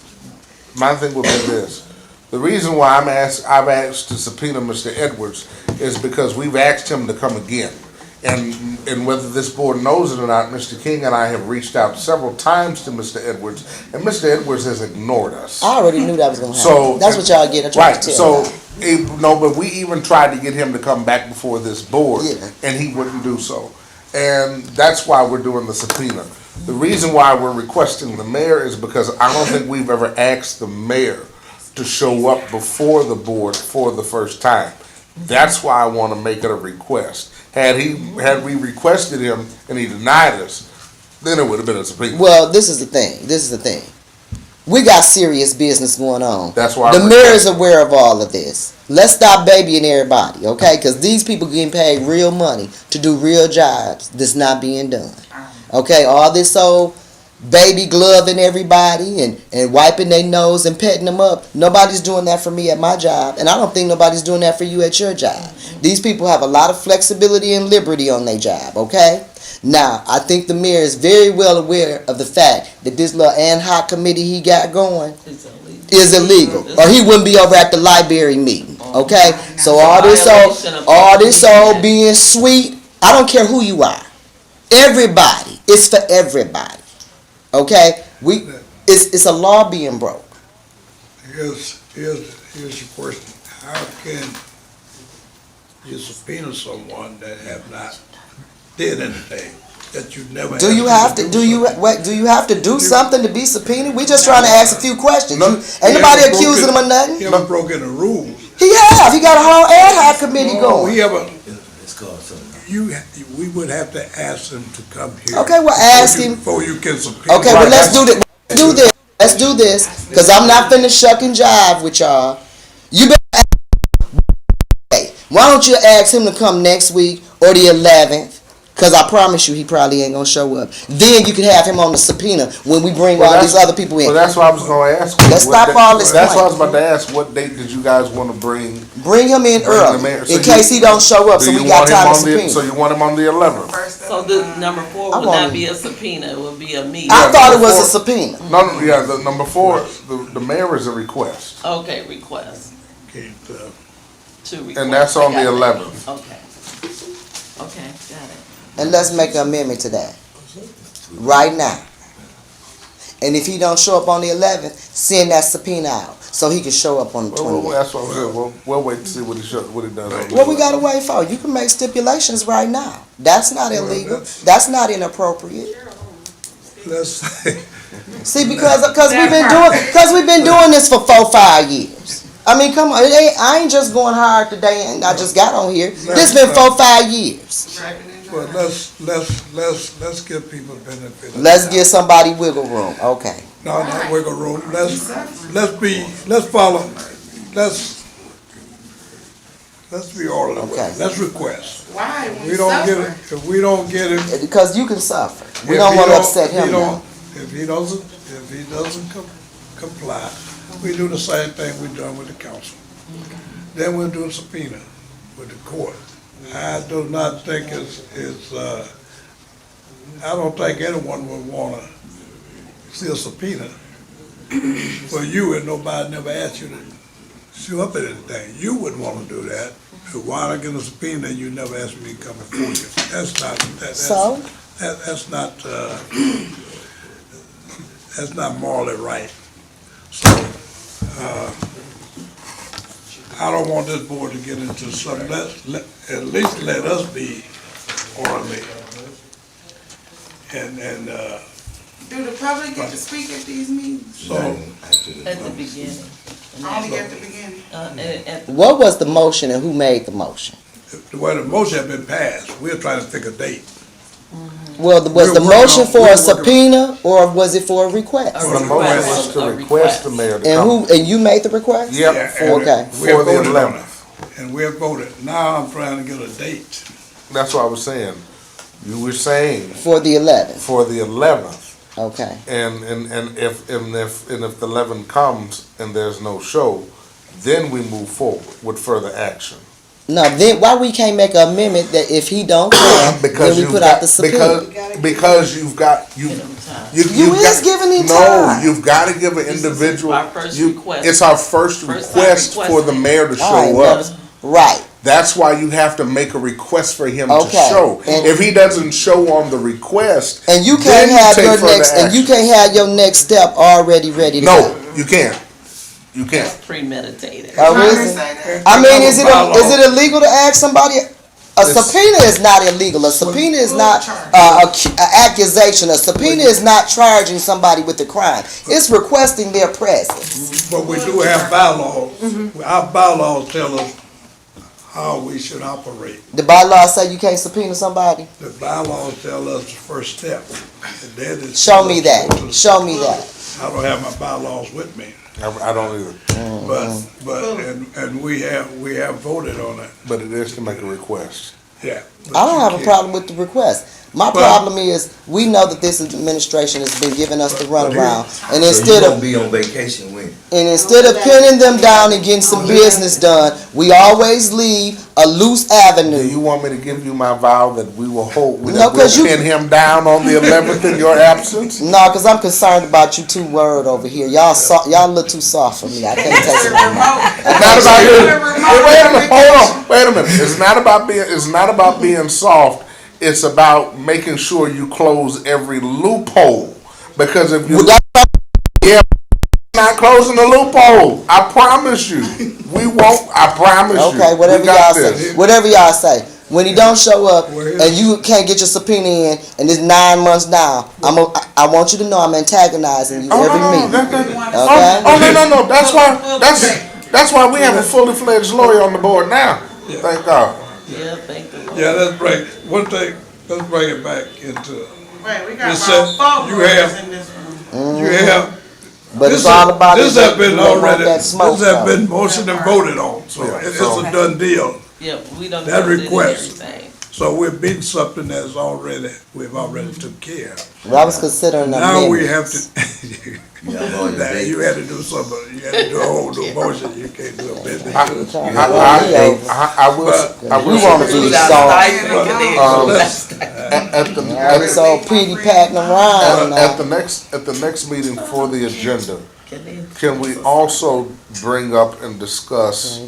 my thing would be this. The reason why I've asked to subpoena Mr. Edwards is because we've asked him to come again. And whether this board knows it or not, Mr. King and I have reached out several times to Mr. Edwards, and Mr. Edwards has ignored us. I already knew that was gonna happen. So That's what y'all get, I tried right. to tell So y'all. no, but we even tried to get him to come back before this board, Yeah. and he wouldn't do so. And that's why we're doing the subpoena. The reason why we're requesting the mayor is because I don't think we've ever asked the mayor to show up before the board for the first time. That's why I want to make it a request. Had we requested him and he denied us, then it would have been a subpoena. Well, this is the thing. We got serious business going on. That's why the I'm mayor is aware of all of this. Let's stop babying everybody, okay? Because these people getting paid real money to do real jobs that's not being done. Okay, all this old baby gloving everybody and wiping their nose and petting them up. Nobody's doing that for me at my job, and I don't think nobody's doing that for you at your job. These people have a lot of flexibility and liberty on their job, okay? Now, I think the mayor is very well aware of the fact that this little ad hoc committee he got going It's illegal. is illegal, or he wouldn't be over at the library meeting, okay? So all this old being sweet, I don't care who you are. Everybody, it's for everybody, okay? It's a law being broke. Here's your question. How can you subpoena someone that have not did anything, that you never Do you have to do something to be subpoenaed? We just trying to ask a few questions. Ain't nobody accusing him of nothing. He haven't broken the rules. He got a whole ad hoc committee No, going. we haven't, It's called something. we would have to ask him to come here. Okay, well, ask him. Before you can subpoena. Okay, well, let's do this. Let's do this, because I'm not finna shuck and jive with y'all. You better ask, why don't you ask him to come next week or the 11th? Because I promise you he probably ain't gonna show up. Then you can have him on the subpoena when we bring all these other people in. Well, that's what I was going to ask. Let's stop all this That's what I was playing. about to ask. What date did you guys want to bring? Bring him in Bring the early, mayor. So in case he don't show up, so we got time to subpoena. So you want him on the 11th? So the number 4 I would want not him. be a subpoena, it would be a meeting. I thought it was a Before- subpoena. No, yeah, the number 4, the mayor is a request. Okay, request Can't, to request. And that's on the I got that. 11th. Okay. Okay, got it. And let's make an amendment to that. Right now. And if he don't show up on the 11th, send that subpoena out so he can show up on the Well, 20th. that's what I'm saying. We'll wait to see what he does. on the What we 11th. gotta wait for? You can make stipulations right now. That's not illegal. That's not inappropriate. let's, See, because we've been doing this for 4-5 years. I mean, come on, I ain't just going hard today and I just got on here. This been 4-5 years. but let's give people the benefit. of the Let's doubt. give somebody wiggle room. Okay. No, not wiggle room. Let's follow. Let's be orderly. with it. Okay. Let's request. Why? When We you don't get suffer? it. If we don't get it. Because you can suffer. We if don't he want to don't- upset him now. If he doesn't comply, we do the same thing we done with the council. Then we'll do a subpoena with the court. I do not think it's I don't think anyone would wanna see a subpoena for you and nobody never asked you to show up at anything. You wouldn't wanna do that. Why not get a subpoena and you never asked me to come before you? So? That's not morally right. So, I don't want this board to get into something, at least let us be orderly. And, Do the public get to speak at these meetings? so, At the beginning. Only at the beginning? At the What was the motion and who made the motion? the way the motion had been passed, we're trying to pick a date. Well, was We're the working motion on- for we're a working- subpoena or was it for a request? A The motion was to a request the mayor to And come. who, and you made the request? Yep, Yeah, for, and Okay. we have for the voted on 11th. it. And we have voted. Now I'm trying to get a date. That's what I was saying. You were saying For the 11th, for the 11th. okay. And if the 11 comes and there's no show, then we move forward with further action. No, then why we can't make an amendment that if he don't come, then we you've put got- out the subpoena? because you've got give them time. You you've is got- giving him No, time. you've got to give an This is individual. our first request. It's our first First time request for the requesting. mayor to All right, show up. Right. That's why you have to make a request for him to Okay, show. and- If he doesn't show on the request, And you then can't have take your further next, and you action. can't have your next step already ready to No, go. you can't. You can't. Premeditated. Oh, Congress is it? say that? I mean, is it Bylaw. illegal to ask somebody? A It's- subpoena is not illegal. A subpoena is not an accusation. A subpoena is not charging somebody with a crime. It's requesting their presence. But we do have bylaws. Our bylaws tell us how we should operate. The bylaws say you can't subpoena somebody. The bylaws tell us the first step. And then it's- Show me that. Show me that. I don't have my bylaws with me, I don't either. and we have voted on it, But it is to make a request. yeah. I don't have a problem with the request. My But- problem is, we know that this administration has been giving us the runaround. And So instead you of gonna be on vacation when? And instead of pinning them down and getting some business done, we always leave a loose Do avenue. you want me to give you my vow that we will hold, No, that we'll 'cause you- pin him down on the 11th in your absence? No, because I'm concerned about you two word over here. Y'all a little too soft for me. I can't take it anymore. It's not about you. Hey, wait a minute, hold on, wait a minute. It's not about being soft. It's about making sure you close every loophole. Because if you not closing the loophole, I promise you, we won't. I promise you. Okay, whatever We got y'all this. say. Whatever y'all say. When he don't show up and you can't get your subpoena in and it's 9 months now, I want you to know I'm antagonizing you every meeting. Okay? No. That's why we have a fully fledged lawyer on the board now. Thank God. Yeah, thank the Lord. Yeah, let's bring it back into, Wait, we got This about said- 4 you have- lawyers in this room. you have. But it's all about This it, has been you don't want already, that this smoke, has though. been motioned and voted on, so it's a done deal. Yeah, we don't That know that request. everything. So we're beating something we've already took care of. Well, I was considering Now we have amendments. to, You got all your now dates. you had to do something, you had to do a whole new motion, you can't do a business. I will. We want to be Without soft. stifling it. At the I'm so pretty patting around at the now. next meeting for the agenda, can we also bring up and discuss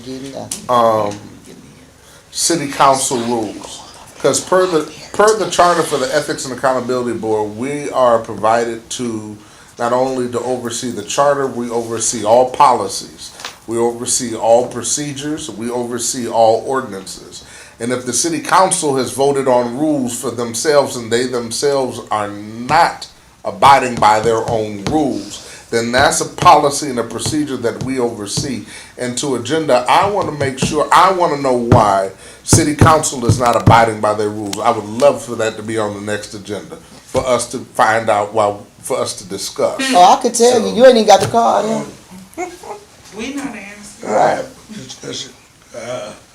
city council rules? Because per the charter for the Ethics and Accountability Board, we are provided to not only to oversee the charter, we oversee all policies, we oversee all procedures, we oversee all ordinances. And if the city council has voted on rules for themselves and they themselves are not abiding by their own rules, then that's a policy and a procedure that we oversee. And to agenda, I want to make sure, I want to know why city council is not abiding by their rules. I would love for that to be on the next agenda, for us to find out, for us to discuss. Oh, I could tell you, you ain't even got the card in. We know the answer. Right.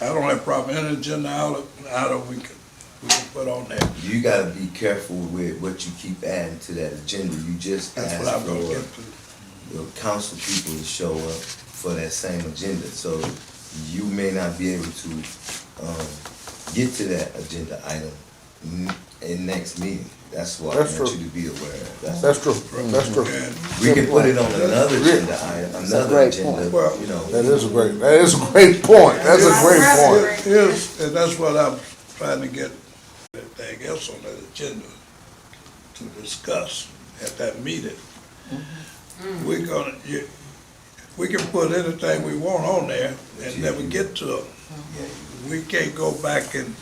I don't have a problem, any agenda item we can put on there. You gotta be careful with what you keep adding to that agenda. You just That's what asked I'm gonna for get to. your council people to show up for that same agenda. So you may not be able to, get to that agenda item in next meeting. That's what I That's want true. you to be aware of. That's true, that's true. We can put it on another agenda item, another great agenda, point. you know. That is a great point. That's a great point. Here's, and that's what I'm trying to get everything else on that agenda to discuss at that meeting. We're gonna, we can put anything we want on there and never get to it. We can't go back and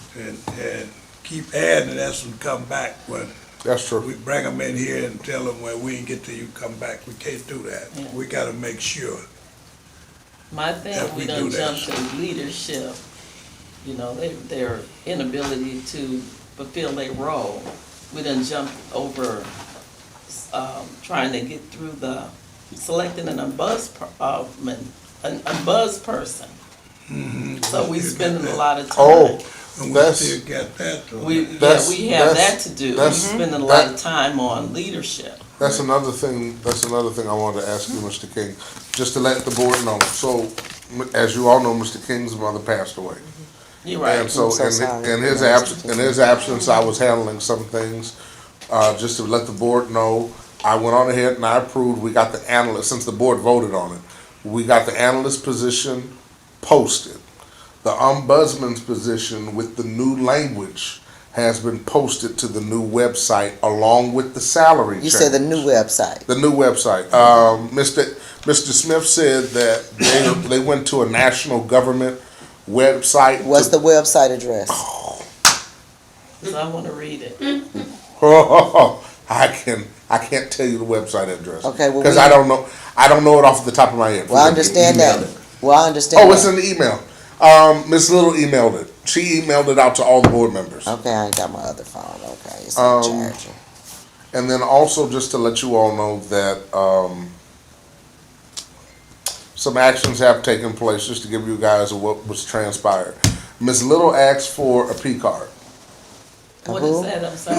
keep adding and ask them to come back when That's true. we bring them in here and tell them, well, we ain't get to you, come back. We can't do that. Yeah. We gotta make sure. My thing, That we we done do that. jumped to leadership, you know, their inability to fulfill their role. We done jumped over, trying to get through selecting a buzz person. So we spending a lot of time. Oh, And we That's- still got that. though. We That's- have that that's- to do. We that's- spending a lot of time on leadership. That's another thing I wanted to ask you, Mr. King, just to let the board know. So, as you all know, Mr. King's mother passed away. You're right. And so, I'm so sorry. in his absence, I was handling some things, just to let the board know. I went on ahead and I approved, we got the analyst, since the board voted on it, we got the analyst position posted. The ombudsman's position with the new language has been posted to the new website along with the salary change. You said the new website. The new website. Mr. Smith said that they went to a national government website. What's the website address? So I wanna read it. I can't tell you the website address. Okay, well, Because I don't know it off the top of my head. Well, I understand email that. it. Well, I understand Oh, it's that. in the email. Miss Little emailed it. She emailed it out to all the board members. Okay, I ain't got my other phone. Okay, it's on charger. And then also just to let you all know that some actions have taken place, just to give you guys what was transpired. Miss Little asked for a P card. What is that, I'm sorry?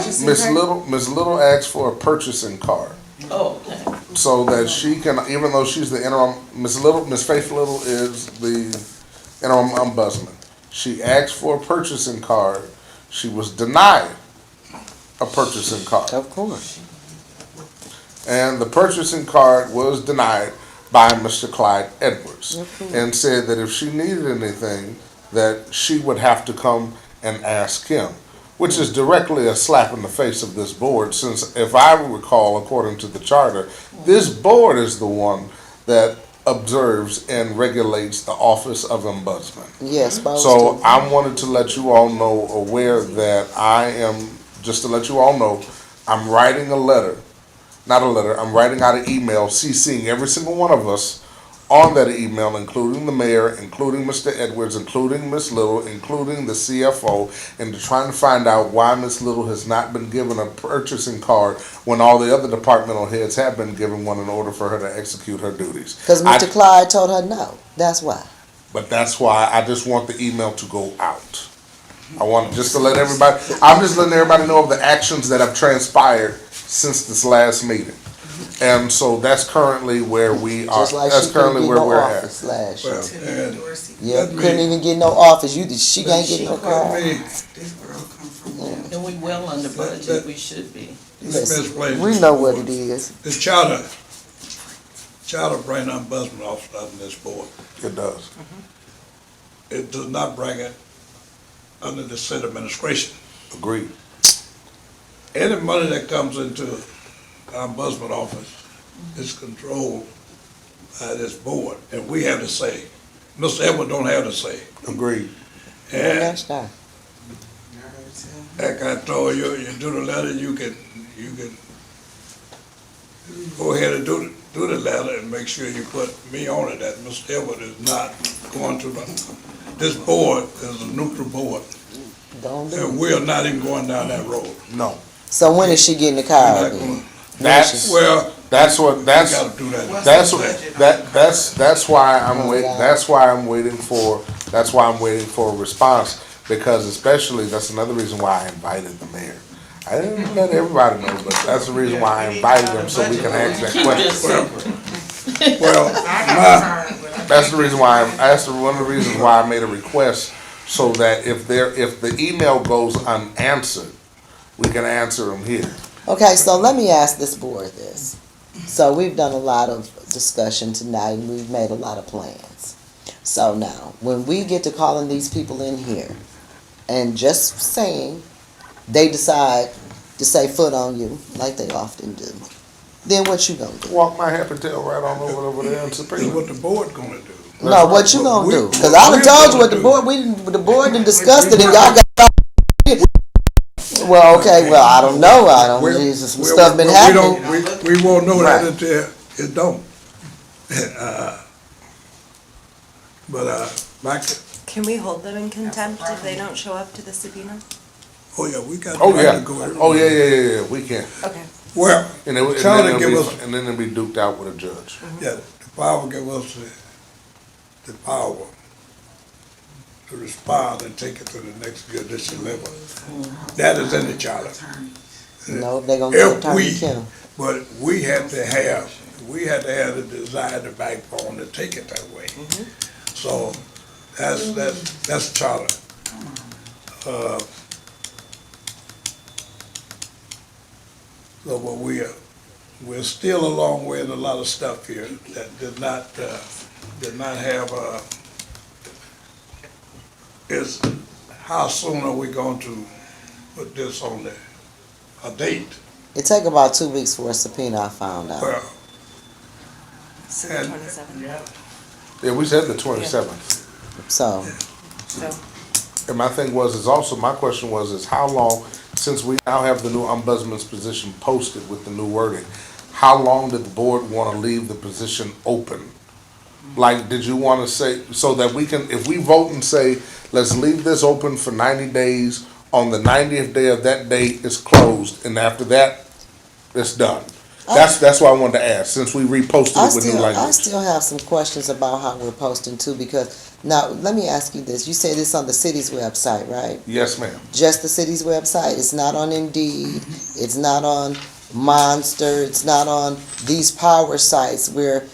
Miss Little asked for a purchasing card. Oh, okay. So that she can, even though she's the interim, Miss Faith Little is the interim ombudsman. She asked for a purchasing card. She was denied a purchasing card. Of course. And the purchasing card was denied by Mr. Clyde Edwards. And said that if she needed anything, that she would have to come and ask him. Which is directly a slap in the face of this board, since if I recall, according to the charter, this board is the one that observes and regulates the office of ombudsman. Yes, So I wanted to let you all know, aware that I am, just to let you all know, I'm writing a letter, I'm writing out an email CCing every single one of us on that email, including the mayor, including Mr. Edwards, including Miss Little, including the CFO, and to trying to find out why Miss Little has not been given a purchasing card when all the other departmental heads have been given one in order for her to execute her duties. Because Mr. Clyde told her no. That's why. But that's why I just want the email to go out. I want just to let everybody, I'm just letting everybody know of the actions that have transpired since this last meeting. And so that's currently where we are, Just like that's she couldn't currently get where no we're at. office last year. Well, and Yeah, let me- couldn't even get no office. She can't get no let car. me- This world come from. And we well under budget, we should be. misplaced We know what board. it is. The charter bring ombudsman office under this board. It does. It does not bring it under the city administration. Agreed. Any money that comes into the ombudsman office is controlled by this board, and we have to say. Mr. Edwards don't have to say. Agreed. And That's that. like I told you, you do the letter, you can go ahead and do the letter and make sure you put me on it, that Mr. Edwards is not going to this board is a neutral board, Don't do and it. we are not even going down that road. No. So when is she getting the We're car not again? gonna- That's, Well, that's what, we that's, gotta do that. that's why I'm waiting, that's why I'm waiting for a response. Because especially, that's another reason why I invited the mayor. I didn't let everybody know, but that's the reason why I invited him, so we can ask that Keep this question. secret. Well, That's the reason why, that's one of the reasons why I made a request, so that if the email goes unanswered, we can answer them here. Okay, so let me ask this board this. So we've done a lot of discussion tonight, and we've made a lot of plans. So now, when we get to calling these people in here, and just saying, they decide to say foot on you, like they often do, then what you gonna do? Walk my happy tail right on over there and That's Supreme. what the board gonna do. No, what you gonna do? Cause I done We're told you gonna what the do. board, the board done discussed it, and y'all got. Well, okay, well, I don't know, some stuff been happening. We won't know that Right. until it don't. Back, Can we hold them in contempt if they don't show up to the subpoena? oh yeah, we got. Oh, the right yeah. to go in. Oh, yeah, we can. Okay. Well, And then Charlie it'll give be, us, and then it'll be duked out with a judge. yeah, the power give us the power to respond and take it to the next judicial level. That is in the charter. No, they gonna get If Attorney we, Kim. but we have to have the desire, the backbone to take it that way. So that's charter. So, but we're still a long way in a lot of stuff here that did not have, is how soon are we going to put this on a date? It take about 2 weeks for a subpoena, I found out. Well, So the And- 27th. Yeah, we said the 27th. So, So, And my thing was, my question was, is how long, since we now have the new ombudsman's position posted with the new wording, how long did the board want to leave the position open? Like, did you want to say, so that we can, if we vote and say, let's leave this open for 90 days, on the 90th day of that date it's closed, and after that, it's done? That's why I wanted to ask, since we reposted it with new I language. still have some questions about how we're posting too, because, now, let me ask you this. You say this on the city's website, right? Yes, ma'am. Just the city's website? It's not on Indeed, it's not on Monster, it's not on these power sites where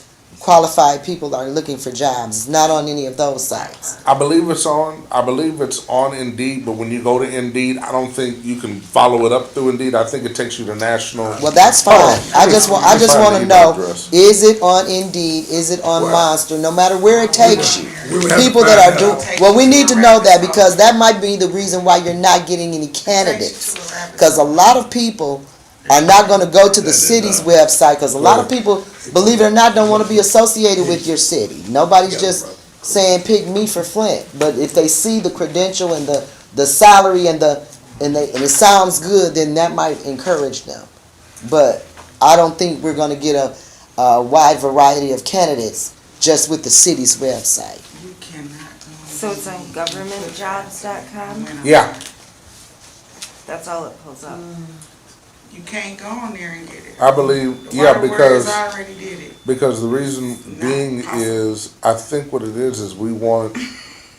qualified people are looking for jobs. It's not on any of those sites. I believe it's on Indeed, but when you go to Indeed, I don't think you can follow it up through Indeed. I think it takes you to national. Well, that's fine. I just want to know, address. is it on Indeed? Is it on Monster? No matter where it takes you. we would have to People that find are doing, out. well, we need to know that, because that might be the reason why you're not getting any candidates. Because a lot of people are not going to go to the city's website, because a lot of people, believe it or not, don't want to be associated with your city. Nobody's just saying pick me for Flint. But if they see the credential and the salary and it sounds good, then that might encourage them. But I don't think we're going to get a wide variety of candidates just with the city's website. You cannot go. so it's on governmentjobs.com? Yeah, That's all it pulls up. You can't go on there and get it. I believe, The yeah, Water because. Warriors already did it. Because the reason being is, I think what it is we wanted,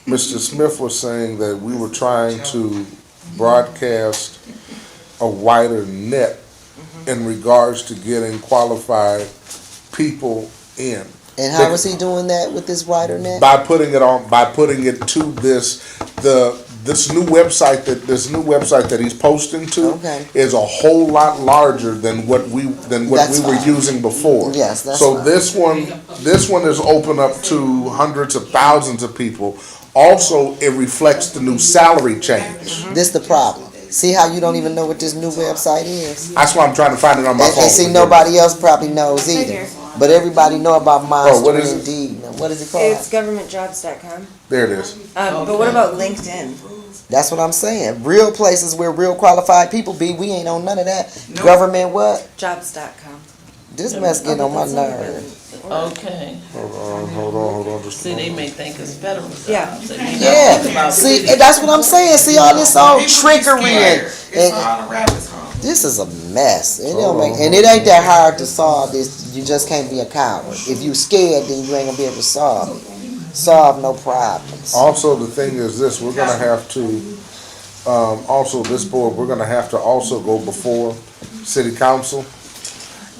Mr. Smith was saying that we were trying to broadcast a wider net in regards to getting qualified people in. And how is he doing that with this wider net? By putting it to this new website that he's posting to Okay. is a whole lot larger than what we That's were fine. using before. Yes, that's so fine. this one is open up to hundreds of thousands of people. Also, it reflects the new salary change. This the problem. See how you don't even know what this new website is? That's why I'm trying to find it on my phone. And see, nobody else probably knows either. But everybody know about Monster what is it? Indeed. Now, what is it called? It's governmentjobs.com. There it is. But what about LinkedIn? That's what I'm saying. Real places where real qualified people be, we ain't on none of that. Nope. Government what? Jobs.com. This mess getting on my nerves. Okay. Hold on. Just See, they may think it's federal jobs. Yeah. They may not think Yeah. about See, city. and that's what I'm saying. See all this old trickery and, It's all a rabbit's hole. this is a mess. It don't make, and it ain't that hard to solve this. You just can't be a coward. If you scared, then you ain't gonna be able to solve it. Solve no problems. Also, the thing is this, we're gonna have to, also this board, we're gonna have to also go before city council,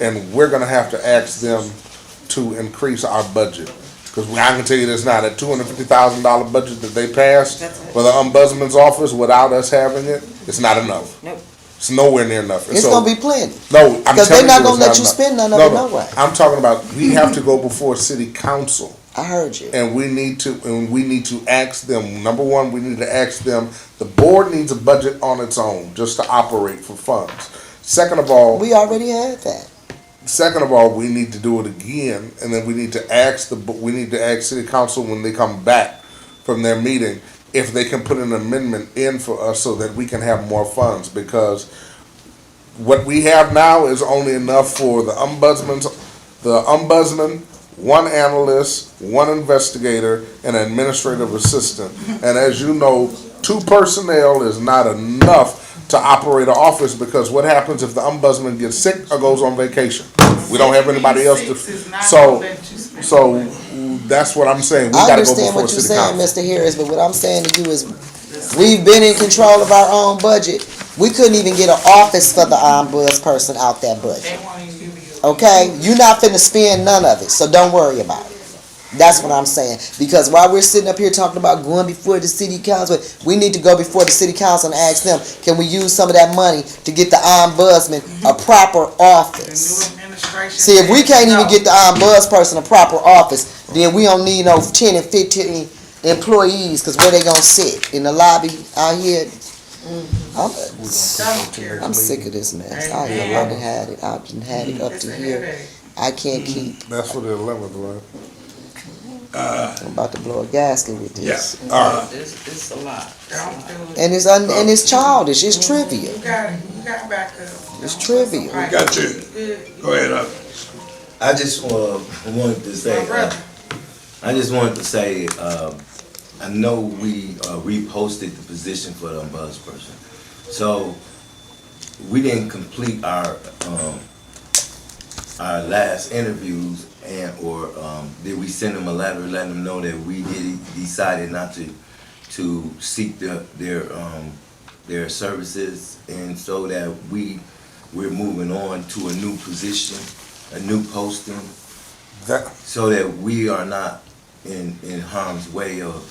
and we're gonna have to ask them to increase our budget. Cause I can tell you this now, that $250,000 budget that they passed for the ombudsman's office without us having it, it's not enough. Nope. It's nowhere near enough. And It's so- gonna be plenty. No, I'm Because telling they're not you gonna it's let you enough. spend none of it no way. I'm talking about, we have to go before city council. I heard you. And we need to ask them, number one, we need to ask them, the board needs a budget on its own, just to operate for funds. Second of all, We already had that. we need to do it again, and then we need to ask city council when they come back from their meeting, if they can put an amendment in for us so that we can have more funds, because what we have now is only enough for the ombudsman, one analyst, one investigator, and an administrative assistant. And as you know, 2 personnel is not enough to operate an office, because what happens if the ombudsman gets sick or goes on vacation? We don't have anybody else to, so that's what I'm saying. We I gotta go understand before what you're city saying, council. Mr. Harris, but what I'm saying to you is, we've been in control of our own budget. We couldn't even get an office for the ombudsperson out that budget. Okay? You're not finna spend none of it, so don't worry about it. That's what I'm saying. Because while we're sitting up here talking about going before the city council, we need to go before the city council and ask them, can we use some of that money to get the ombudsman a proper office? See, if we can't even get the ombudsperson a proper office, then we don't need no 10 and 15 employees, because where they gonna sit? In the lobby out here? I'm sick of this mess. I done had it. I've been had it up to here. I can't keep. That's for the 11th, right? I'm about to blow a gasket with this. Yeah, all right. It's a lot. And it's childish. It's trivial. You got back up. It's trivial. We got you. Go ahead, I just wanted to say, I know we reposted the position for the ombudsperson. So we didn't complete our last interviews, or did we send them a letter letting them know that we decided not to seek their services, and so that we're moving on to a new position, a new posting, so that we are not in harm's way of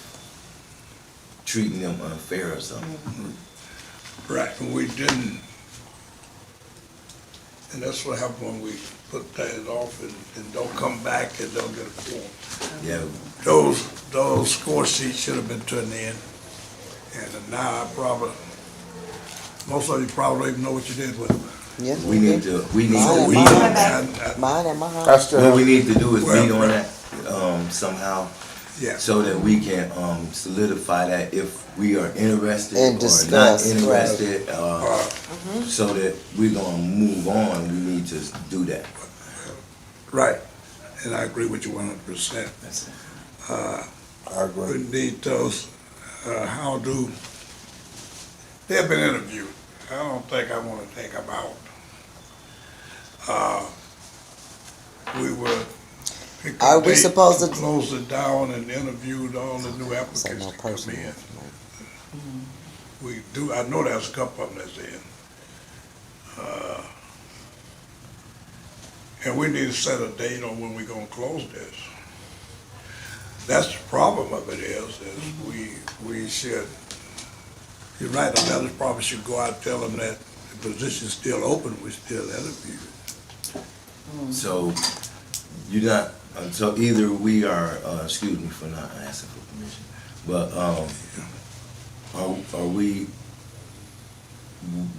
treating them unfair or something. Right, and we didn't, and that's what happened when we put that off and don't come back and don't get a form. Yeah. Those score sheets should have been turned in, and now most of you probably don't even know what you did with them. Yeah, We need mine at my house. what we need to do is meet on that somehow, Yeah. so that we can solidify that if we are interested And or discuss, not right. interested, so that we're gonna move on. We need to do that. Right, and I agree with you 100%. I agree. We need those, they've been interviewed. I don't think I want to take them out. We were. Are we supposed to- Close it down and interviewed all the new Say applicants no that come personal in. information. We do, I know there's a couple of them that's in. And we need to set a date on when we're gonna close this. That's the problem of it is we should, you're right, the letters probably should go out and tell them that the position's still open, we still interview. So you're not. So either we are. Excuse me for not asking for permission, but are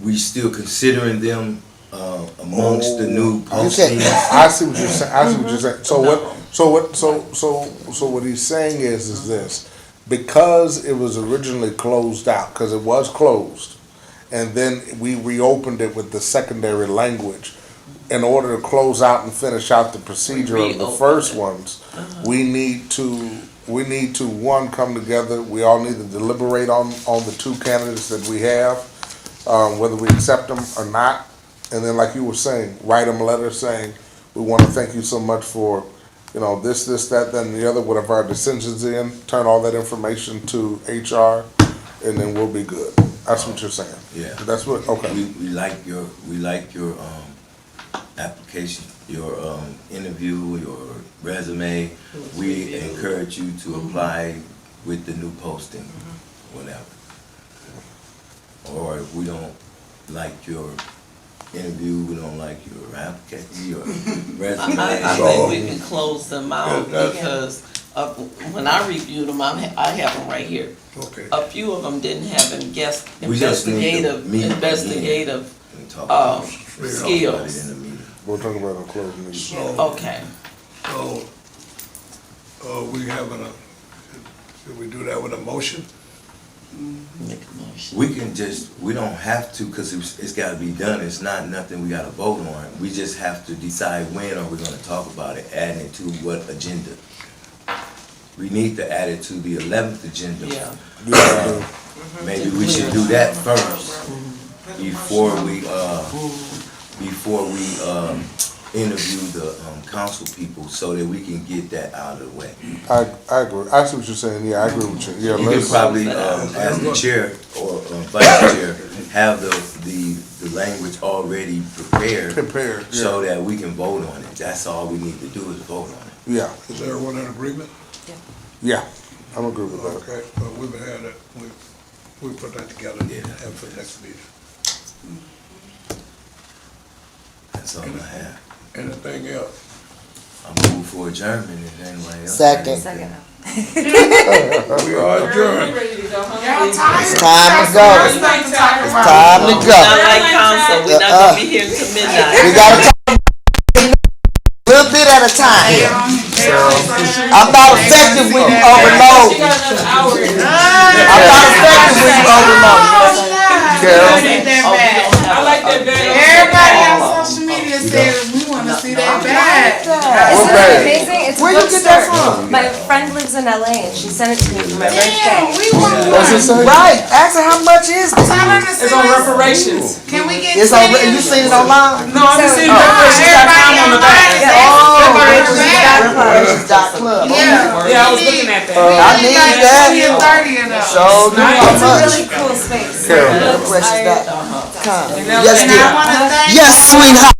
we still considering them amongst the new postings? I see what you're saying. So what he's saying is this: because it was originally closed out, because it was closed, and then we reopened it with the secondary language. In order to close out and finish out the procedure of the first ones, we need to one, come together. We all need to deliberate on the 2 candidates that we have, whether we accept them or not. And then, like you were saying, write them a letter saying, we want to thank you so much for, this, that, and the other, whatever our decisions in, turn all that information to HR, and then we'll be good. That's what you're saying. Yeah. That's what, okay. We like your application, your interview, your resume. We encourage you to apply with the new posting, whatever. Or if we don't like your interview, we don't like your application, your resume. I think we can close them out Yeah, that's- because when I reviewed them, I have them right here. Okay. A few of them didn't have We just need to meet again investigative and talk about it. skills. In the meeting. We'll talk about it in closed meeting. Okay. So, we having should we do that with a motion? Make a motion. We can just, we don't have to, cause it's gotta be done, it's not nothing we gotta vote on. We just have to decide when are we gonna talk about it, adding it to what agenda. We need to add it to the 11th agenda. Yeah. Maybe we should do that first, before we interview the, council people, so that we can get that out of the way. I agree. I see what you're saying. Yeah, I agree with you. Yeah, You could let's, probably, as the chair or vice chair, have the language already prepared. Prepared, yeah. So that we can vote on it. That's all we need to do is vote on it. yeah, Is everyone in agreement? yeah, I'm agree with that. Okay, but we've had it, we put that together Yeah. and for next meeting. That's all I have. Anything else? I'm moving for adjournment if anybody else. Second. Second. We are adjourned. Y'all tired? It's time to go. First thing to talk about. Time to Not go. like council, we're not gonna be here until midnight. We gotta talk a little bit at a time. I'm not effective when you overload. I'm not effective when you overload. Carol. Ain't that Oh, we bad. don't have a big- Everybody on social media said we wanna see that bad. What's Isn't bad? it amazing? It's Where you get that bookstore. from? My friend lives in LA and she sent it to me for my Damn, birthday. we want What's it say? one. Right, ask her how much is it? Tell her to It's send on us- reparations. Can we get It's on, 20? you seen it online? No, I'm just seeing Everybody reparations.com on the back. online is Oh, asking for it. reparations.club. Yeah. Yeah, I was looking at that. I need that. 20 and 30 of those. So do how It's a much? really cool space. Carol, It looks- reparations.com. And that- Yes, and And I dear. wanna thank Yes, sweetheart.